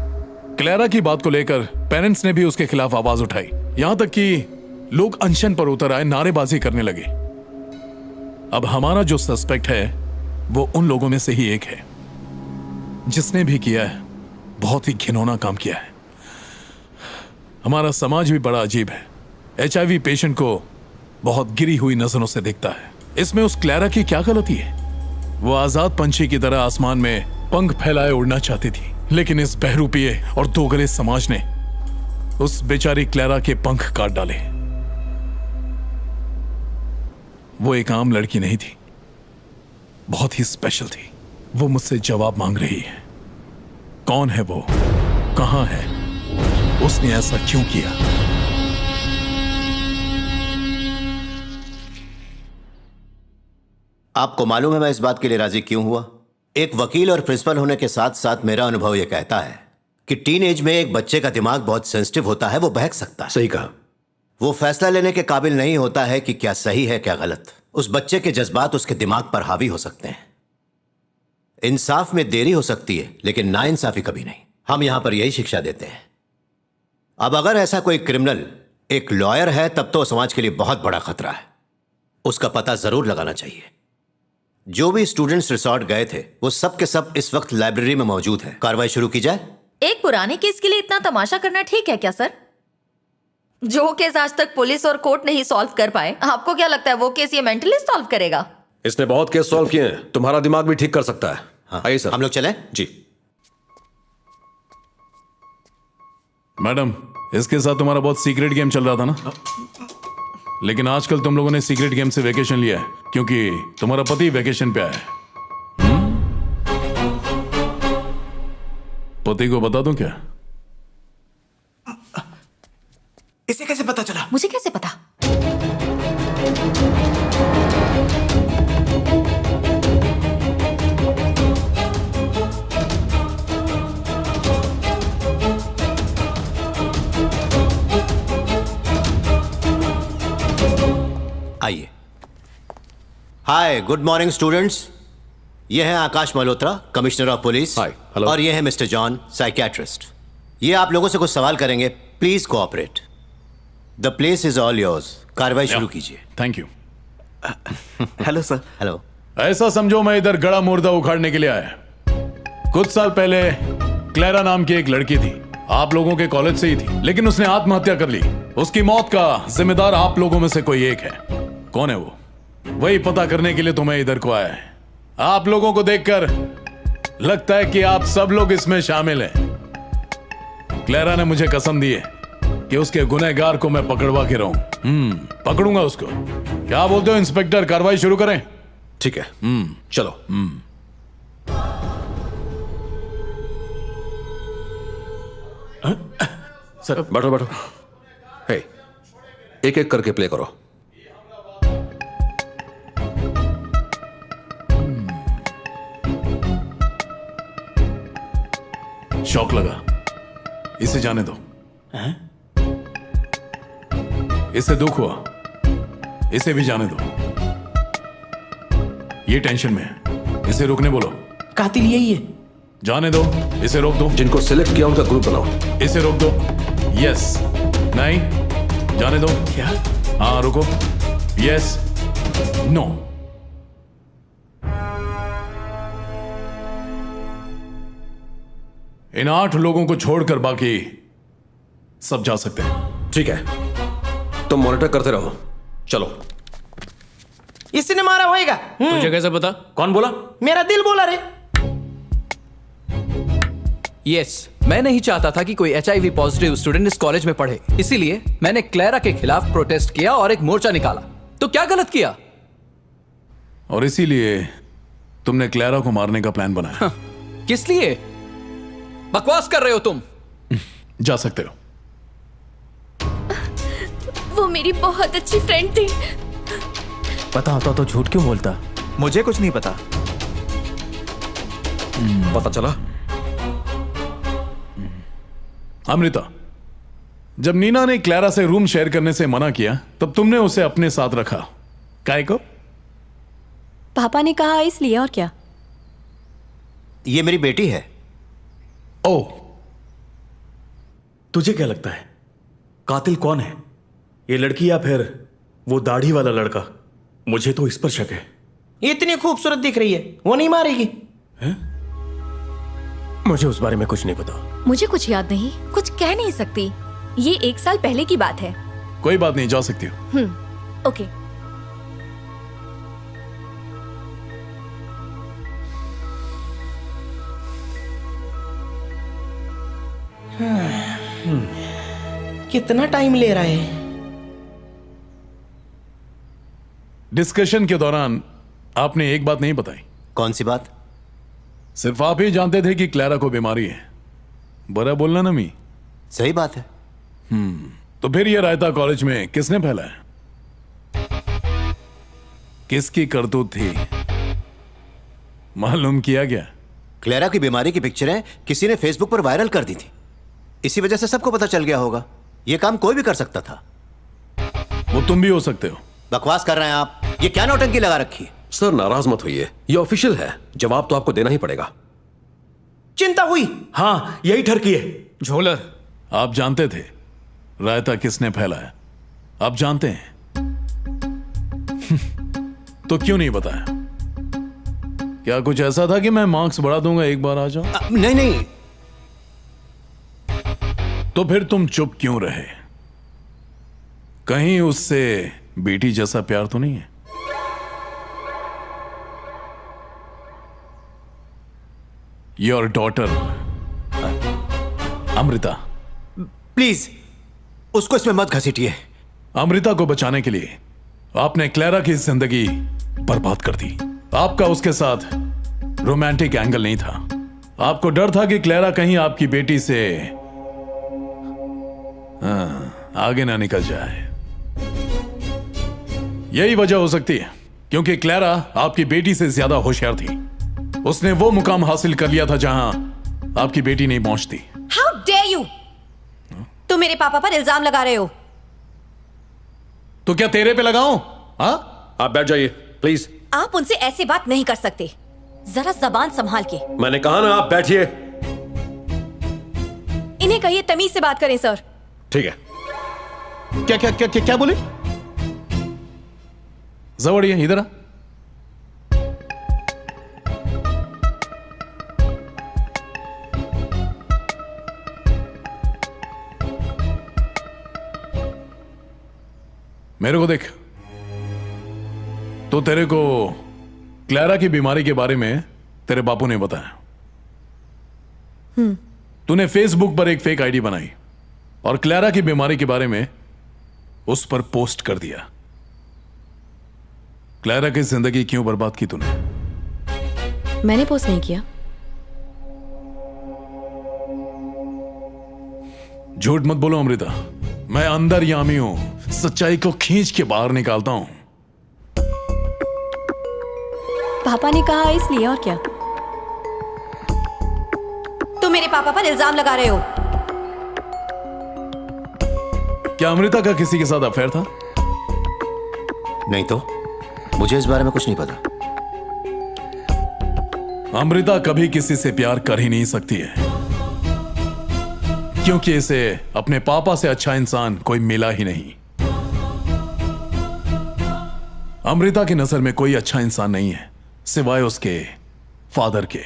क्लैरा की बात को लेकर पेरेंट्स ने भी उसके खिलाफ आवाज उठाई, यहां तक कि लोग अनशन पर उतर आए, नारेबाजी करने लगे। अब हमारा जो सस्पेक्ट है वो उन लोगों में से ही एक है जिसने भी किया है बहुत ही घिनौना काम किया है। हमारा समाज भी बड़ा अजीब है, HIV पेशेंट को बहुत गिरी हुई नजरों से देखता है। इसमें उस क्लैरा की क्या गलती है? वो आजाद पंछी की तरह आसमान में पंख फैलाए उड़ना चाहती थी, लेकिन इस बहरूपिये और दोगले समाज ने उस बेचारी क्लैरा के पंख काट डाले। वो एक आम लड़की नहीं थी, बहुत ही स्पेशल थी। वो मुझसे जवाब मांग रही है। कौन है वो, कहां है, उसने ऐसा क्यों किया? आपको मालूम है मैं इस बात के लिए राजी क्यों हुआ? एक वकील और प्रिंसिपल होने के साथ साथ मेरा अनुभव यह कहता है कि टीन एज में एक बच्चे का दिमाग बहुत सेंसिटिव होता है, वो बहक सकता है। सही कहा। वो फैसला लेने के काबिल नहीं होता है कि क्या सही है क्या गलत। उस बच्चे के जज्बात उसके दिमाग पर हावी हो सकते हैं। इंसाफ में देरी हो सकती है लेकिन नाइंसाफी कभी नहीं। हम यहां पर यही शिक्षा देते हैं। अब अगर ऐसा कोई क्रिमिनल एक लॉयर है तब तो समाज के लिए बहुत बड़ा खतरा है। उसका पता जरूर लगाना चाहिए। जो भी स्टूडेंट्स रिसोर्ट गए थे वो सब के सब इस वक्त लाइब्रेरी में मौजूद हैं। कार्रवाई शुरू की जाए। एक पुराने केस के लिए इतना तमाशा करना ठीक है क्या सर? जो केस आज तक पुलिस और कोर्ट नहीं सॉल्व कर पाए, आपको क्या लगता है वो केस ये मेंटली सॉल्व करेगा? इसने बहुत केस सॉल्व किए हैं, तुम्हारा दिमाग भी ठीक कर सकता है। हाँ, आइए सर, हम लोग चलें? जी। मैडम, इसके साथ तुम्हारा बहुत सीक्रेट गेम चल रहा था ना? लेकिन आजकल तुम लोगों ने सीक्रेट गेम से वेकेशन लिया है क्योंकि तुम्हारा पति वेकेशन पे आया है। पति को बता दूं क्या? इसे कैसे पता चला? मुझे कैसे पता? आइए। Hi, good morning students. ये हैं Akash Malhotra, commissioner of police. Hi, hello. और ये हैं मिस्टर जॉन, साइकियाट्रिस्ट। ये आप लोगों से कुछ सवाल करेंगे, please cooperate. The place is all yours. कार्रवाई शुरू कीजिए। Thank you. Hello sir. Hello. ऐसा समझो मैं इधर गड़ा मुर्दा उखाड़ने के लिए आया। कुछ साल पहले क्लैरा नाम की एक लड़की थी, आप लोगों के कॉलेज से ही थी, लेकिन उसने आत्महत्या कर ली। उसकी मौत का जिम्मेदार आप लोगों में से कोई एक है। कौन है वो? वही पता करने के लिए तुम्हें इधर को आया है। आप लोगों को देखकर लगता है कि आप सब लोग इसमें शामिल हैं। क्लैरा ने मुझे कसम दी है कि उसके गुनहगार को मैं पकड़वा के रहूं। पकड़ूंगा उसको। क्या बोलते हो इंस्पेक्टर, कार्रवाई शुरू करें? ठीक है, चलो। सर बैठो बैठो। हे, एक एक करके प्ले करो। शौक लगा, इसे जाने दो। इसे दुख हुआ, इसे भी जाने दो। ये टेंशन में है, इसे रुकने बोलो। कातिल यही है। जाने दो, इसे रोक दो। जिनको सिलेक्ट किया उनका ग्रुप बनाओ। इसे रोक दो। यस, नहीं, जाने दो। क्या? हाँ, रुको। Yes, no. इन 8 लोगों को छोड़कर बाकी सब जा सकते हैं। ठीक है, तुम मॉनिटर करते रहो। चलो। इसने मारा होएगा। तुझे कैसे पता? कौन बोला? मेरा दिल बोला रे। यस, मैं नहीं चाहता था कि कोई HIV पॉजिटिव स्टूडेंट इस कॉलेज में पढ़े, इसीलिए मैंने क्लेरा के खिलाफ प्रोटेस्ट किया और एक मोर्चा निकाला। तो क्या गलत किया? और इसीलिए तुमने क्लेरा को मारने का प्लान बनाया। किस लिए? बकवास कर रहे हो तुम। जा सकते हो। वो मेरी बहुत अच्छी फ्रेंड थी। पता होता तो झूठ क्यों बोलता? मुझे कुछ नहीं पता। पता चला? अमृता, जब नीना ने क्लेरा से रूम शेयर करने से मना किया तब तुमने उसे अपने साथ रखा। काय को? पापा ने कहा इसलिए। और क्या? ये मेरी बेटी है। ओ, तुझे क्या लगता है कातिल कौन है? ये लड़की या फिर वो दाढ़ी वाला लड़का? मुझे तो इस पर शक है। इतनी खूबसूरत दिख रही है, वो नहीं मारेगी? मुझे उस बारे में कुछ नहीं पता। मुझे कुछ याद नहीं, कुछ कह नहीं सकती। ये 1 साल पहले की बात है। कोई बात नहीं, जा सकती हो। ओके। कितना टाइम ले रहा है? डिस्कशन के दौरान आपने एक बात नहीं बताई। कौन सी बात? सिर्फ आप ही जानते थे कि क्लेरा को बीमारी है। बुरा बोलना ना मी। सही बात है। तो फिर ये रायता कॉलेज में किसने फैलाया? किसकी करतूत थी? मालूम किया गया? क्लेरा की बीमारी की पिक्चरें किसी ने फेसबुक पर वायरल कर दी थी। इसी वजह से सबको पता चल गया होगा। यह काम कोई भी कर सकता था। वो तुम भी हो सकते हो। बकवास कर रहे हैं आप। ये क्या नौटंकी लगा रखी है? सर नाराज मत होइए, ये ऑफिशियल है, जवाब तो आपको देना ही पड़ेगा। चिंता हुई? हाँ, यही ठरकी है। झोलर, आप जानते थे रायता किसने फैलाया? आप जानते हैं तो क्यों नहीं बताया? क्या कुछ ऐसा था कि मैं मार्क्स बढ़ा दूंगा एक बार आ जाओ? नहीं नहीं। तो फिर तुम चुप क्यों रहे? कहीं उससे बेटी जैसा प्यार तो नहीं है? Your daughter Amrita. प्लीज उसको इसमें मत घसीटिए। अमृता को बचाने के लिए आपने क्लेरा की जिंदगी बर्बाद कर दी। आपका उसके साथ रोमांटिक एंगल नहीं था। आपको डर था कि क्लेरा कहीं आपकी बेटी से आगे ना निकल जाए। यही वजह हो सकती है क्योंकि क्लेरा आपकी बेटी से ज्यादा होशियार थी। उसने वो मुकाम हासिल कर लिया था जहां आपकी बेटी नहीं पहुंचती। How dare you! तुम मेरे पापा पर इल्जाम लगा रहे हो। तो क्या तेरे पे लगाऊं? हाँ? आप बैठ जाइए प्लीज। आप उनसे ऐसे बात नहीं कर सकते। जरा जबान संभाल के। मैंने कहा ना आप बैठिए। इन्हें कहिए तमीज से बात करें सर। ठीक है। क्या क्या क्या क्या, क्या बोले? जवड़िए इधर आ। मेरे को देख। तो तेरे को क्लेरा की बीमारी के बारे में तेरे बापू ने बताया। तूने फेसबुक पर एक फेक आईडी बनाई और क्लेरा की बीमारी के बारे में उस पर पोस्ट कर दिया। क्लेरा की जिंदगी क्यों बर्बाद की तूने? मैंने पोस्ट नहीं किया। झूठ मत बोलो अमृता। मैं अंदर यामी हूं, सच्चाई को खींच के बाहर निकालता हूं। पापा ने कहा इसलिए। और क्या? तुम मेरे पापा पर इल्जाम लगा रहे हो। क्या अमृता का किसी के साथ अफेयर था? नहीं तो मुझे इस बारे में कुछ नहीं पता। अमृता कभी किसी से प्यार कर ही नहीं सकती है क्योंकि इसे अपने पापा से अच्छा इंसान कोई मिला ही नहीं। अमृता की नजर में कोई अच्छा इंसान नहीं है सिवाय उसके फादर के।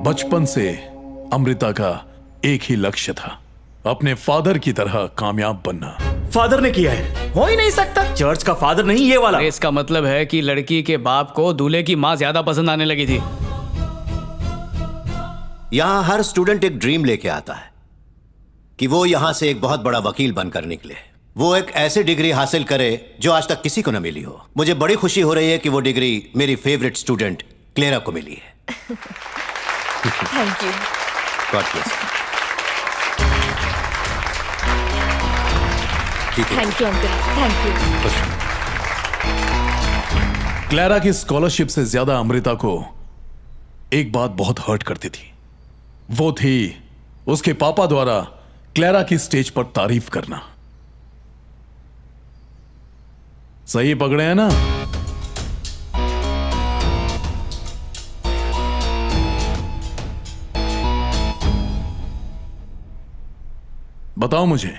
बचपन से अमृता का एक ही लक्ष्य था, अपने फादर की तरह कामयाब बनना। फादर ने किया है, हो ही नहीं सकता। चर्च का फादर नहीं, ये वाला। इसका मतलब है कि लड़की के बाप को दूल्हे की माँ ज्यादा पसंद आने लगी थी। यहां हर स्टूडेंट एक ड्रीम लेके आता है कि वो यहां से एक बहुत बड़ा वकील बनकर निकले, वो एक ऐसी डिग्री हासिल करे जो आज तक किसी को न मिली हो। मुझे बड़ी खुशी हो रही है कि वो डिग्री मेरी फेवरेट स्टूडेंट क्लेरा को मिली है। Thank you. God bless. Thank you uncle, thank you. Clara की स्कॉलरशिप से ज्यादा अमृता को एक बात बहुत हर्ट करती थी, वो थी उसके पापा द्वारा क्लैरा की स्टेज पर तारीफ करना। सही पकड़े हैं ना? बताओ मुझे।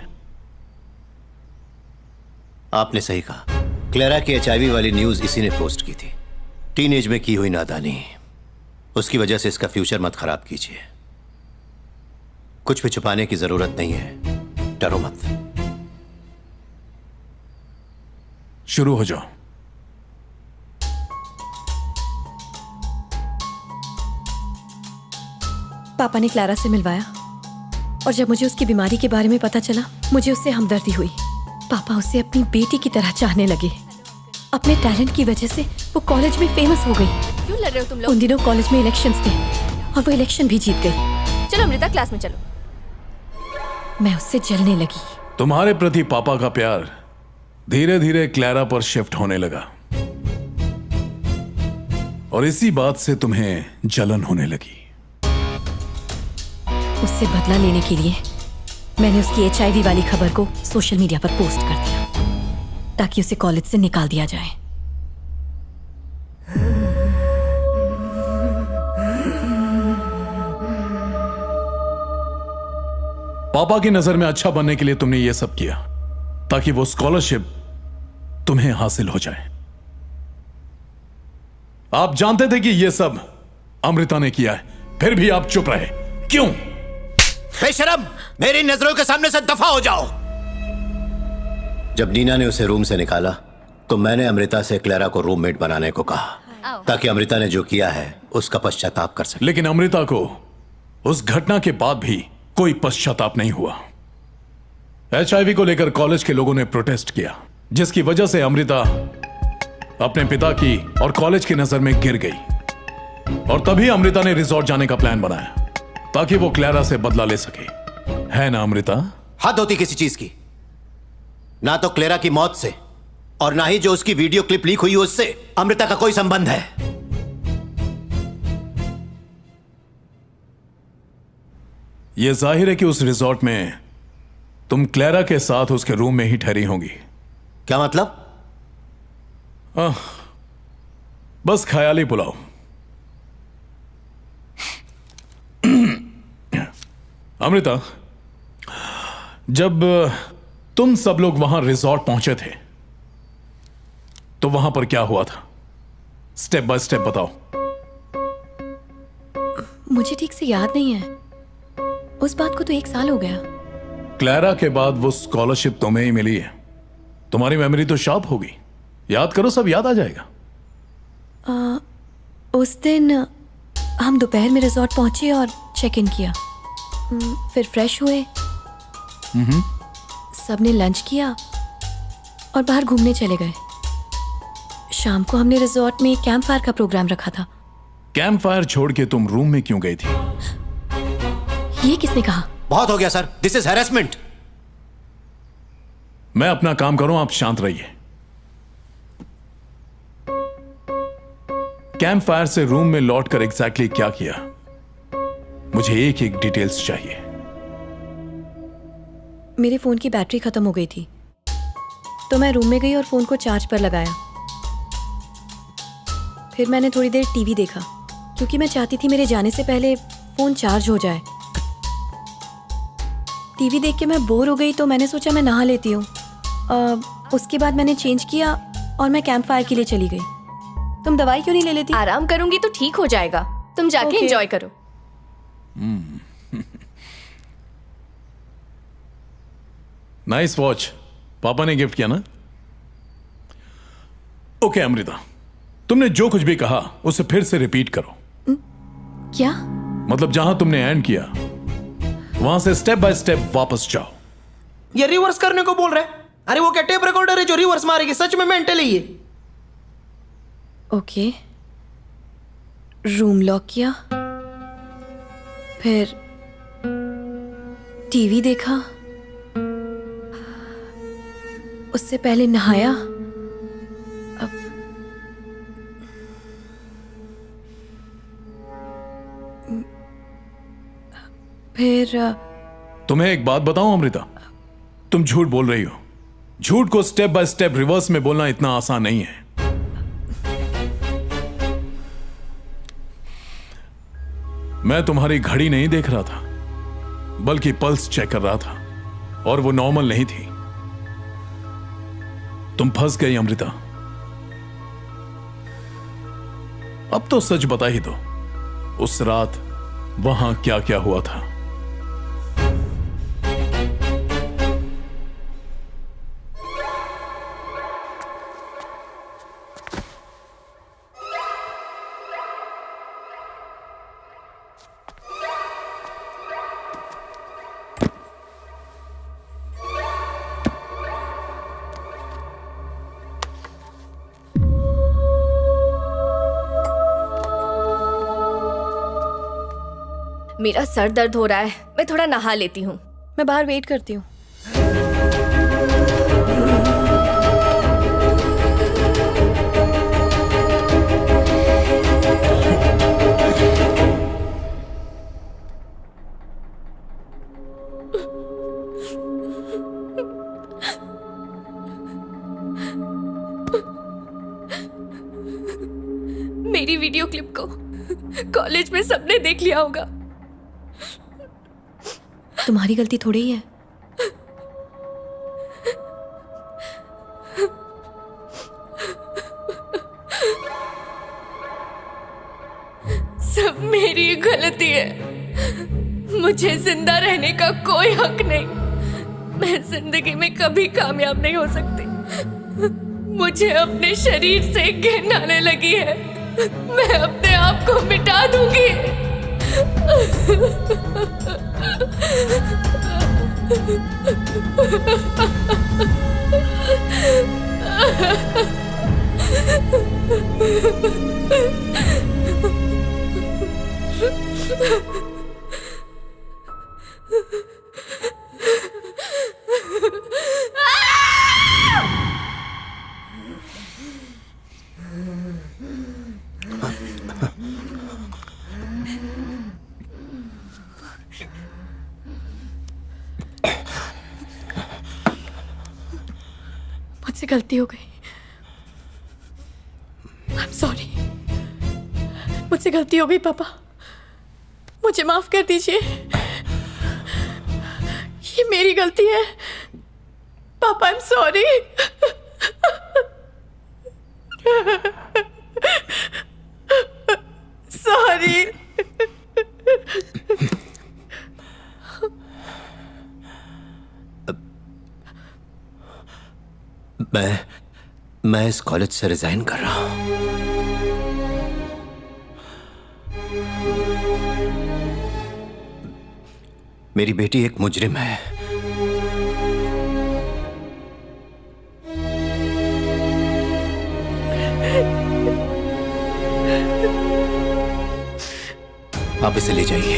आपने सही कहा, क्लेरा की HIV वाली न्यूज इसी ने पोस्ट की थी। टीनेज में की हुई नादानी, उसकी वजह से इसका फ्यूचर मत खराब कीजिए। कुछ भी छुपाने की जरूरत नहीं है, डरो मत। शुरू हो जाओ। पापा ने क्लारा से मिलवाया और जब मुझे उसकी बीमारी के बारे में पता चला, मुझे उससे हमदर्दी हुई। पापा उसे अपनी बेटी की तरह चाहने लगे। अपने टैलेंट की वजह से वो कॉलेज में फेमस हो गई। क्यों लड़ रहे हो तुम लोग? उन दिनों कॉलेज में इलेक्शंस थे और वो इलेक्शन भी जीत गई। चलो अमृता, क्लास में चलो। मैं उससे जलने लगी। तुम्हारे प्रति पापा का प्यार धीरे धीरे क्लैरा पर शिफ्ट होने लगा और इसी बात से तुम्हें जलन होने लगी। उससे बदला लेने के लिए मैंने उसकी HIV वाली खबर को सोशल मीडिया पर पोस्ट कर दिया ताकि उसे कॉलेज से निकाल दिया जाए। पापा की नजर में अच्छा बनने के लिए तुमने यह सब किया ताकि वो स्कॉलरशिप तुम्हें हासिल हो जाए। आप जानते थे कि यह सब अमृता ने किया है, फिर भी आप चुप रहे, क्यों? बेशरम, मेरी नजरों के सामने से दफा हो जाओ। जब नीना ने उसे रूम से निकाला तो मैंने अमृता से क्लेरा को रूममेट बनाने को कहा ताकि अमृता ने जो किया है उसका पश्चाताप कर सके। लेकिन अमृता को उस घटना के बाद भी कोई पश्चाताप नहीं हुआ। HIV को लेकर कॉलेज के लोगों ने प्रोटेस्ट किया, जिसकी वजह से अमृता अपने पिता की और कॉलेज की नजर में गिर गई और तभी अमृता ने रिजॉर्ट जाने का प्लान बनाया ताकि वो क्लेरा से बदला ले सके। है ना अमृता? हद होती किसी चीज की। ना तो क्लेरा की मौत से और ना ही जो उसकी वीडियो क्लिप लीक हुई उससे अमृता का कोई संबंध है। यह जाहिर है कि उस रिजॉर्ट में तुम क्लेरा के साथ उसके रूम में ही ठहरी होंगी। क्या मतलब? बस ख्याली पुलाव। अमृता, जब तुम सब लोग वहां रिजॉर्ट पहुंचे थे तो वहां पर क्या हुआ था? स्टेप बाय स्टेप बताओ। मुझे ठीक से याद नहीं है, उस बात को तो 1 साल हो गया। क्लेरा के बाद वो स्कॉलरशिप तुम्हें ही मिली है। तुम्हारी मेमोरी तो शार्प होगी, याद करो, सब याद आ जाएगा। उस दिन हम दोपहर में रिजॉर्ट पहुंचे और चेक इन किया, फिर फ्रेश हुए, सबने लंच किया और बाहर घूमने चले गए। शाम को हमने रिजॉर्ट में कैंप फायर का प्रोग्राम रखा था। कैंप फायर छोड़ के तुम रूम में क्यों गई थी? ये किसने कहा? बहुत हो गया सर, दिस इज हैरेसमेंट। मैं अपना काम करूं, आप शांत रहिए। कैंप फायर से रूम में लौटकर एग्जैक्टली क्या किया? मुझे एक एक डिटेल्स चाहिए। मेरे फोन की बैटरी खत्म हो गई थी तो मैं रूम में गई और फोन को चार्ज पर लगाया। फिर मैंने थोड़ी देर टीवी देखा क्योंकि मैं चाहती थी मेरे जाने से पहले फोन चार्ज हो जाए। टीवी देख के मैं बोर हो गई तो मैंने सोचा मैं नहा लेती हूँ। उसके बाद मैंने चेंज किया और मैं कैंप फायर के लिए चली गई। तुम दवाई क्यों नहीं ले लेती? आराम करूंगी तो ठीक हो जाएगा, तुम जाके एंजॉय करो। नाइस वॉच, पापा ने गिफ्ट किया ना? ओके अमृता, तुमने जो कुछ भी कहा उसे फिर से रिपीट करो। क्या? मतलब जहां तुमने एंड किया वहां से स्टेप बाय स्टेप वापस जाओ। ये रिवर्स करने को बोल रहा है? अरे वो क्या टेप रिकॉर्डर है जो रिवर्स मारेगी? सच में मेंटल है ये। ओके, रूम लॉक किया, फिर टीवी देखा, उससे पहले नहाया, अब फिर तुम्हें एक बात बताऊं अमृता, तुम झूठ बोल रही हो। झूठ को स्टेप बाय स्टेप रिवर्स में बोलना इतना आसान नहीं है। मैं तुम्हारी घड़ी नहीं देख रहा था, बल्कि पल्स चेक कर रहा था, और वो नॉर्मल नहीं थी। तुम फंस गई अमृता। अब तो सच बता ही दो, उस रात वहां क्या क्या हुआ था? मेरा सर दर्द हो रहा है, मैं थोड़ा नहा लेती हूँ। मैं बाहर वेट करती हूँ। मेरी वीडियो क्लिप को कॉलेज में सबने देख लिया होगा। तुम्हारी गलती थोड़ी ही है। सब मेरी गलती है। मुझे जिंदा रहने का कोई हक नहीं। मैं जिंदगी में कभी कामयाब नहीं हो सकती। मुझे अपने शरीर से घिन आने लगी है। मैं अपने आप को मिटा दूंगी। मुझसे गलती हो गई। I'm sorry। मुझसे गलती हो गई पापा, मुझे माफ कर दीजिए। ये मेरी गलती है पापा। I'm sorry। Sorry। मैं इस कॉलेज से रिजाइन कर रहा हूं। मेरी बेटी एक मुजरिम है। आप इसे ले जाइए।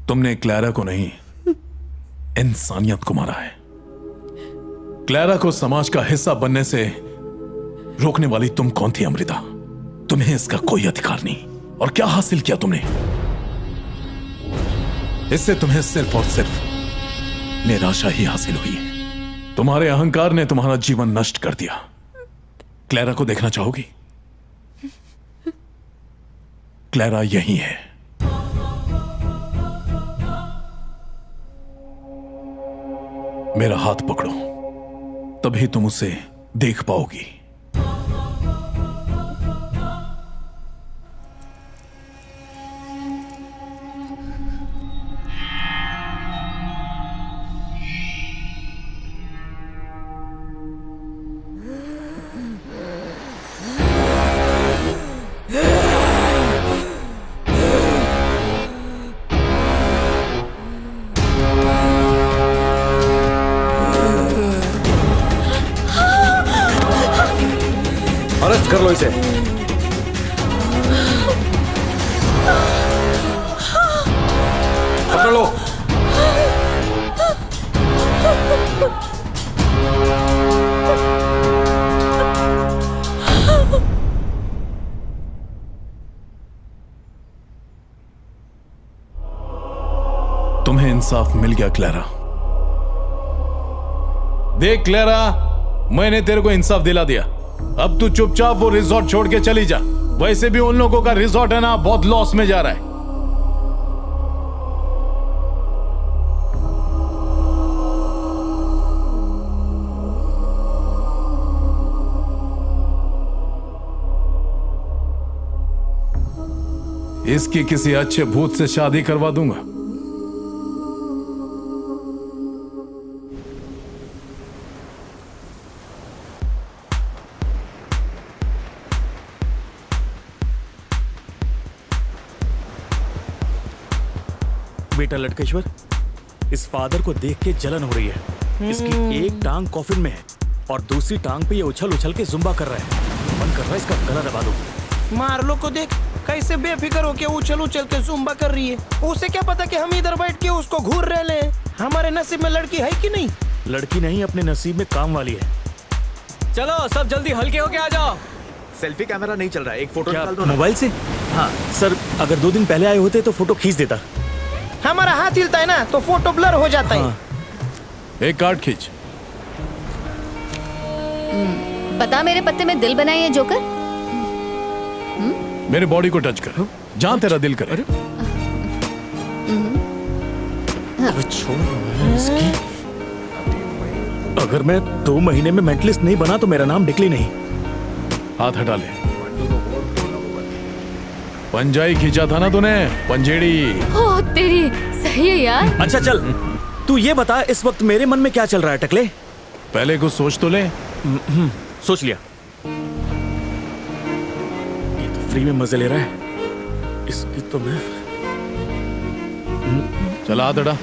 तुमने क्लैरा को नहीं, इंसानियत को मारा है। क्लैरा को समाज का हिस्सा बनने से रोकने वाली तुम कौन थी अमृता? तुम्हें इसका कोई अधिकार नहीं। और क्या हासिल किया तुमने? इससे तुम्हें सिर्फ और सिर्फ निराशा ही हासिल हुई है। तुम्हारे अहंकार ने तुम्हारा जीवन नष्ट कर दिया। क्लैरा को देखना चाहोगी? क्लैरा यही है। मेरा हाथ पकड़ो, तभी तुम उसे देख पाओगी। अरेस्ट कर लो इसे। पकड़ लो। तुम्हें इंसाफ मिल गया क्लैरा। देख क्लैरा, मैंने तेरे को इंसाफ दिला दिया। अब तू चुपचाप वो रिजॉर्ट छोड़ के चली जा। वैसे भी उन लोगों का रिजॉर्ट है ना, बहुत लॉस में जा रहा है। इसकी किसी अच्छे भूत से शादी करवा दूंगा। बेटा लटकेश्वर, इस फादर को देख के जलन हो रही है। इसकी एक टांग कॉफिन में है और दूसरी टांग पे ये उछल उछल के जुम्बा कर रहा है। मन कर रहा है इसका गला दबा दूं। मार्लो को देख कैसे बेफिक्र होके उछल उछल के जुम्बा कर रही है। उसे क्या पता कि हम इधर बैठ के उसको घूर रहे ले। हमारे नसीब में लड़की है कि नहीं? लड़की नहीं, अपने नसीब में काम वाली है। चलो सब जल्दी हल्के होके आ जाओ। सेल्फी कैमरा नहीं चल रहा है, एक फोटो क्या निकाल दो ना। मोबाइल से? हाँ सर, अगर 2 दिन पहले आए होते तो फोटो खींच देता। हमारा हाथ हिलता है ना तो फोटो ब्लर हो जाता है। एक कार्ड खींच। बता, मेरे पत्ते में दिल बनाई है जोकर? मेरे बॉडी को टच कर, जहां तेरा दिल करे। अबे छोड़ इसकी। अगर मैं 2 महीने में मेंटलिस्ट नहीं बना तो मेरा नाम डिकली नहीं। हाथ हटा ले। पंजाई खींचा था ना तूने, पंजेड़ी। ओ तेरी, सही है यार। अच्छा चल, तू ये बता इस वक्त मेरे मन में क्या चल रहा है टकले? पहले कुछ सोच तो ले। सोच लिया। ये तो फ्री में मजे ले रहा है। इसकी तो मैं चला हाथ हटा।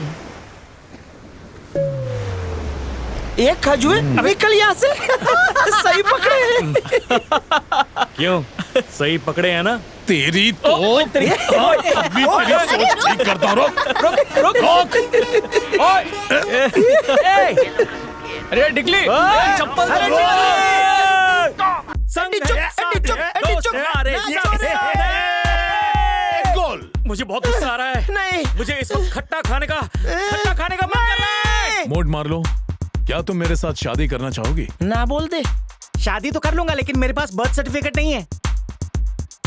एक खजुए निकल यहाँ से। सही पकड़े। क्यों? सही पकड़े हैं ना? तेरी तो तेरी ठीक करता हूँ। रोक। अरे डिकली, चप्पल गोल। मुझे बहुत गुस्सा आ रहा है। नहीं, मुझे इस वक्त खट्टा खाने का मन कर रहा है। मोड मार लो। क्या तुम मेरे साथ शादी करना चाहोगी? ना बोल दे। शादी तो कर लूंगा, लेकिन मेरे पास बर्थ सर्टिफिकेट नहीं है।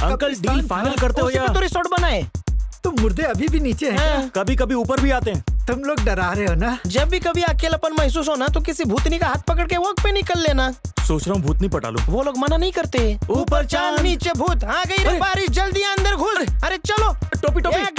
अंकल डील फाइनल करते हो या? तो रिसोर्ट बनाए। तुम मुर्दे अभी भी नीचे हैं क्या? कभी कभी ऊपर भी आते हैं। तुम लोग डरा रहे हो ना? जब भी कभी अकेलापन महसूस हो ना तो किसी भूतनी का हाथ पकड़ के वॉक पे निकल लेना। सोच रहा हूँ भूतनी पटा लूं। वो लोग मना नहीं करते। ऊपर चांद नीचे भूत, आ गई रे बारिश, जल्दी अंदर घुस। अरे चलो, टोपी एक